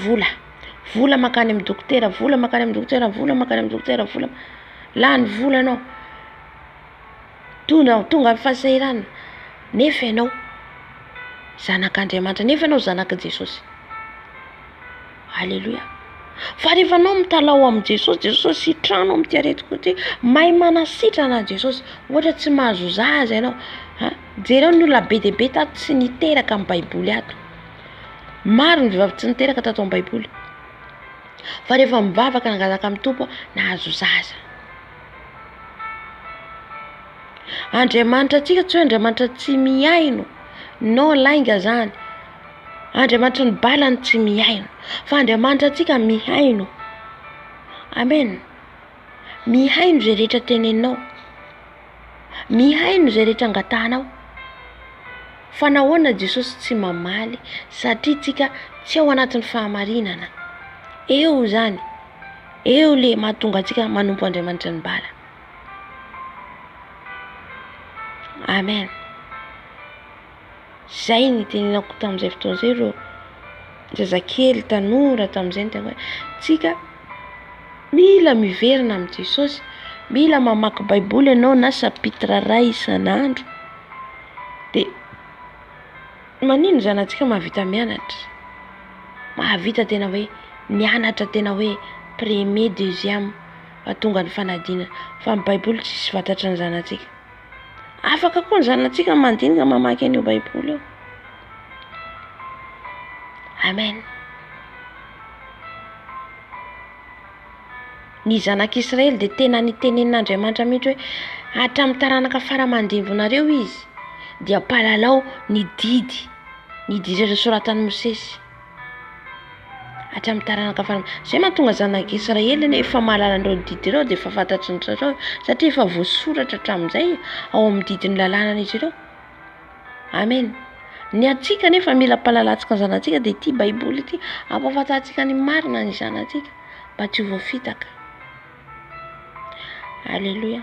S1: vola makany amin'ny dokotera, vola makany amin'ny dokotera, vola lany vola anao. Tonga amin'ny fahasahiranana. Nefa ianao zanak'Andriamanitra, nefa ianao zanak' Jesosy. Halleluja. Fa rehefa anao mitalao amin'ny Jesosy, Jesosy sitrano amin'ity aretiko ity, mahay manasitrana Jesosy. Ohatra tsy mahazo zaza ianao, jereo ny olona be dia be tato tsy niteraka amin'ny baiboly ato. Maro ny vehivavy tsy niteraka tato amin'ny baiboly. Fa rehefa mivavaka nangazaka amin'ny tompo nahazo zaza. Andriamanitra antsika tsy hoe Andriamanitra tsy miaino, no lainga zany. Andriamanitra ny balany tsy miaino, fa Andriamanitra antsika mihaino. Amen. Mihaino zay rehetra teneninao, mihaino zay rehetra angatanao. Fa nahoana Jesosy tsy mamaly satria tsika tsy ao anatin'ny fahamarinana. Eo zany, eo le mahatonga antsika manompo Andriamanitra ny bala. Amen. Zay ny tenenako tamin'izay fotoana izay reo zazakely tanora tamin'izay ny tena hoe tsika mila miverina amin'ny Jesosy, mila mamaky baiboly ianao na sapitra ray isan'andro. Dia manino zanatsika mahavita mianatra, mahavita tena hoe mianatra tena hoe premier, deuxième tonga ny fanadinana. Fa ny baiboly tsisy fantatra ny zanatsika. Afaka koa ny zanatsika mandinika mamaky an'io baiboly io. Amen. Ny zanak'Israely dia tena nitenenin'Andriamanitra mihitsy hoe hatramin'ny taranaka faramandimvonareo izy dia mpalalao ny didy ireo soratan'i Mosesy. Hatramin'ny taranaka zay mahatonga zanak'Israely efa mahalala an'ireo didy ireo dia efa fantatry ny zareo satria efa voasoratra hatramin'izay ao amin'ny didin'ny lalànan'izy ireo. Amen. Ny atsika nefa mila mpahalalantsika ny zanatsika dia ity baiboly ity ampahafantarantsika ny marina ny zanatsika mba tsy ho voafitaka. Halleluja.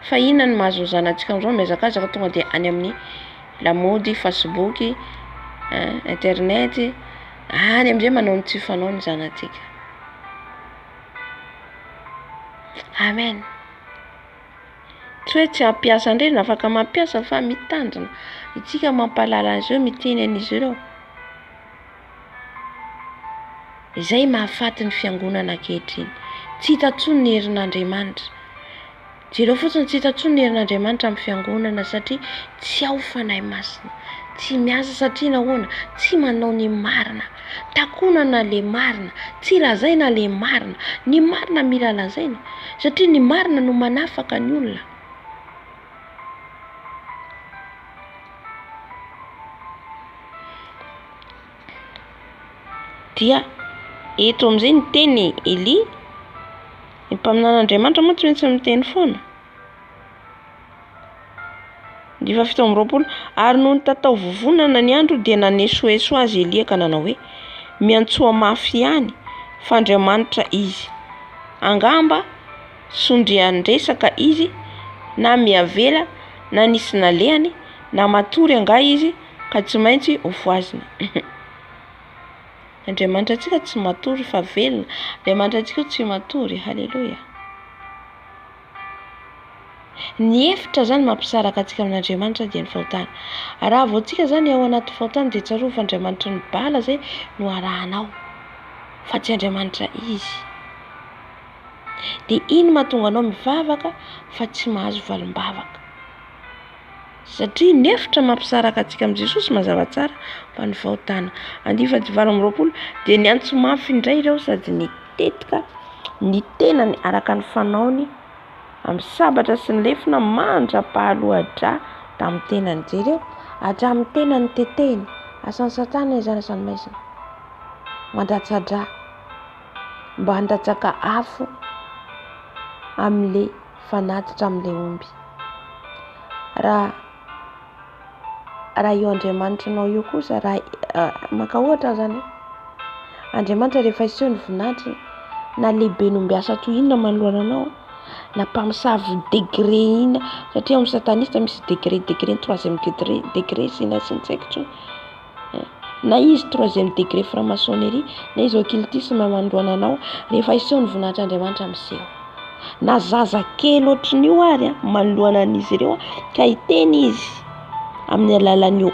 S1: Fa inona ny mahazo zanatsika amin'izao mihazakazaka tonga dia any amin'ny lamody, Facebook, internet, any amin'izay manao ny tsifanao ny zanatsika. Amen. Tsy hoe tsy hampiasa indray, afaka mampiasa fa mitandrina. Itsika mampahalala azy ireo, miteny an'izy ireo. Izay mahafaty ny fiangonana ankehitriny. Tsy hita intsony ny herin'Andriamanitra. Jereo fotsiny tsy hita intsony ny herin'Andriamanitra amin'ny fiangonana satria tsy ao fanahy masina. Tsy miasa satria nahoana? Tsy manao ny marina. Takonana le marina, tsy lazaina le marina. Ny marina mila lazaina satria ny marina no manafaka ny olona. Dia eto amin'izay ny teny Eli, ny mpaminan'Andriamanitra moa tsy maintsy miteny foana. 7:20 Ary noho ny tatao vovonana ny andro dia nanesoeso azy Elia ka nanao hoe miantsoa mafy ihany fa Andriamanitra izy. Angamba sondrian-dresaka izy na miavela na nisy nalehany na matory anga izy ka tsy maintsy ho voazina. Andriamanitra antsika tsy matory fa velona. Andriamanitra antsika tsy matory. Halleluja. Ny hevitra zany mampisaraka antsika amin'Andriamanitra dia ny fahotana. Raha vao antsika zany ao anaty fahotana dia tsaroa fa Andriamanitra ny bala zay no arahanao fa tsy Andriamanitra izy. Dia iny mahatonga anao mivavaka fa tsy mahazo valim-bavaka. Satria ny hevitra mampisaraka antsika amin'i Jesosy mazava tsara fa ny fahotana. 9:20 dia niantso mafy indray ireo sady nitetika ny tenany araka ny fanaony amin'ny sabatra sy ny lefina mandra-pahalohadra tamin'ny tenany jereo hatramin'ny tenany tetehiny asan'ny satana izany asany maizina mandratsadra mba handatsaka afo amin'le fanatitra amin'le omby. Raha io Andriamanitra anao io kosa raha maka ohatra zany Andriamanitra rehefa iseho ny voninahitra na lehibe no mbiasa toy inona manoloana anao na mpamosavy degré ina satria amin'ny satanista misy degré 3e degré sy na tsy nitsaiko na izy 3e degré franc-maçonnerie na izy occultisme manoloana anao rehefa iseho ny voninahitra Andriamanitra miseho na zaza kely ohatrin'io ary manoloana an'izy ireo ka hiteny izy amin'ny alalan'io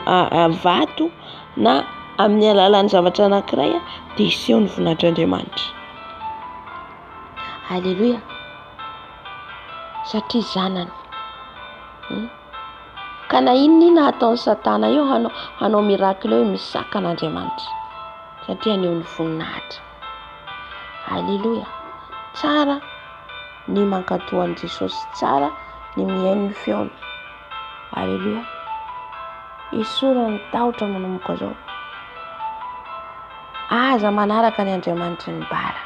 S1: vato na amin'ny alalan'ny zavatra anankiray dia iseho ny voninahitra Andriamanitra. Halleluja. Satria zanany ka na inona ataon'ny satana io hanao miracle eo misaka an'Andriamanitra satria aneo ny voninahitra. Halleluja. Tsara ny mankatoa an'i Jesosy, tsara ny mihaino ny feony. Halleluja. Isorany tahotra manomboka zao aza manaraka ny Andriamanitra ny bara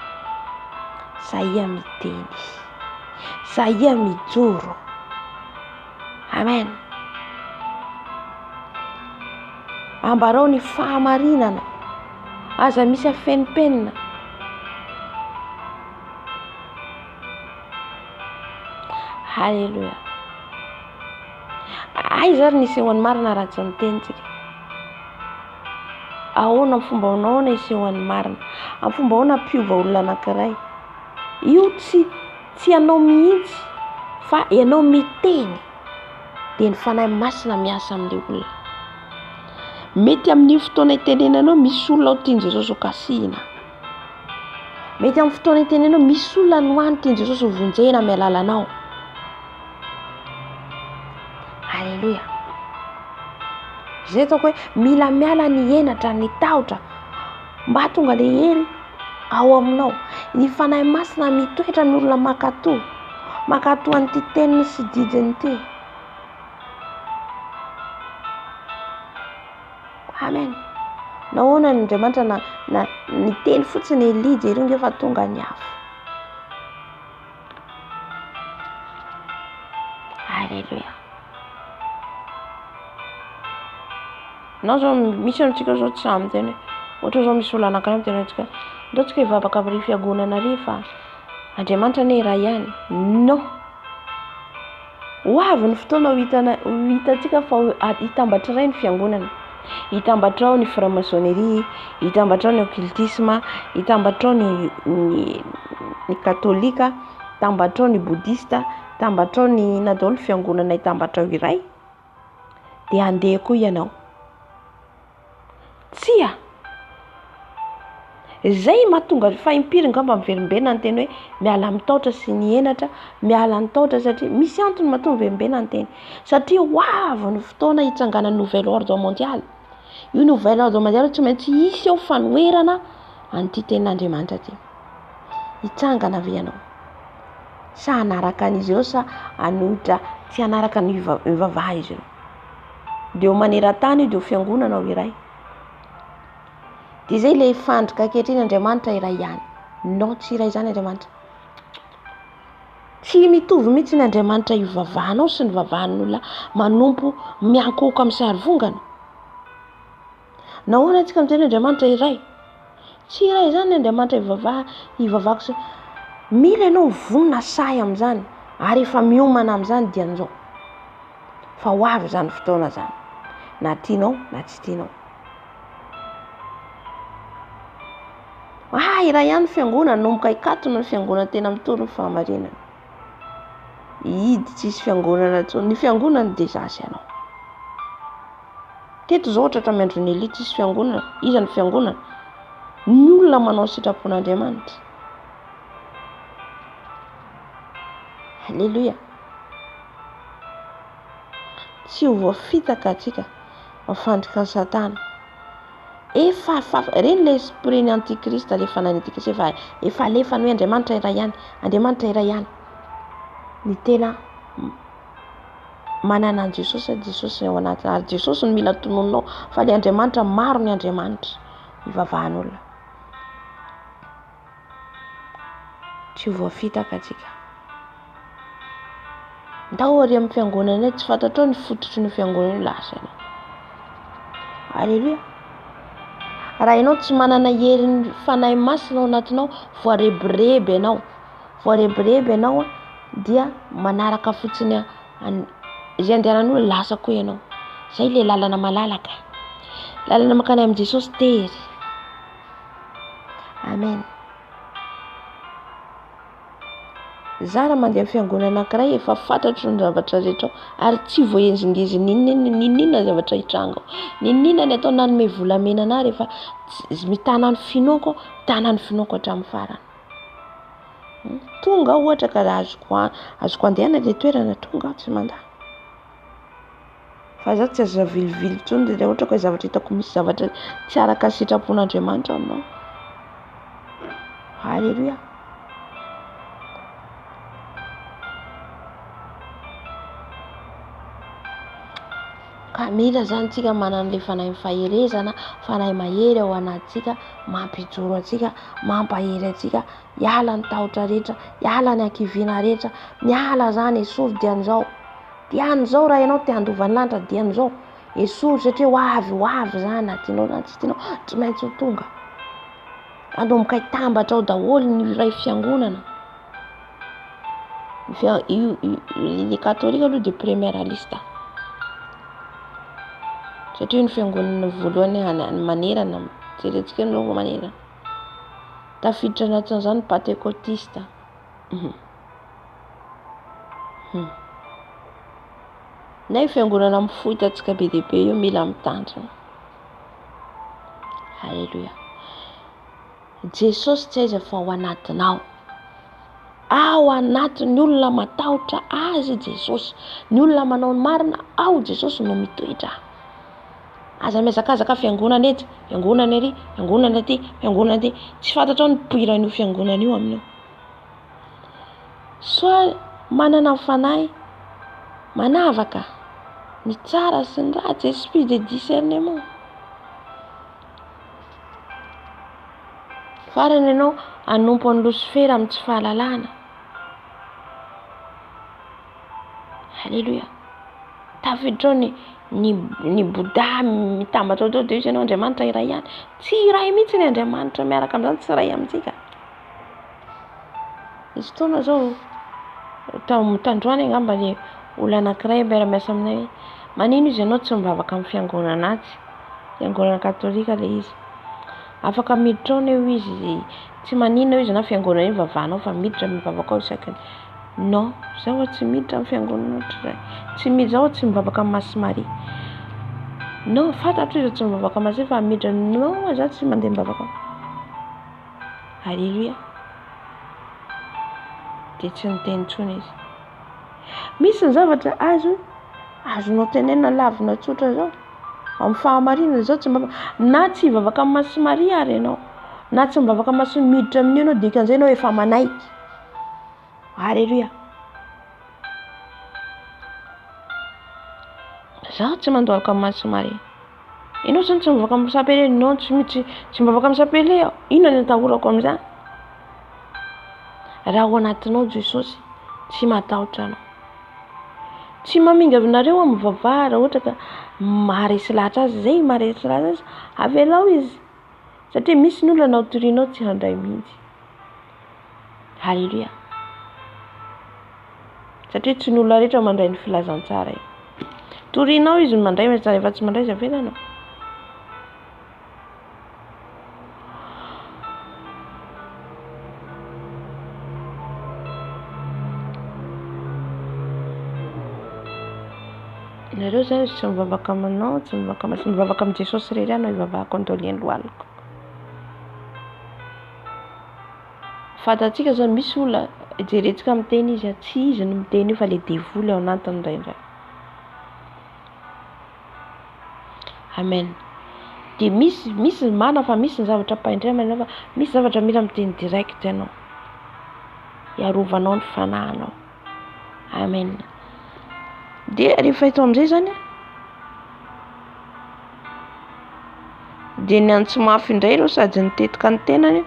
S1: saia miteny saia mijoro. Amen. Ambarao ny fahamarinana aza misy afenipenina. Halleluja. Aiza ny isehoan'ny marina raha tsy nitenitsika? Ahoana amin'ny fomba ahoana isehoan'ny marina? Amin'ny fomba ahoana piova olona anankiray? Io tsy ianao mihitsy fa ianao miteny dia ny fanahy masina miasa amin'ilay olona. Mety amin'ny fotoana itenenanao misy olona ho tiany Jesosy ho kasihina. Mety amin'ny fotoana itenenanao misy olona nohany tiany Jesosy ho vonjena amin'ny alalanao. Halleluja. Zay ataoko hoe mila miala ny henatra ny tahotra mba tonga le hery ao aminao. Ny fanahy masina mitoetra amin'ny olona makatoa an'ity teniny sy didiny ity. Amen. Nahoana ny Andriamanitra na niteny fotsiny Elija iringa efa tonga ny afo. Halleluja. Nao zao misy antsika zao tsy amin teny ohatra zao misy olona anankiray miteny antsika ndao tsika hivavaka amin'ny fiangonana ary fa Andriamanitra ne iray ihany. No. Ho avy ny fotoana ho hitantsika fa hitambatra iray ny fiangonana. Hitambatra ao ny franc-maçonnerie, hitambatra ao ny occultisme, hitambatra ao ny katolika, hitambatra ao ny bouddhiste, hitambatra ao ny na daholo fiangonana hitambatra ao iray. Dia andeha koa ianao. Tsia. Zay mahatonga fahimpira ngamba miverimberina ny teny hoe miala amin'ny tahotra sy ny henatra, miala amin'ny tahotra satria misy antony mahatonga miverimberina ny teny. Satria ho avy ny fotoana hitsangana nouvelle ordre mondiale. Io nouvelle ordre mondiale tsy maintsy hisy eo fanoherana an'ity tenin'Andriamanitra ity. Hitsangana avy ianao. Sa hanaraka an'izy ireo sa hanohitra tsy hanaraka ny vavaha izy ireo. Dia ho maneran-tany dia ho fiangonana ao iray. Dia izay ilay fandrika ankehitriny Andriamanitra iray ihany. No, tsy iray izany Andriamanitra. Tsy mitovy mihitsy ny Andriamanitra io vavahanao sy ny vavahan'olona manompo miankohoka amin'ny sarivongana. Nahoana antsika miteny Andriamanitra iray? Tsy iray izany Andriamanitra ivavahako sy mila ianao vonona say amin'izany ary efa miomana amin'izany dia an'izao. Fa ho avy izany fotoana izany. Na tianao na tsy tianao. Iray ihany fiangonana nomboka hikatona ny fiangonana tena mitoro ny fahamarinana. Hidy tsisy fiangonana intsony. Ny fiangonana dia zasy ianao. Teto zao ohatra tamin'ny andron'ny Elia tsisy fiangonana. Iza ny fiangonana? Ny olona manao sitrapon'Andriamanitra. Halleluja. Tsy ho voafitaka atsika mafandrika ny satana. Reny le esprit ny antikrista le fanany antikrista efa alefany hoe Andriamanitra iray ihany, Andriamanitra iray ihany. ny tena manana an Jesosy, Jesosy ao anatiny, ary Jesosy no mila tonononao, fa ny Andriamanitra maro ny Andriamanitra ivavahan'olona. Tsy voafitaka atsika. Ndao ary amin'ny fiangonana tsy fantatrao ny fototry ny fiangonana lasa ianao. Alleluia. Raha ianao tsy manana herin'ny fanahy masina ao anatinao, voarebireby ianao, dia manaraka fotsiny izay andehanan'olona lasa koa ianao. Zay le lalana malalaka. Lalana mankany amin'ny Jesosy tery. Amen. Zara mandeha fiangonana anankiray efa fantatro ny zavatra rehetra ary tsy voaenzingizy ninina zavatra hitranga. Ninina ny atao nanome volamena ana rehefa mitana ny finoako hatramin'ny farany. Tonga ohatra ka azoko andehana le toerana tonga tsy mandà. Fa za tsy azo vilivily tsony dia ohatra ka zavatra hitako misy zavatra tsy araka sitrapon'Andriamanitra aminao. Alleluia. Ka mila zany tsika manana le fanahy faherezana, fanahy mahery ao anatsika, mampijoro atsika, mampahery atsika, hiala ny tahotra rehetra, hiala ny ankiviana rehetra, miala zany esory dian'izao. Dian'izao raha ianao te handovan'ny lanitra dian'izao. Esory satria ho avy zany na tianao na tsy tianao, tsy maintsy ho tonga. Anomboka hitambatra ao daholo ny iray fiangonana. Ny katolika aloha dia première liste. Satria ny fiangonana voalohany manerana, jerentsika ny loha manerana. Tafiditra anatin'izany pentécotiste. Nay fiangonana mifohitatsika be dia be io mila mitandrina. Halleluia. Jesosy tsy aiza fa ao anatinao. Ao anatin'ny olona matahotra azy Jesosy. Ny olona manao ny marina ao Jesosy no mitoetra. Aza mihazakazaka fiangonana eto, fiangonana ery, fiangonana aty, fiangonana aty. Tsy fantatrao ny poiran'io fiangonana io aminao. Soa manana fanahy manavaka ny tsara sy ny ratsy, esprit de discernement. Farany ianao anompo ny Lucifera amin'ny tsy fahalalana. Halleluia. Tafiditra ny Bouddha mitambatra ao dia ianao Andriamanitra iray ihany. Tsy iray mihitsy ny Andriamanitra miaraka amin'izany tsy iray amintsika. Izy fotoana zao tandroany angamba le olona anankiray miara-miasa aminay. Manino izy ianao tsy mivavaka amin'ny fiangonana aty. Fiangonana katolika le izy. Afaka miditra ao eo izy, tsy manino izy na fiangonana io vavanao fa miditra mivavaka ao isakiny. Non, zaho tsy miditra amin'ny fiangonana ohatray. Tsy miditra zaho tsy mivavaka amin'ny Masy Maria. Non, fantatro izy tsy mivavaka amin'ny Masy fa miditra non, zaho tsy mandeha mivavaka. Alleluia. Dia tsy niteny tsony izy. Misy ny zavatra azonao tenena lavina tsotra zao. Amin'ny fahamarinana zao tsy na tsy mivavaka amin'ny Masy Maria ary ianao, na tsy mivavaka amin'ny Masy miditra amin'io ianao dikan'izay ianao efa manaiky. Alleluia. Zaho tsy mandohalika amin'ny Masy Maria. Ianao zany tsy mivavaka amin'ny sapele, non tsy mivavaka amin'ny sapele aho. Inona ny atahorako amin'izany? Raha ao anatinao Jesosy tsy matahotra anao. Tsy maminga avinareo amin'ny vavahara raha ohatra ka maharesy lahatra azy, zay maharesy lahatra azy, avelao izy. Satria misy ny olona nao torianao tsy handray mihitsy. Halleluia. Satria tsy ny olona rehetra mandray ny filazantsara. Torianao izy mandray rehefa tsy mandray izy avelanao. Nareo zany tsy mivavaka aminao, tsy mivavaka amin'ny Jesosy irery anao ivavahako andolian'ny lohaliko. Fantatsika zao misy olona jerentsika miteny izy, tsy izy no miteny io fa le devoly ao anatiny indrindray. Amen. Dia misy marina fa misy ny zavatra paindremana fa misy zavatra mila miteny direct ianao. Hiarovanao ny fananao. Amen. Dia rehefa eto amin'izay zany dia ny antso mafy indray ireo sady nitetika ny tenany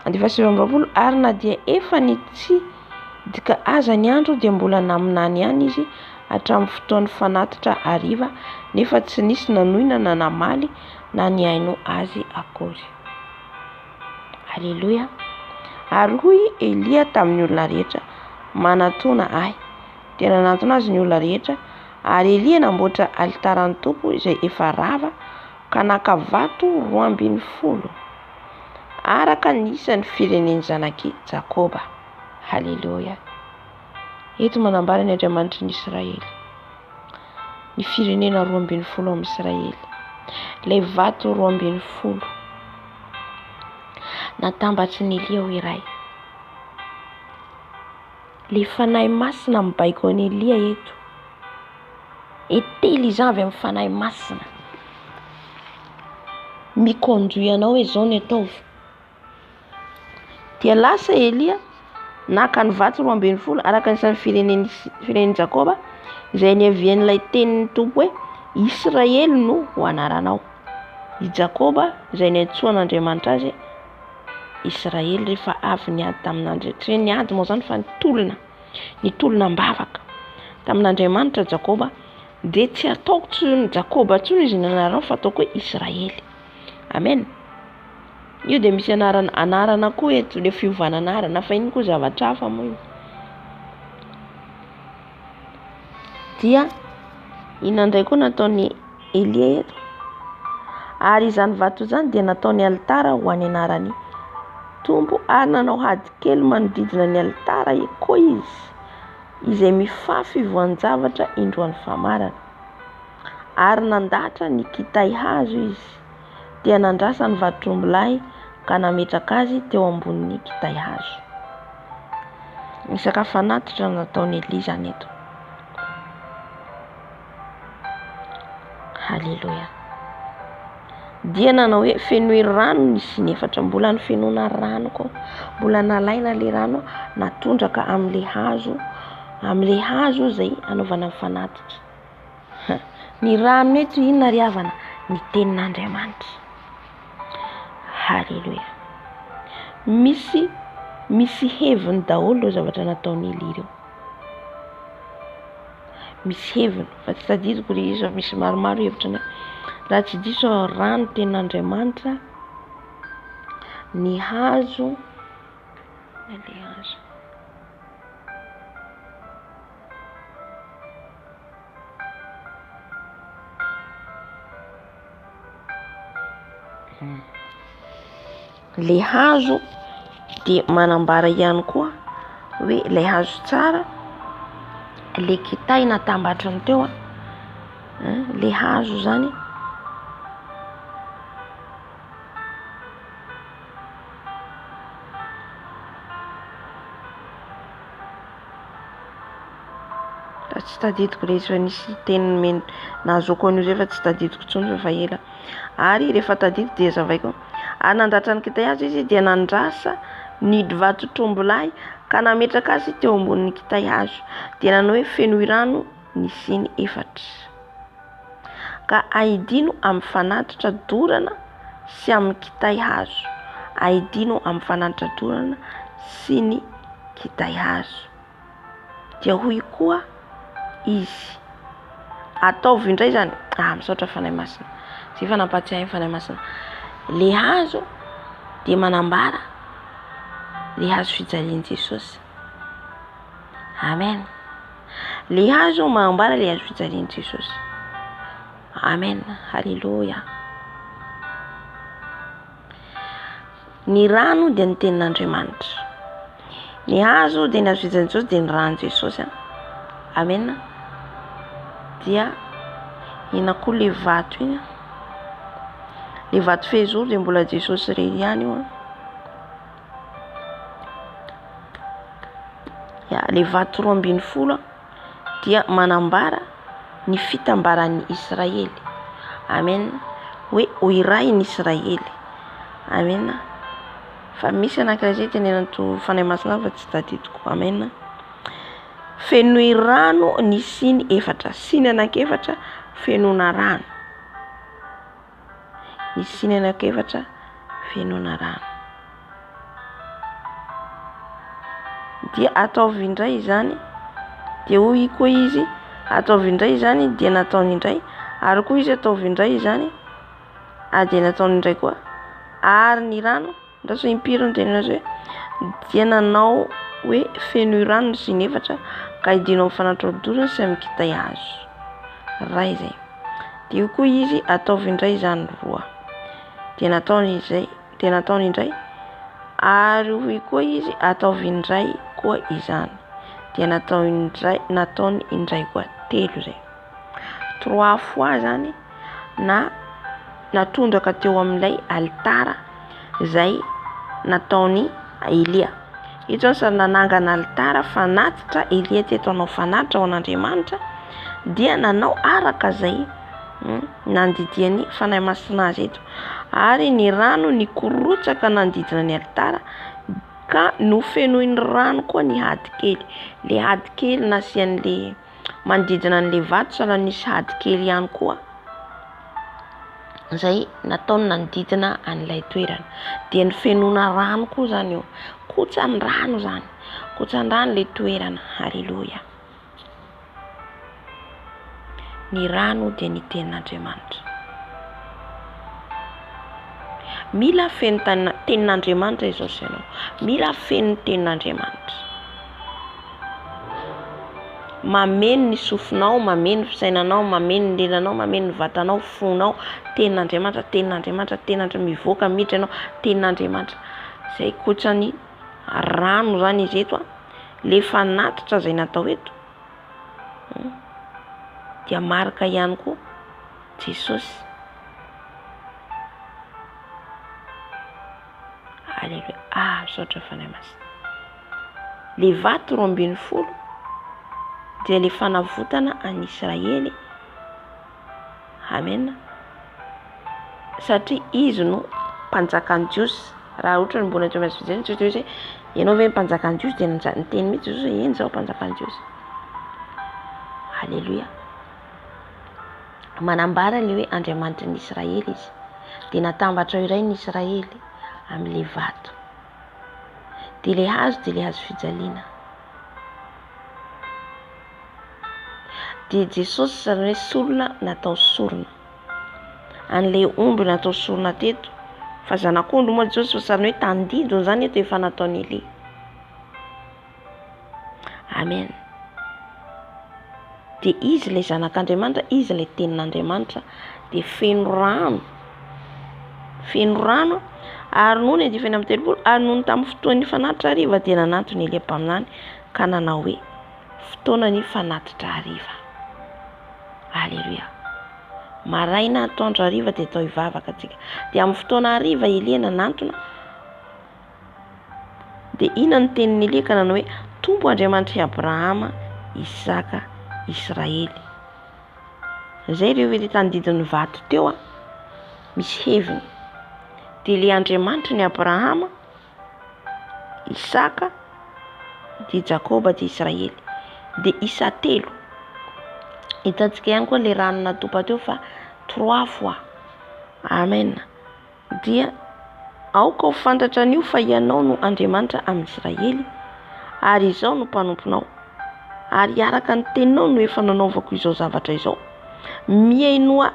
S1: 2020 ary na dia efa nitsidika aza ny andro dia mbola naminany ihany izy hatramin'ny fotoan'ny fanatitra hariva nefa tsy nisy nanoina na namaly na niaino azy akory. Halleluja. Ary hoy Elia tamin'ny olona rehetra, manatona ahy. Dia nanantona azy ny olona rehetra, ary Elia namboatra alitaran'ny Tompo izay efa rava ka naka vato 12 araka ny isan'ny firenen'ny zanaky Jakoba. Halleluja. Eto manambara ny Andriamanitra ny Israely, ny firenena 12 amin'ny Israely, ilay vato 12 natambatry ny Elia ho iray. Le fanahy masina mibaiko an'i Elia eto, etely izany avy amin'ny fanahy masina mikonduit anao hoe zao ny ataovy. Dia lasa Elia naka ny vato 12 araka ny firenen'ny Jakoba izay niavian'ilay tenin'ny Tompo hoe Israely no ho anaranao. I Jakoba izay niantsoan'Andriamanitra azy Israely rehefa avy niady tamin'Andriamanitra. Tsy niady moa zany fa nitolona mbavaka tamin'Andriamanitra Jakoba. Dia tsy ataoko tsony Jakoba tsony izy nanarana fa ataoko hoe Israely. Amen. Io dia misy anarana koa eto, le fiovana anarana fa iny koa zavatra hafa moa io. Dia inandray koa nataony Elia eto, ary izany vato izany dia nataony alitara ho any anarany Tompo, ary nanao hady kely manodidina ny alitara koa izy izay mifafy voan-javatra indroan'ny famarana. Ary nandatra ny kitay hazo izy, dia nandrasa ny vato-trombolay ka nametraka azy teo ambonin'ny kitay hazo. Ny sakafanatitra nataony Elia zany eto. Halleluja. Dia nanao hoe fenoy rano nisy nefatra, mbola ny fenona rano koa, mbola nalaina le rano natondraka amin'le hazo zay anaovana fanatitra. Ny rano eto inona ry havana? Ny tenin'Andriamanitra. Halleluja. Misy heviny daholo ireo zavatra nataony Elia ireo. Misy heviny fa tsy tadidiko ry izy, misy maromaro hevitra ny raha tsy diso rano tenin'Andriamanitra, ny hazo, le hazo dia manambara ihany koa hoe ilay hazo tsara, le kitay natambatrany teo le hazo zany tsy tadidiko rehefa nisy teny nazoko an'io zay fa tsy tadidiko tsony fa ela. Ary rehefa tadidiko dia zavaiko. Ary nandatra ny kitay hazo izy dia nandrasa ny vato trombolay ka nametraka azy teo ambonin'ny kitay hazo. Dia nanao hoe fenoy rano nisiny 4 ka aidino amin'ny fanatitra dorana sy amin'ny kitay hazo. Aidino amin'ny fanatitra dorana sy ny kitay hazo. Dia hoy koa izy, ataovy indray zany, misaotra fanahy masina, zay fa nampatsiahy fanahy masina. Le hazo dia manambara le hazo fijalian'i Jesosy. Amen. Le hazo manambara le hazo fijalian'i Jesosy. Amen. Halleluja. Ny rano dia ny tenin'Andriamanitra. Ny hazo dia ny hazo fijalian'i Jesosy dia ny ranon'i Jesosy. Amen. Dia ina koa le vato iny, le vato fezoro dia mbola Jesosy irery ihany io. Le vato 12 dia manambara ny fitambaran'ny Israely. Amen. Hoe ho iray ny Israely. Amen. Fa misy anankiray zay tenenanto fanahy masina fa tsy tadidiko. Amen. fenoy rano ny siny efatra, siny anankiefatra fenona rano, ny siny anankiefatra fenona rano. Dia ataovy indray zany, dia hoy koa izy ataovy indray zany dia nataony indray, ary koa izy ataovy indray zany dia nataony indray koa ary ny rano ndaso impirony tena hoe dia nanao hoe fenoy rano sy ny efatra ka idinao fanatrodorana sy amin'ny kitay hazo ray zay. Dia koa izy ataovy indray zany roa, dia nataony indray ary hoy koa izy ataovy indray koa izany, dia nataony indray koa telo zay. 3 fois zany na natondraka teo amin'ilay altara zay nataony Elia. Ito sary nanangana altara fanatitra Elia teto anao fanatitra ao an'Andriamanitra, dia nanao araka zay nandidiany fanahy masina azy eto, ary ny rano ny korotsaka nandidina ny altara ka nofenoy ny rano koa ny hady kely, le hady kely nasian'le manodidina an'le vato sala nisy hady kely ihany koa zay nataony nanodidina an'ilay toerana. Dia ny fenona rano koa zany io, kotsany rano zany, kotsany rano le toerana. Haleluya. Ny rano dia ny tenin'Andriamanitra. Mila feno tenin'Andriamanitra izao ianao, mila feno tenin'Andriamanitra. Mameno ny sofinao, mameno ny fisainanao, mameno ny lelanao, mameno ny vatanao, fonao, tenin'Andriamanitra, tenin'Andriamanitra, tenin'Andriamanitra, mivoaka miditra ianao, tenin'Andriamanitra. Zay kotsany rano zany izy eto, le fanatitra zay natao eto. Dia marika ihany koa Jesosy. Haleluya. Misaotra fanahy masina. Le vato 12 dia le fanavotana any Israely. Amen. Satria izy no mpanjakan'ny Jiosy. Raha ohatra ny mbola teo amin'ny fijany tsy hoe ianao ve mpanjakan'ny Jiosy, dia ny teny mihitsy Jesosy hoe eny zao mpanjakan'ny Jiosy. Haleluya. Manambara le hoe Andriamanitra ny Israely izy, dia natambatra iray ny Israely amin'le vato, dia le hazo dia le hazo fijaliana. Dia Jesosy sary hoe solona natao sorona, an'le omby natao sorona teto, fa zanak'ondry moa Jesosy fa sary hoe tandidony zany eto efa nataony Elia. Amen. Dia izy le zanak'Andriamanitra, izy le tenin'Andriamanitra, dia feno rano ary noho ny andifany amin'ny telopolo, ary noho ny tamin'ny fotoan'ny fanatitra hariva dia nanatony Elia mpaminany ka nanao hoe fotoana ny fanatitra hariva. Haleluya. Maraina, atoandro, hariva dia atao hivavaka tsika. Dia amin'ny fotoana hariva Elia nanantona, dia ina ny tenin'ny Elia ka nanao hoe tombo Andriamanitra Abrahama, Isaka, Israely. Zay ireo hoe tandidin'ny vato teo misy heviny. Dia le Andriamanitra ny Abrahama, Isaka, dia Jakoba, dia Israely, dia isa telo. Hitantsika ihany koa le rano natopa teo fa 3 fois. Amen. Dia aoka ho fantatra an'io fa ianao no Andriamanitra amin'ny Israely, ary izao no mpanomponao, ary araka ny teninao no efa nanaovako izao zavatra izao. Miainoa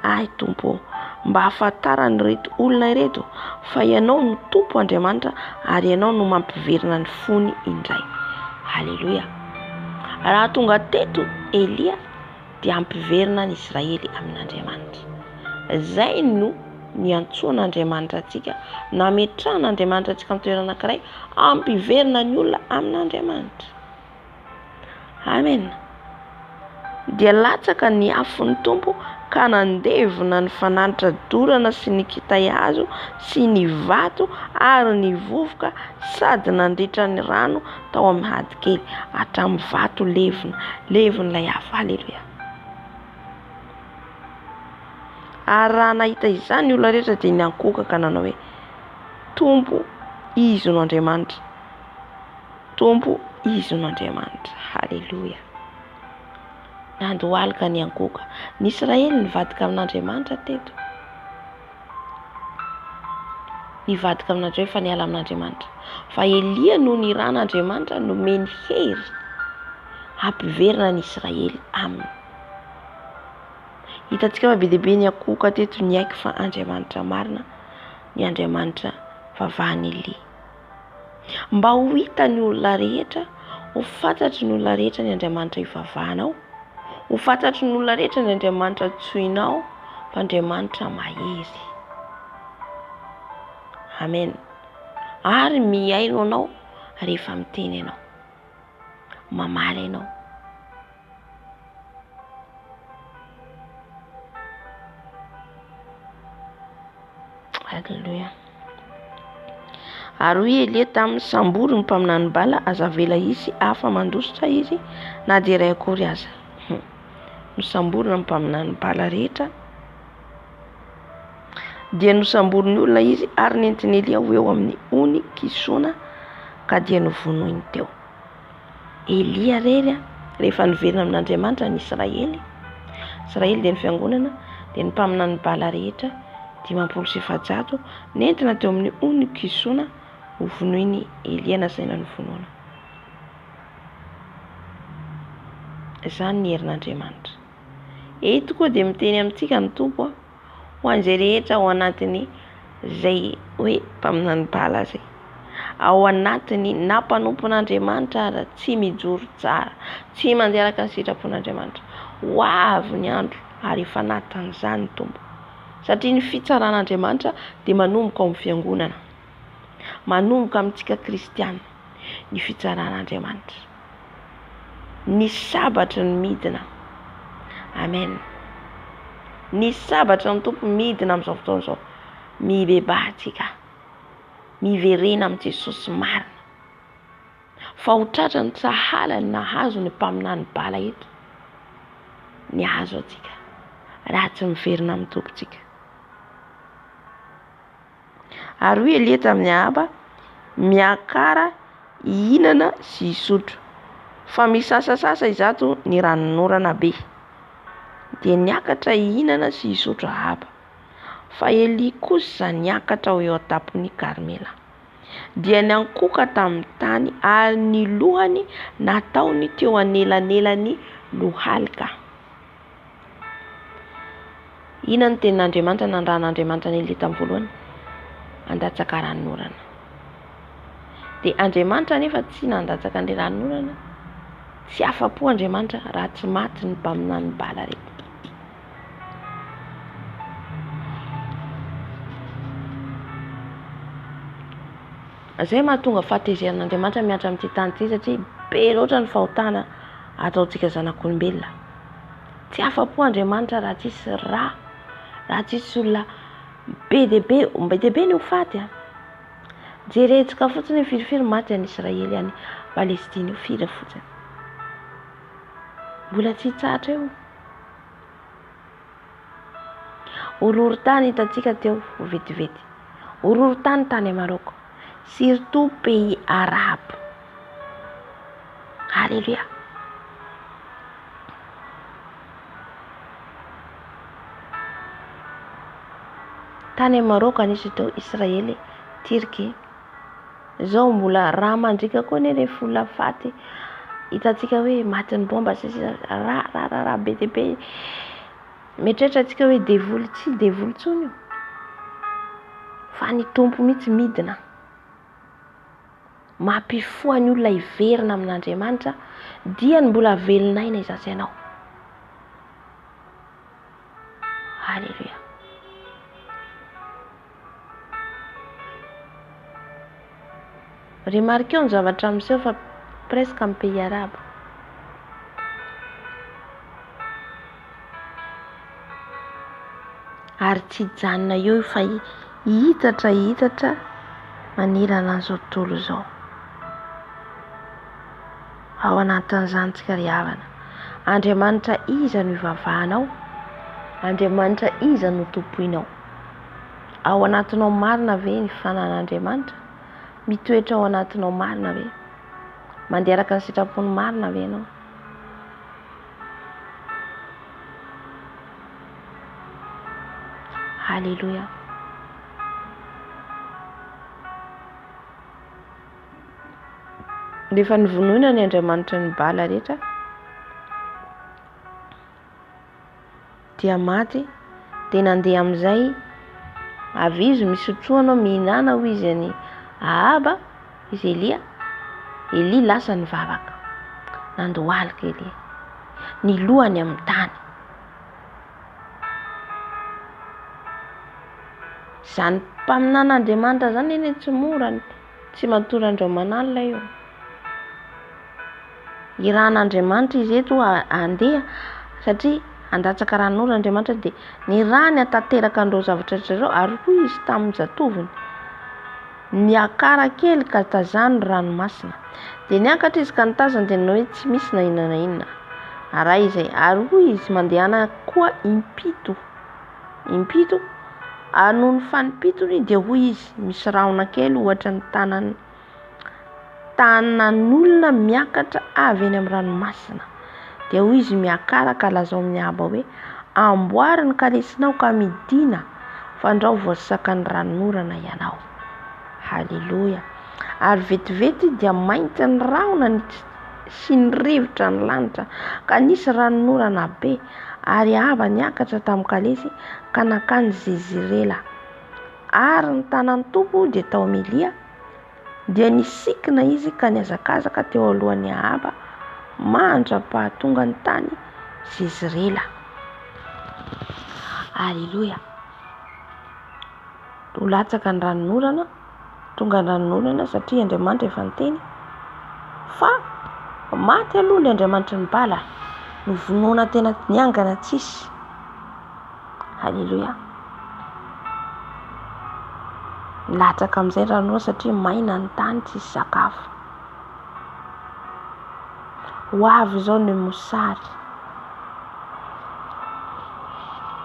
S1: ahy Tompo, mba hafantarany reto olona ireto fa ianao no Tompo Andriamanitra, ary ianao no mampiverina ny fony indray. Haleluya. Raha tonga teto Elia dia ampiverina ny Israely amin'Andriamanitra. Zay no niantsoan'Andriamanitra atsika, nametrahan'Andriamanitra atsika amin'ny toerana anankiray, ampiverina ny olona amin'Andriamanitra. Amen. Dia latsaka ny afon'ny Tompo ka nandevina ny fanatitra dorana sy ny kitay hazo sy ny vato ary ny vovoka, sady nandritra ny rano tao amin'ny hady kely hatramin'ny vato levin'ilay hafa. Haleluya. Ary raha nahita izany ny olona rehetra dia niankoka ka nanao hoe Tompo, izy no Andriamanitra. tompo izy no Andriamanitra. Halleluja. Nandohalika ny angoka. Ny Israely nivadika amin'Andriamanitra teto. Nivadika amin'Andriamanitra efa niala amin'Andriamanitra. Fa Elia no niran'Andriamanitra nomeny hery hampiverina ny Israely aminy. Hitantsika fa be dia be ny akoka teto ny aiky fa Andriamanitra marina, ny Andriamanitra vavahany Elia. Mba ho hitan'ny olona rehetra, ho fantatry ny olona rehetra ny Andriamanitra ivavahanao, ho fantatry ny olona rehetra ny Andriamanitra tsoinao fa Andriamanitra mahery. Amen. Ary miaino anao rehefa miteny ianao, mamaly ianao. Halleluja. Ary hoy Elia tamin'ny sambory ny mpaminany bala, azavela izy hafa mandositra izy na dia iray akory aza. Nosamborina ny mpaminany bala rehetra, dia nosamboriny olona izy ary nentiny Elia ho eo amin'ny ony kisoana ka dia novonoiny teo. Elia rery rehefa niverina amin'Andriamanitra ny Israely dia ny fiangonana, dia ny mpaminany bala rehetra 500 nentina teo amin'ny ony kisoana ho vonoiny Elia nasaina ny vonoana. Izany ny herin'Andriamanitra. Eto koa dia miteny amintsika ny Tompo ho an'izay rehetra ao anatiny izay hoe mpaminany bala zay, ao anatiny nampanopin'Andriamanitra ary tsy mijoro tsara, tsy mandeha araka ny sitrapon'Andriamanitra. Ho avy ny andro ary efa natan'izany ny Tompo. Satria ny fitsaran'Andriamanitra dia manomboka ao amin'ny fiangonana, manomboka amintsika kristiana ny fitsaran'Andriamanitra. Ny sabatra ny midina. Amen. Ny sabatra ny Tompo midina amin'izao fotoana izao. Mibebahantsika, miverena amin'i Jesosy marina. Fa ho tratra ny sahala ny nahazo ny mpaminany bala eto, ny hazo atsika raha tsy miverina amin'ny Tompontsika. Ary hoy Elia tamin'ny Ahaba, miakara hihinana sy hisotro, fa misasasasa izato ny ranonorana be. Dia niakatra hihinana sy hisotro Ahaba. Fa Elia kosa niakatra ho eo an-tampon'ny Karmela. Dia niankoka tamin'ny tany ary ny lohany nataony teo anelanelany lohalika. Inona ny tenin'Andriamanitra nandrahan'Andriamanitra ny Elia tamin'ny voalohany? Handatsaka ranonorana. Dia Andriamanitra nefa tsy nandatsaka an'ilay ranonorana, tsy afa-po Andriamanitra raha tsy maty ny mpaminany bala rehetra. Izay mahatonga fahatezerin'Andriamanitra miatra amin'ity tany ity, satria be loatra ny fahotana ataontsika zanak'olombelona. Tsy afa-po Andriamanitra raha tsisy raha tsisy olona be dia be ny ho faty. Jeretsika fotsiny firy maty any Israely any Palestina firy fotsiny. Mbola tsy tsatra eo. Horohorontany hitantsika teo vetivety. Horohorontany tany Maroko. Surtout pays arabe. Alléluia. Tany Maroko anisy teo Israely, Turquie. Zao mbola raha mandrika koa ny rehefa olona faty. Hitantsika hoe maty ny bomba raha be dia be. Mieritreritra antsika hoe devoly tsy devoly tsony io. Fa ny Tompo mihitsy midina. Mampifoha ny olona hiverina amin'Andriamanitra, dia ny mbola velonaina izazy ianao. Halleluja. Remarquez ny zavatra miseho fa presque amin'ny pays arabe. Ary tsy janona eo fa hitatra manerana an'izao tontolo izao. Ao anatin'izany tsika ry havana. Andriamanitra iza no ivavahanao? Andriamanitra iza no tompoinao? Ao anatinao marina ve ny fanan'Andriamanitra? Mitoetra ao anatinao marina ve? mandeha araka ny sitrapony marina ve ianao? Halleluja. Rehefa nivonoina ny Andriamanitra ny bala rehetra dia maty, dia nandeha amin'izay avy izy misotsoana mihinana ho izy any Ahaba, izy Elia lasa nivavaka, nandohalika Elia, ny lohany amin'ny tany. Zany mpaminan'Andriamanitra zany eny tsy mora, tsy matory andreo manalina io. Iran'Andriamanitra izy eto andeha satria andatsaka ranon'ora Andriamanitra, dia ny rany atateraka andreo zavatra rehetra ary koa izy tamin'ny zatoviny miakara kely ka tazany ranomasina, dia niakatra izy ka nitazana dia hoe tsy misy na inona na inona araha izay. Ary koa izy mandehana koa impito noho ny fanimpitony dia hoy izy misy rahona kely ohatra ny tanan'olona miakatra avy eny amin'ny ranomasina, dia hoy izy miakara ka lazao amin'ny Ahaba hoe amboary ny kalesinao ka midina fandrao voasaka ny ranon'orana ianao. Halleluja. Ary vetivety dia mainty ny rahona sy ny rivotra ny lanitra ka nisy ranon'orana be, ary Ahaba niakatra tamin'ny kalesy ka nakany Jezirela. Ary ny tanan'ny tompo dia tao amin'ny Elia, dia nisikina izy ka niazakazaka teo alohan'ny Ahaba mandra-pahatonga ny tany Jezirela. Halleluja. Ho latsaka ny ranon'orana, tonga ny ranon'orana satria Andriamanitra efa niteny fa maty aloha ny Andriamanitra ny bala, novonoana tena niangana tsisy. Halleluja. Latsaka amin'izay ranon'orana satria maina ny tany tsisy sakafo. Ho avy izao ny mosary,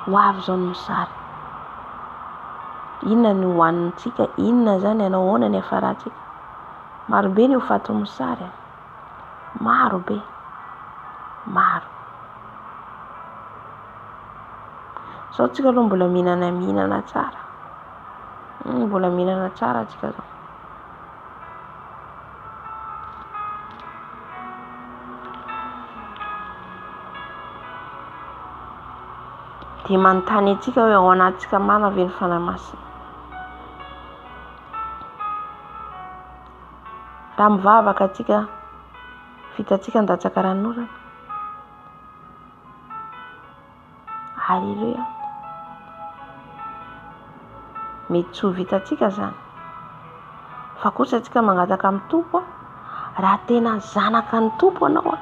S1: ho avy izao ny mosary. Inona ny hohanintsika? Inona zany ianao? Ahoana ny hafarantsika? Maro be ny hofaty mosary, maro be, maro. Sao tsika aloha mbola mihinana tsara, mbola mihinana tsara tsika zao. Dia manontany antsika hoe ao anatsika marina ve ny fanahy masina? Raha mivavaka atsika, vitantsika nidatsaka ranon'orana. Halleluja. Mety tsy ho vitantsika zany, fa kosa atsika mangataka amin'ny tompo. Raha tena zanaka ny tompo anao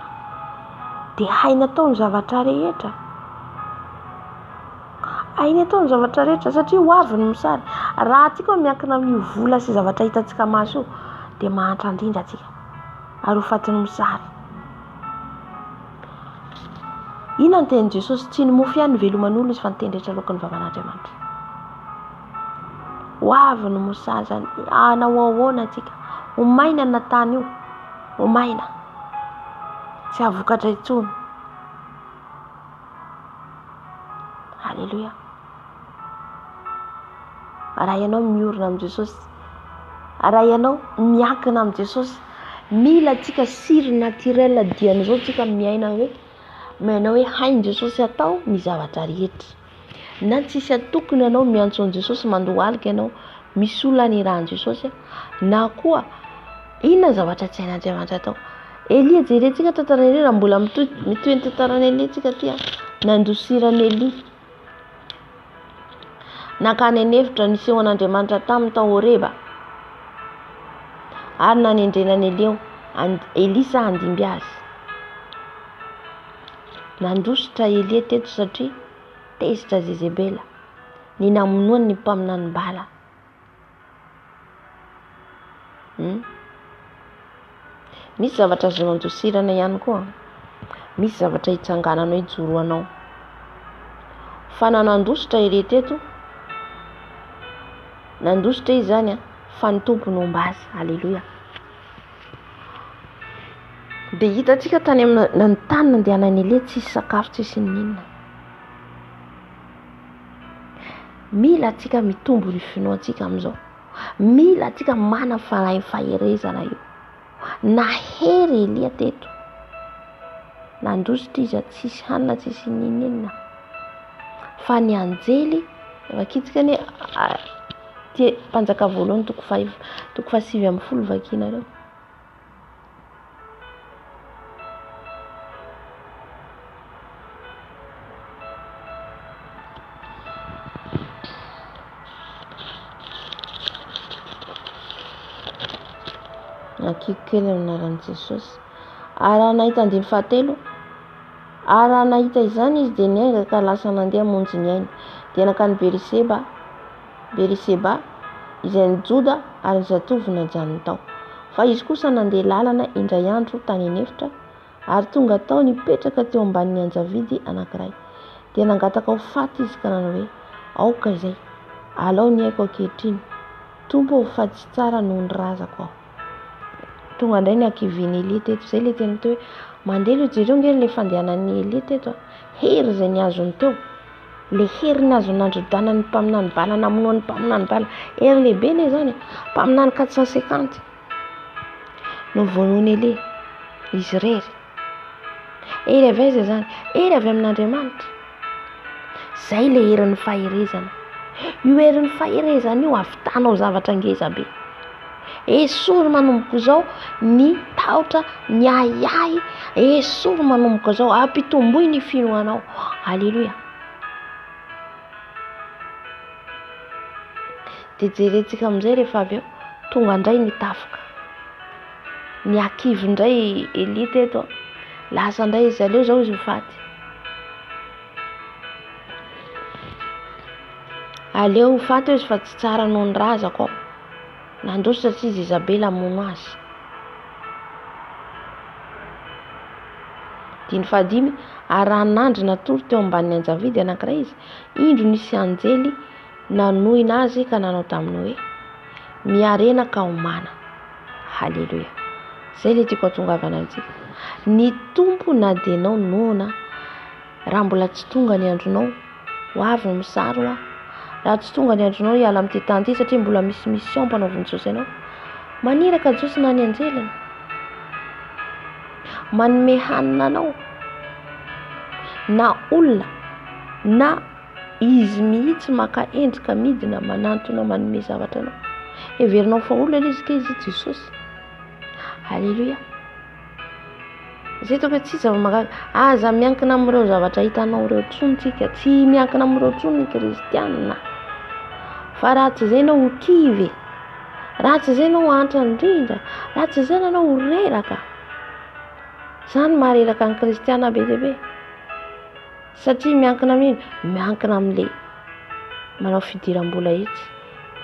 S1: dia hainy atao ny zavatra rehetra, hainy atao ny zavatra rehetra satria ho avy ny mosary. Raha atsika miankina amin'io vola sy zavatra hitantsika maso io dia mahantra indrindra atsika ary ho fatin'ny mosary. Inona ny tenin'i Jesosy? Tsy ny mofo ihany veloman'olo izy fa ny teny rehetra aloka ny vavan'Andriamanitra. Ho avy ny mosary zany, anao ahoana atsika? Ho maina na tany io, ho maina, tsy avokatra intsony. Halleluja. Raha ianao miorina amin'ny Jesosy, raha ianao miankina amin'ny Jesosy, mila atsika siry naturel dian'izao tsika miaina hoe mainao hoe hainy Jesosy atao ny zavatra rehetra. Na tsisy atokony ianao miantso an'i Jesosy, mandohalika ianao misy olona ny rahan'i Jesosy, na koa inona zavatra tsy hain'Andriamanitra atao. Elia jerentsika tantarany Elia, raha mbola mitohy ny tantarany Elia tsika ty, nandosirany Elia, nakany an'hevitra niseho an'Andriamanitra tamin'ny tao Horeba, ary nanendrenany Elisa handimby azy. Nandositra Elia teto satria tezitra Jezebela, ny namonoany ny mpaminany bala. Misy zavatra azo mandosirana ihany koa, misy zavatra hitsangananao, hijoroanao. Fa nanandositra Elia teto, nandositra izy zany fa ny tompony omba azy. Halleluja. dia hitantsika tany amin'ny ny tany nandehanany Elia tsisy sakafo tsisy ninona. Mila atsika mitombo ny finoantsika amin'izao. Mila atsika mana faherezana io. Nahery Elia teto, nandositra izy tsisy hanina tsisy ninina. Fa ny anjely vakitsika ny mpanjaka voalohany toko 7 vakina reo. Nakikely aminaran'i Jesosy. Raha nahita andiny 7, raha nahita izany izy dia niainga ka lasa nandeha monjy ny ainy. Dia nakany Beriseba izay ny Joda ary ny zatovy najanony tao. Fa izy kosa nandeha lalana indray andro tany anefitra ary tonga tao nipetraka teo ambanin'ny anjavidy anankiray. Dia nangataka ho faty izy ka nanao hoe, aoka izay, alao ny aiko ankehitriny, tompo ho faty sy tsara noho ny razako aho. Tonga indray ny ankivian'ny Elia teto. Izay le tena hoe mandeha jereo ngery le fandehanan'ny Elia teto. Hery izay niazony teo. Le hery nazo nandrodanany mpaminany bala, namonoany mpaminany bala. Hery lehibe le zany, mpaminany 450. No vonoiny Elia, izy rery. Hery avy aiza zany? Hery avy amin'Andriamanitra. Zay le herin'ny faherezana. Io herin'ny faherezana io avitanao zavatra ngeza be. Esory manomboka izao ny tahotra, ny ahiahy. Esory manomboka izao ampitomboy ny finoanao. Halleluja. Dia jerentsika amin'izay rehefa avy eo tonga indray ny tafoka. Ny akivy indray Elia teto, lasa indray izy aleo izao izy ho faty. Aleo ho faty izy fa tsy tsara noho ny razako ao. Nandositra tsy izy Isabela mono azy. Diny 5, raha nandry natory teo ambanin'ny anjavidy anankiray izy, indro nisy anjely nanohina azy ka nanao taminy hoe, miarena ka homana. Halleluja. Zay le tiako atongavana amintsika. Ny tompo na dia anao noana, raha mbola tsy tonga ny andronao ho avy ny misaro aho. Raha tsy tonga ny andronao hiala amin'ity tany ity satria mbola misy mission mpanaoviny Jesosy ianao, maniraka Jesosy na ny anjelany, manome hanina anao, na olona na izy mihitsy maka endrika midina manantona manome zavatra anao. Heverinao fa olona ilay izy ke izy Jesosy. Halleluja. Zay toko tsy zava-mahagaga aza miankina amin'ireo zavatra hitanao ireo tsony tsika, tsy miankina amin'ireo tsony ny kristianina. Fa raha tsy izay ianao ho kivy, raha tsy izay ianao ho antra indrindra, raha tsy izay ianao ho reraka. Zany mareraka ny kristiana be dia be. Satria miankina amin'ino? Miankina amin'ilay manao fidiram-bola itsy,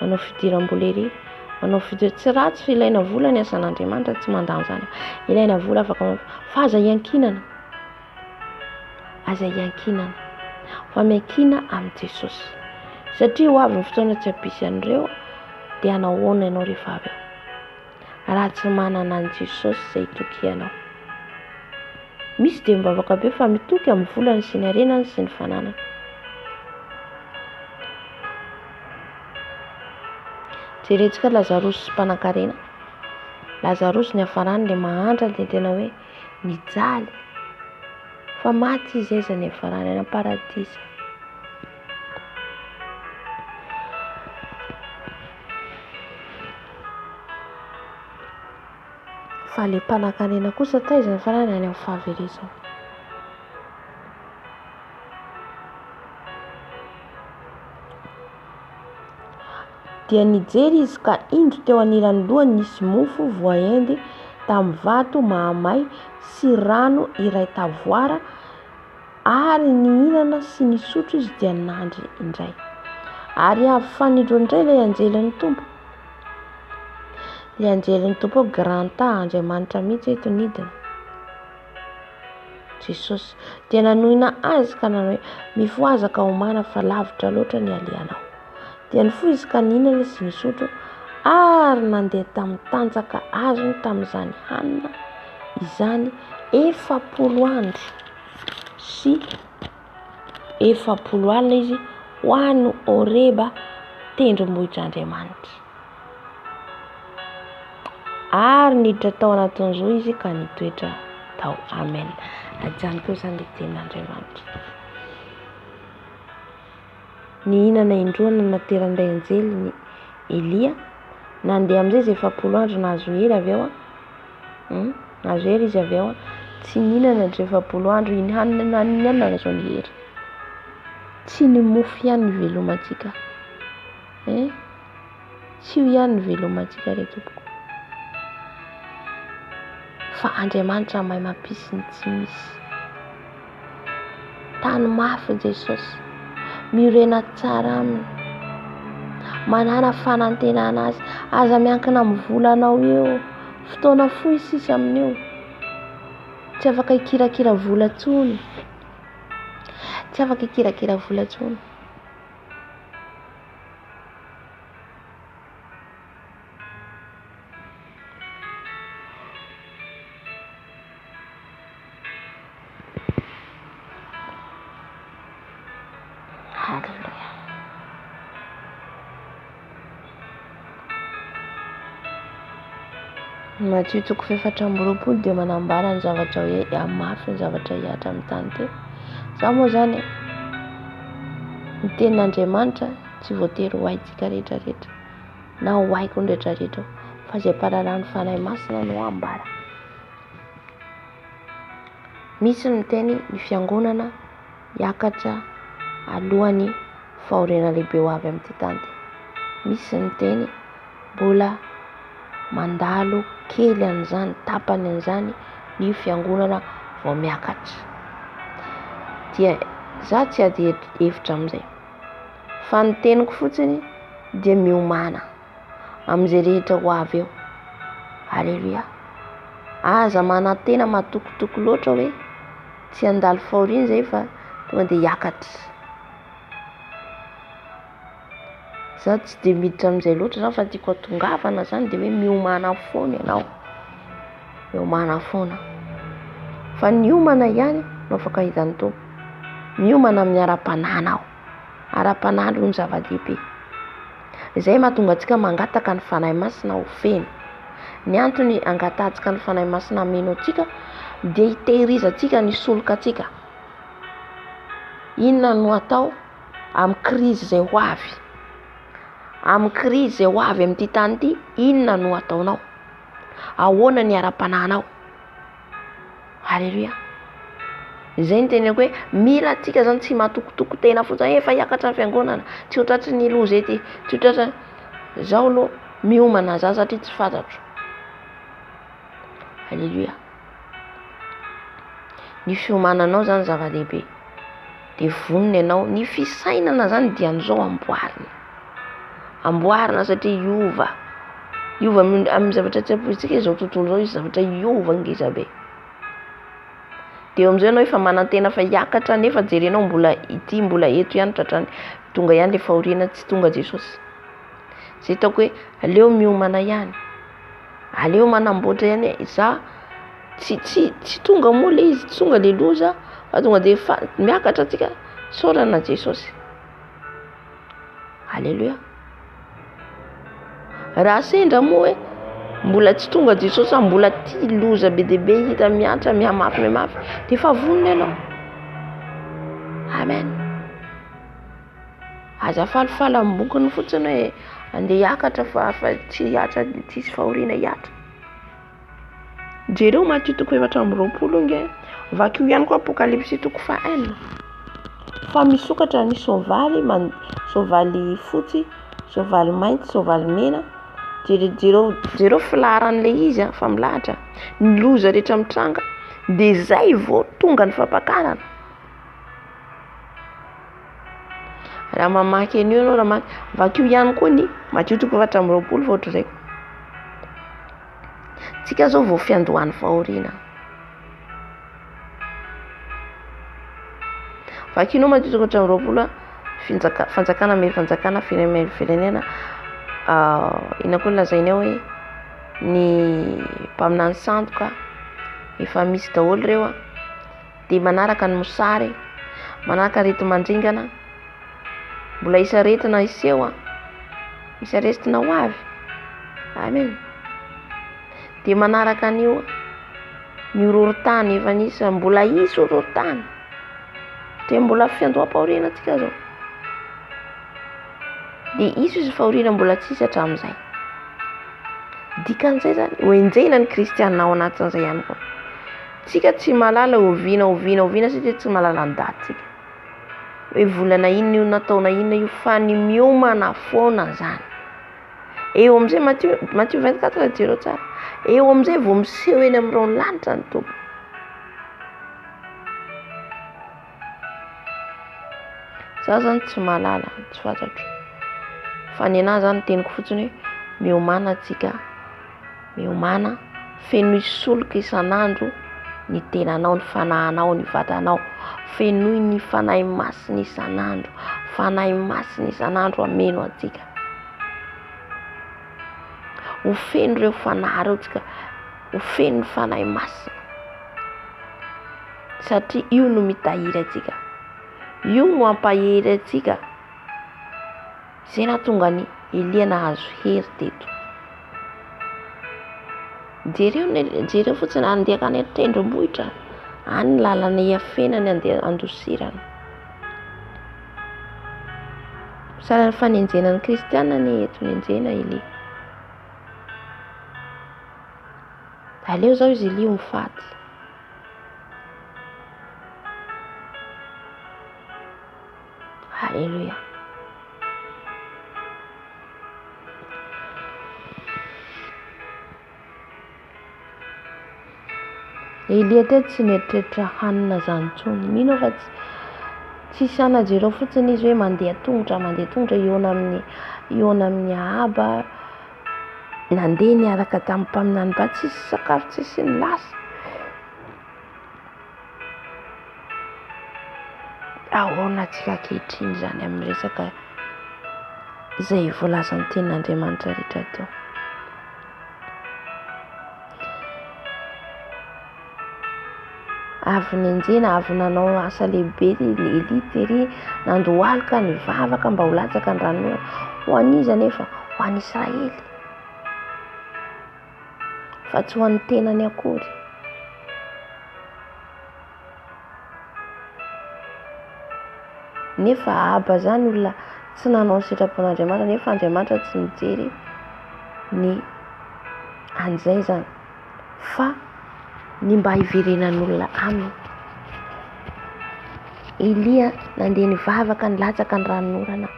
S1: manao fidiram-bola ery, manao tsy ratsy fa ilaina vola ny asan'Andriamanitra, tsy mandany zany. Ilaina vola afaka fa aza iankinana. Aza iankinana. Fa miankina amin'ny Jesosy. Satria ho avy ny fotoana tsy hampisy an'ireo dia hanao ahoana ianao rehefa avy eo? Raha tsy manana an Jesosy izay tokianao. Misy dia mivavaka be fa mitoky amin'ny volany sy ny harenany sy ny fananany. Jerentsika Lazarosy sy mpanankarena. Lazarosy ny hafarany dia mahantra dia tena hoe mijaly. Fa maty izy aiza ny hafarany any paradisa. Fa le mpanankarena kosa taiza ny hafarany any amin'ny fahaverezana. Dia nijery izy ka indro teo anilany lohany nisy mofo voaendy tamin'ny vato mahamay sy rano iray tavoara, ary nihinana sy nisotro izy dia nandry indray. Ary avy fanindro indray ilay anjelin'ny tompo. Ilay anjelin'ny tompo granta Andriamanitra mihitsy eto nidina. Jesosy dia nanohina azy ka nanao hoe mifoazaka homana fa lavitra loatra ny aleanao. Dia nifoy izy ka nihinana sy nisotro ary nandeha tamin'ny tanjaka azony tamin'izany hanina izany 7 andro sy 7 alina izy ho an'ny Horeba tendrombohitr'Andriamanitra. Ary niditra tao anatin'izao izy ka nitoetra tao. Amen. Ajany koa izany ilay tenin'Andriamanitra. Nihinana indroana nateran'ilay anjely ny Elia, nandeha amin'izay izay 7 andro nahazo hery avy eo nahazo hery izy avy eo tsy nihinana ndre 7 andro nihinana zao ny hery. Tsy ny mofo ihany ny velomantsika. Tsy io ihany ny velomantsika re tompoko. Fa Andriamanitra mahay mampisy ny tsy misy. Tany mafy Jesosy, mirena tsara aminy, manana fanantenana azy, aza miankina amin'ny volanao eo, fotoana fohy sisa amin'io. Tsy afaka hikirakira vola tsony. Tsy afaka hikirakira vola tsony. Halleluja. Matthieu 4:4 dia manambara ny zavatra hoe amafy ny zavatra hiatra amin'ny tany teo. Za moa zany ny tenin'Andriamanitra tsy voatery ho haitsika rehetrarehetra na ho haiko ny rehetrarehetra fa izay mpararan'ny fanahy masina no ambara. Misy ny teny ny fiangonana hiakatra alohan'ny fahoriana lehibe ho avy amin'ity tany. Misy ny teny mbola mandalo kely an'izany, tapany an'izany ny fiangonana vao miakatra. Dia za tsy ady hevitra amin'izay. Fa ny teniko fotsiny dia miomana amin'izay rehetra ho avy eo. Halleluja. Aza manantena matokotoko loatra hoe tsy handalo fahoriana zay fa tonga dia hiakatra. Za tsy dia miditra amin'izay loatra zany fa tiako hatongavana zany dia hoe miomana foana ianao. Miomana foana. Fa ny omana ihany no afaka hitan'ny tompo. Miomana amin'ny ara-pananao. Ara-panahy aloha ny zava-dehibe. Izay mahatonga antsika mangataka ny fanahy masina ho feno. Ny antony angatantsika ny fanahy masina hameno antsika dia hitehirizantsika ny soloka antsika. Inona no atao amin'ny krizy izay ho avy? Amin'ny krizy izay ho avy amin'ity tany ity, inona no ataonao? Ahoana ny ara-pananao? Halleluja. Izay ny teneko hoe mila antsika zany tsy matokotoko tena fotsiny efa hiakatra ny fiangonana, tsy ho tratry ny loza ety, tsy ho tratry zao aloha miomana za satria tsy fantatro. Halleluja. Ny fiomananao zany zava-dehibe. Dia vonona ianao, ny fisainana zany dia an'izao amboarina. Amboarina satria hiova. Hiova amin'ny zavatra tsy ampoizitsika izao tontolo izao izy zavatra hiova ngeza be. Dia eo amin'izay ianao efa manantena fa hiakatra nefa jerenao mbola ity mbola eto ihany tratrany tonga ihany le fahoriana tsy tonga Jesosy. Zay taoko hoe aleo miomana ihany. Aleo manamboatra ihany za tsy tonga moa le izy, tonga le loza fa tonga dia miakatra antsika saorana Jesosy. Halleluja. Raha sendra moa hoe mbola tsy tonga Jesosy mbola tia loza be dia be hita miatra mihamafy dia efa vonona ianao. Amen. Aza falifaly amin'ny bokiny fotsiny hoe andeha hiakatra fa tsy hiatra, tsisy fahoriana hiatra. Jereo Matthieu 4:20 nge. Vaky io ihany koa Apocalypse 1:1. Fa misokatra ny soavaly fotsy, soavaly mainty, soavaly mena. Jereo filaharan'ilay izy fa milahatra. Ny loza rehetra mitranga dia izay vao tonga ny fampakarana. Raha mamaky an'io ianao, raha mamaky vaky io ihany koa ny Matthieu 4:20 vao zay. Tsika zao vao fiandohan'ny fahoriana. Vakinao Matthieu 4:20 fanjakana mely fanjakana firenena ina koa lazainao hoe ny mpaminany sandoka efa misy daholo reo a, dia manaraka ny mosary, manaraka reti mandringana, mbola isaretina iseho a, isarestina ho avy. Amen. Dia manaraka an'io ny horohorontany efa nisy, mbola isy horohorontany, dia mbola fiandoham-paoriana antsika zao. Dia izy fahoriana mbola tsisy hatramin'izay. Dikan'izay zany hoenjena ny kristianina ao anatin'izay ihany koa. Tsika tsy malala oviana satria tsy malala ny daty. Hoe volana inona io na taona inona io, fa ny miomana foana zany. Eo amin'izay Matthieu 24 jero tsara. Eo amin'izay vao miseho eny amin'ireo ny lanitra ny tompo. Za zany tsy malala, tsy fantatro. Fa ny anahy zany teniko fotsiny hoe miomana tsika, miomana, fenoy solika isan'andro ny tenanao, ny fanahinao, ny vatanao, fenoy ny fanahy masina isan'andro, fanahy masina isan'andro ameno atsika. Ho feno ireo fanahy ireo tsika, ho feno ny fanahy masina, satria io no mitahiry atsika, io no ampahery atsika. Zay nahatonga ny Elia nahazo hery teto. Jereo fotsiny andehaka any tendrombohitra, any ny lalana iafenany andeha andosirana. Salan'ny fanenjena ny kristianina ny eto nenjena Elia. Aleo zao izy Elia mifaty. Halleluja. Elia teto tsy neritreritra hanina zany intsony. Mino fa tsy sanajereo fotsiny izy hoe mandeha tongotra iona amin'ny Ahaba, nandeha niaraka tamin'ny mpaminany ba, tsisy sakafo, tsisy ny lasa. Ahoana antsika ankehitriny zany amin'ny resaka izay voalazan'ny tenin'Andriamanitra rehetra teo. Avy nenjena, avy nanao asa lehibe Elia tery, nandohalika, nivavaka mba ho latsaka ny ranon'ora. Ho an'iza nefa? Ho an'i Israely. Fa tsy ho an'ny tenany akory. Nefa Ahaba zany olona tsy nanao sitrapon'Andriamanitra, nefa Andriamanitra tsy mijery ny an'izay zany, fa ny mba hiverenan'olona aminy. Elia nandeha nivavaka, nilatsaka ny ranon'orana,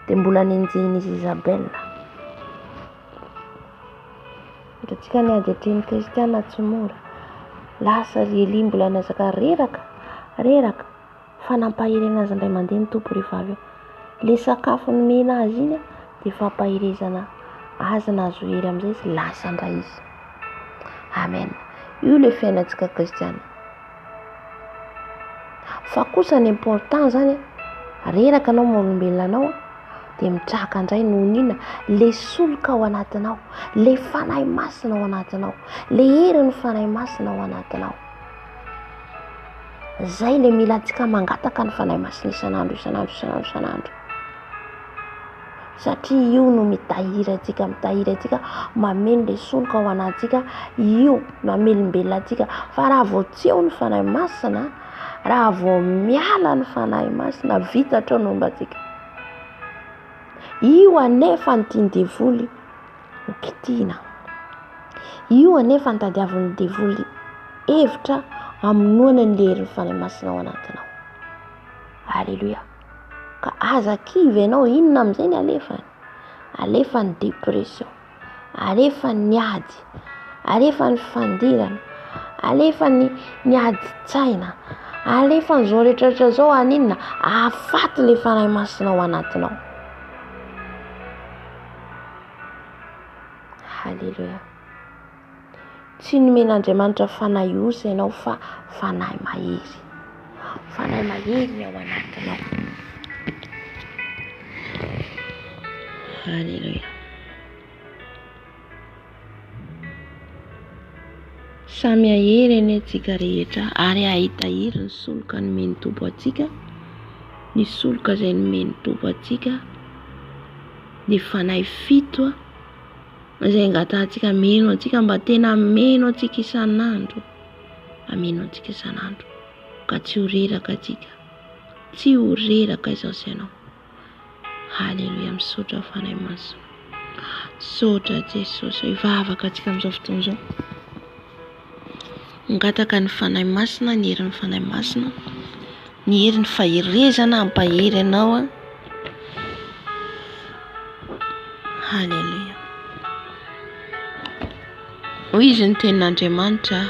S1: dia mbola nenjen'izy Isabelle. Hitantsika ny adetrin'ny kristianina tsy mora. Lasa Elia mbola nazaka reraka, fa nampahery azy indray mandeha ny tompo rehefa avy eo. Le sakafo nomena azy iny dia fampaherezana azy nahazo hery amin'izay izy, lasa indray izy. Amen. Io le fiainantsika kristiana. Fa kosa ny important zany, reraka anao maolombelona anao, dia mitraka indray noho n'inona, le solika ao anatinao, le fanahy masina ao anatinao, le herin'ny fanahy masina ao anatinao. Zay le mila antsika mangataka ny fanahy masina isan'andro. Satria io no mitahiry atsika, mameno le solika ao anatsika, io mamelombelona atsika. Fa raha vao tsy eo ny fanahy masina, raha vao miala ny fanahy masina, vita hatrao no mba atsika. Io anefa ny tiany devoly ho kitihina. Io anefa ny tadiavin'ny devoly hevitra hamonoana ny herin'ny fanahy masina ao anatinao. Halleluja. Ka aza kivy ianao, inona amin'izay ny alefany? Alefa ny depression, alefa ny ady, alefa ny fandirana, alefa ny adi-tsaina, alefa ny zao rehetrarehetra zao aninona, afaty le fanahy masina ao anatinao. Halleluja. Tsy nomen'Andriamanitra fanahy osa ianao, fa fanahy mahery. Fanahy mahery ao anatinao. Halleluja. Samy ahery ane antsika rehetra ary ahita hery ny soloka nomeny Tompo antsika. Ny soloka izay nomeny Tompo antsika dia fanahy 7 izay angatantsika meno antsika mba tena meno antsika isan'andro. Ameno antsika isan'andro ka tsy ho reraka antsika. Tsy ho reraka izao ianao. Haleluia. Misaotra fanahy masina. Saotra Jesosy. Ivavaka antsika amin'izao fotoana izao. Ngataka ny fanahy masina, ny herin'ny fanahy masina, ny herin'ny faherezana ampahery anao. Haleluia. Hoy izy ny tenin'Andriamanitra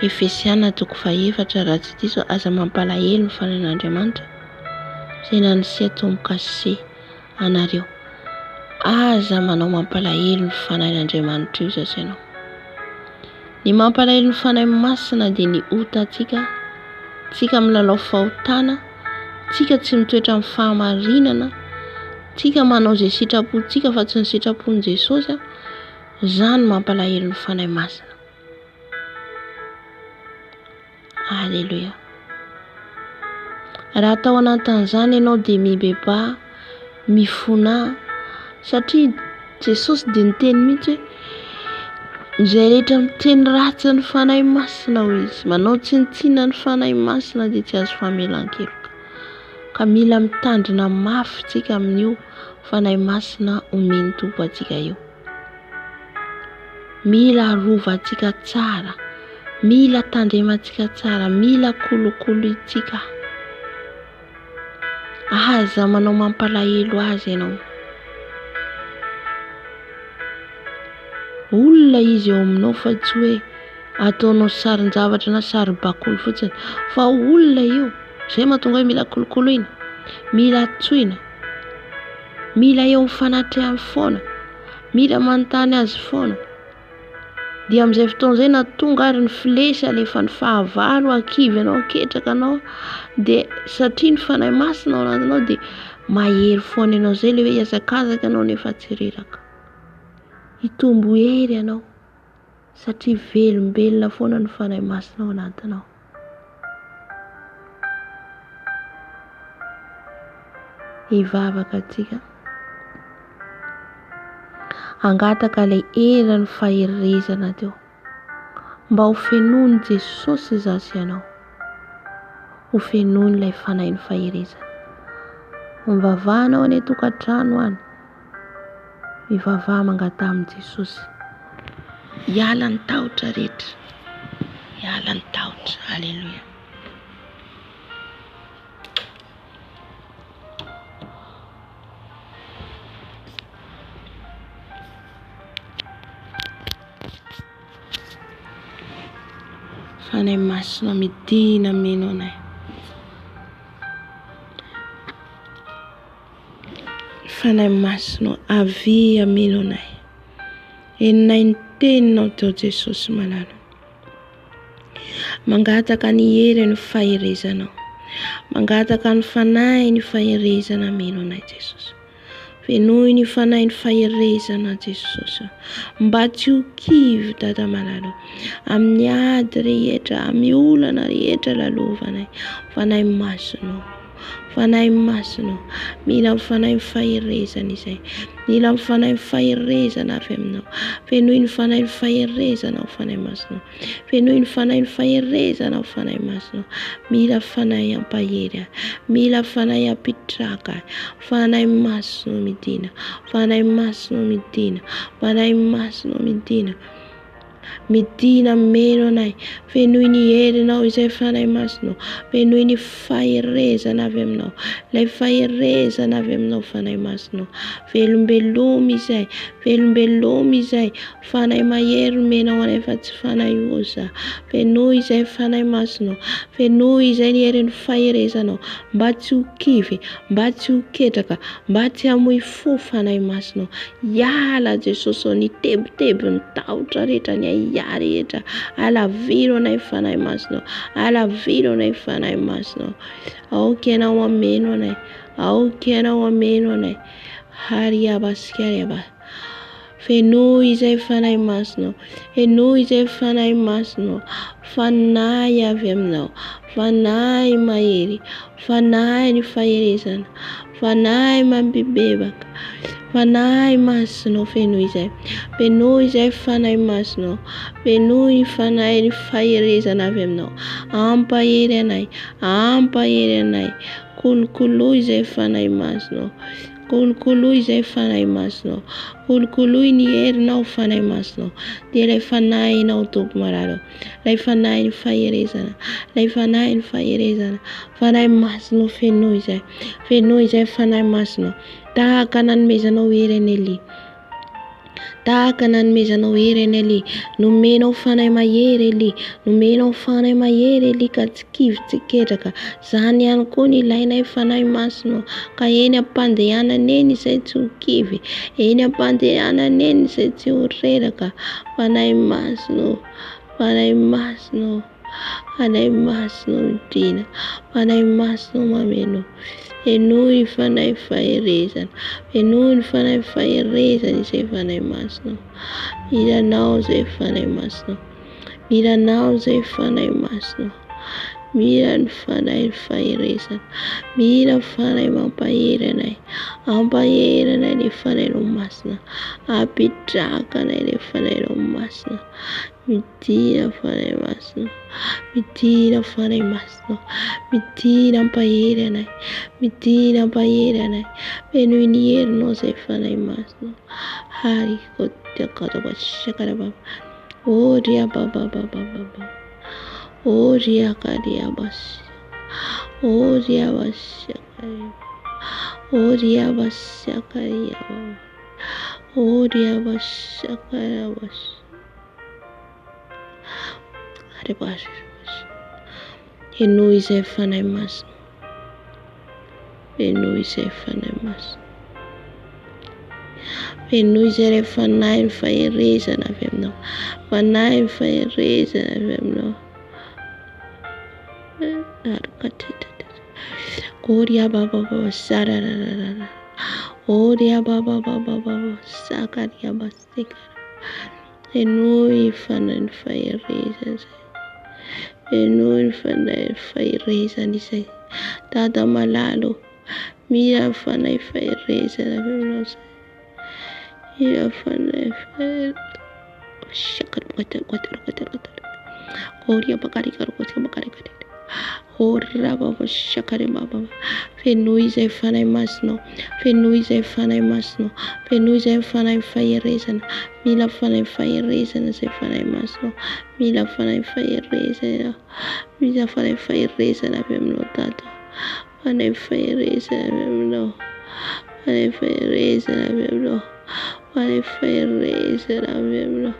S1: Efesiana 4:4 raha tsy diso aza mampalahelo ny fanahin'Andriamanitra izay nanisy tomboka se anareo. Aza manao mampalahelo ny fanahin'Andriamanitra io zao ianao. Ny mampalahelo ny fanahy masina dia ny otantsika, tsika milalao fahotana, tsika tsy mitoetra amin'ny fahamarinana, tsika manao izay sitrapontsika fa tsy ny sitrapon'i Jesosy. Izany mampalahelo ny fanahy masina. Haleluia. Raha tao anatin'izany ianao dia mibeba, mifona satria Jesosy dia niteny mihitsy hoe izay rehetra miteny ratsy ny fanahy masina hoy izy, manao tsinitsina ny fanahy masina dia tsy azo famelan-keloka. Ka mila mitandrina mafy tsika amin'io fanahy masina omeny Tompo antsika io. Mila arovantsika tsara, mila tandremantsika tsara, mila kolokolointsika. Aza manao mampalahelo azy ianao. Olona izy eo aminao fa tsy hoe ataonao sarin-javatra na sari-bakoly fotsiny, fa olona io. Izay mahatonga hoe mila kolokoloina, mila tsoina, mila eo amin'ny fanatrehany foana, mila manontany azy foana. Dia amin'izay fotoana izay na tonga ary ny filesy alefa ny fahavalo ankivy ianao aketraka anao dia satria ny fanahy masina ao anatinao dia mahery foana ianao izay ilay hoe hiazakazaka ianao nefa tsy reraka. Hitombo hery ianao satria velombelona foana ny fanahy masina ao anatinao. Hivavaka antsika. Angataka ilay era ny faherezana teo mba ho fenoiny Jesosy zasy ianao. Ho fenoiny ilay fanahy ny faherezana. Mivavahanao any tokantrano any, mivavaha mangata amin'i Jesosy. Hiala ny tahotra rehetra, hiala ny tahotra. Haleluia. Fanahy masina midina meno anay. Fanahy masina avy ameno anay. Enonay ny teninao teo Jesosy malala. Mangataka ny hery ny faherezanao. Mangataka ny fanahy ny faherezana meno anay Jesosy. Fenoy ny fanahy ny faherezana Jesosy. Mba tsy ho kivy Dada malala. Amin'ny ady rehetra, amin'ny olana rehetra lalovanay. Fanahy masina. Fanahy masina. Mila fanahy faherezana izay. Mila fanahy faherezana avy aminao. Fenoy ny fanahy faherezana ao fanahy masina. Fenoy ny fanahy faherezana ao fanahy masina. Mila fanahy ampahery. Mila fanahy apitraka. Fanahy masina midina. Fanahy masina midina. Fanahy masina midina. Midina meno anay. Fenoy ny herinao izay fanahy masina. Fenoy ny faherezana avy aminao. Ilay faherezana avy aminao fanahy masina. Velombeloma izay. Velombeloma izay. Fanahy mahery menao anay fa tsy fanahy oza. Fenoy izay fanahy masina. Fenoy izay ny herin'ny faherezanao. Mba tsy ho kivy. Mba tsy ho ketraka. Mba tsy hamoy fo fanahy masina. Hiala Jesosy ny tebotebo ny tahotra rehetra ny ahia rehetra. Alaviro anay fanahy masina. Alaviro anay fanahy masina. Aoka ianao ameno anay. Aoka ianao ameno anay. Hariaba sikariaba. Fenoy izay fanahy masonao. Fenoy izay fanahy masonao. Fanahy avy aminao. Fanahy mahery. Fanahy ny faherezana. Fanahy mambebebaka. Fanahy masonao fenoy izay. Fenoy izay fanahy masonao. Fenoy ny fanahy ny faherezana avy aminao. Ampahery anay. Ampahery anay. Kolokoloy izay fanahy masonao. Kolokoloy izay fanahy masonao. Kolokoloy ny herinao fanahy masonao. Dia ilay fanahinao Tompo maralo. Ilay fanahy ny faherezana. Ilay fanahy ny faherezana. Fanahy masonao fenoy izay. Fenoy izay fanahy masonao. Tahaka nanomezanao hery any Elia. Tahaka nanomezanao hery any Elia. Nomenao fanahy mahery Elia. Nomenao fanahy mahery Elia ka tsy kivy tsy ketraka. Zany ihany koa ny ilainay fanahy masonao. Ka eny ampandehanana eny izay tsy ho kivy. Eny ampandehanana eny izay tsy ho reraka. Fanahy masonao. Fanahy masonao. Fanahy masonao dina. Fanahy masonao mameno. Fenoy ny fanahy faherezana. Fenoy ny fanahy faherezana izay fanahy masonao. Miranao izay fanahy masonao. Miranao izay fanahy masonao. Mira ny fanahy faherezana. Mira fanahy mampahery anay. Ampahery anay ny fanahinao masina. Apitrahaka anay ny fanahinao masina. Midina fanahy masina. Midina fanahy masina. Midina ampahery anay. Midina ampahery anay. Fenoy ny herinao izay fanahy masina. Hari kotakatapashakarababa. Oria babababababa. Oria kariabas. Oria basakaria. Oria basakaria. Oria basakarabas. Aribas. Fenoy izay fanahy masina. Fenoy izay fanahy masina. Fenoy izay fanahy ny faherezana avy aminao. Fanahy ny faherezana avy aminao. Oria bababa sarararara. Oria bababa sakaria basikara. Fenoy fanahy ny faherezana. Fenoy fanahy ny faherezana izay. Dada malalo. Mira fanahy faherezana avy aminao. Mira fanahy faherezana. Oria bakarikaro bakarikaro. Ora baba shakare baba. Fenoy izay fanahy masonao. Fenoy izay fanahy masonao. Fenoy izay fanahy faherezana. Mila fanahy faherezana izay fanahy masonao. Mila fanahy faherezana. Mila fanahy faherezana avy aminao Dada. Fanahy faherezana avy aminao. Fanahy faherezana avy aminao. Fanahy faherezana avy aminao.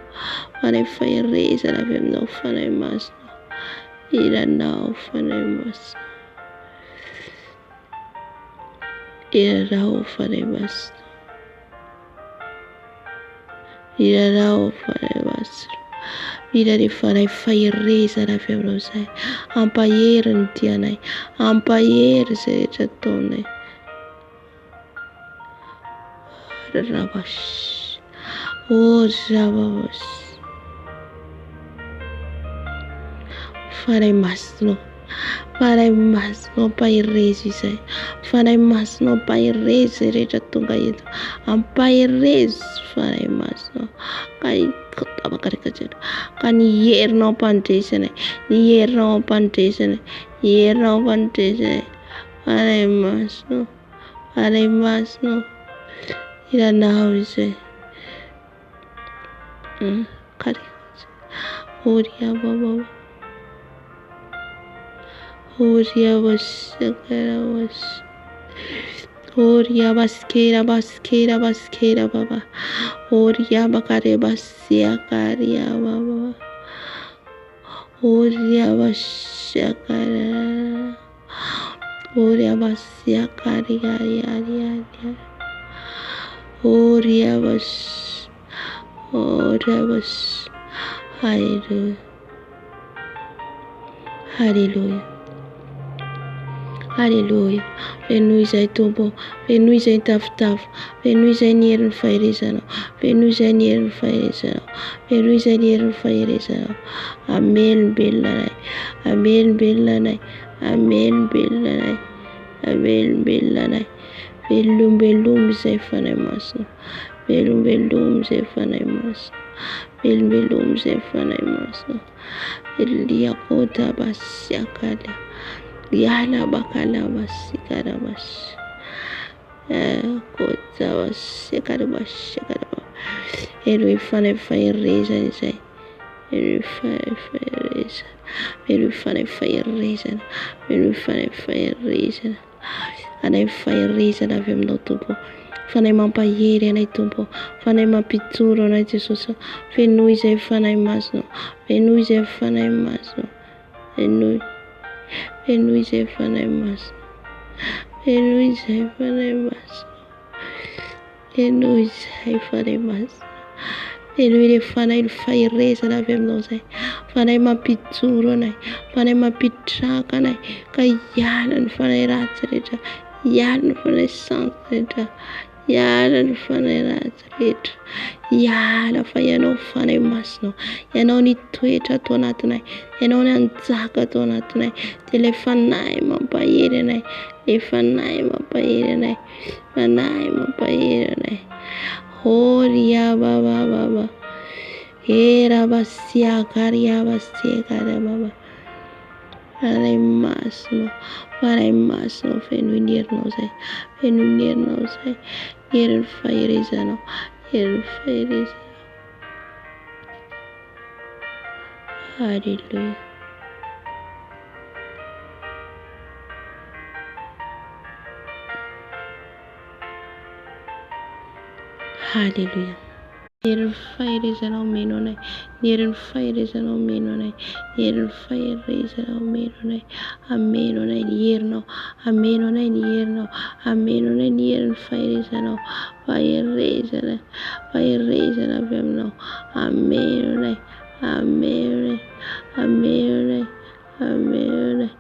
S1: Fanahy faherezana avy aminao fanahy masonao. Iranao fanahy masonao. Iranao fanahy masonao. Iranao fanahy masonao. Mira ny fanahy faherezana avy aminao izay. Ampahery ny dianay. Ampahery izay rehetra ataonay. Rabas. O rabas. Fanahy masonao. Fanahy masonao ampaherezy izay. Fanahy masonao ampaherezy izay rehetra tonga eto. Ampaherezy fanahy masonao. Ka ny herinao ampandresanay. Ny herinao ampandresanay. Ny herinao ampandresanay. Fanahy masonao. Fanahy masonao. Iranao izay. Oria baba. Oria basakara was. Oria baskera baskera baskera baba. Oria bakare basiakaria baba. Oria basakara. Oria basiakaria ya. Oria bas. Oria bas. Hallelujah. Hallelujah. Haleluya. Fenoy izay tompo. Fenoy izay tafotafo. Fenoy izay ny herin'ny faherezanao. Fenoy izay ny herin'ny faherezanao. Fenoy izay ny herin'ny faherezanao. Amelombelona anay. Amelombelona anay. Amelombelona anay. Amelombelona anay. Velombeloma izay fanahy masina. Velombeloma izay fanahy masina. Velombeloma izay fanahy masina. Eliakota basiakala. Yala bakala basikara bas. Kota basikara basikara. Elo fanahy faherezana izay. Elo fanahy faherezana. Elo fanahy faherezana. Elo fanahy faherezana. Anay faherezana avy aminao tompo. Fanahy mampahery anay tompo. Fanahy mampitoro anay Jesosy. Fenoy izay fanahy masina. Fenoy izay fanahy masina. Fenoy. Fenoy izay fanahy masina. Fenoy izay fanahy masina. Fenoy izay fanahy masina. Fenoy ilay fanahy faherezana avy aminao izay. Fanahy mampitoro anay. Fanahy mampitraka anay. Ka hiala ny fanahy ratsy rehetra. Hiala ny fanahy sansy rehetra. Hiala ny fanahy ratsy rehetra. Hiala fa ianao fanahy masina. Ianao ny toetra ato anatinay. Ianao ny anjaka ato anatinay. Dia ilay fanahy mampahery anay. Ilay fanahy mampahery anay. Fanahy mampahery anay. Horia baba baba. Era basiakaria basiakara baba. Fanahy masina. Fanahy masina fenoy ny herinao izay. Fenoy ny herinao izay. Herin'ny faherezanao. Herin'ny faherezanao. Haleluya. Haleluya. Herin'ny faherezanao meno anay. Herin'ny faherezanao meno anay. Herin'ny faherezanao meno anay. Ameno anay ny herinao. Ameno anay ny herinao. Ameno anay ny herin'ny faherezanao. Faherezana. Faherezana avy aminao. Ameno anay. Ameno anay. Ameno anay. Ameno anay.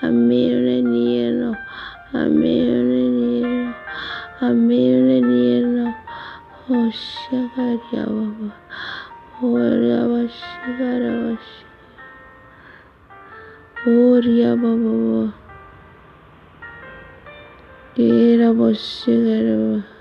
S1: Ameno anay ny herinao. Ameno anay ny herinao. Ameno anay ny herinao. Oh, shakaria baba. Oh, raba shakara baba. Oh, ria baba. Era baba shakara baba.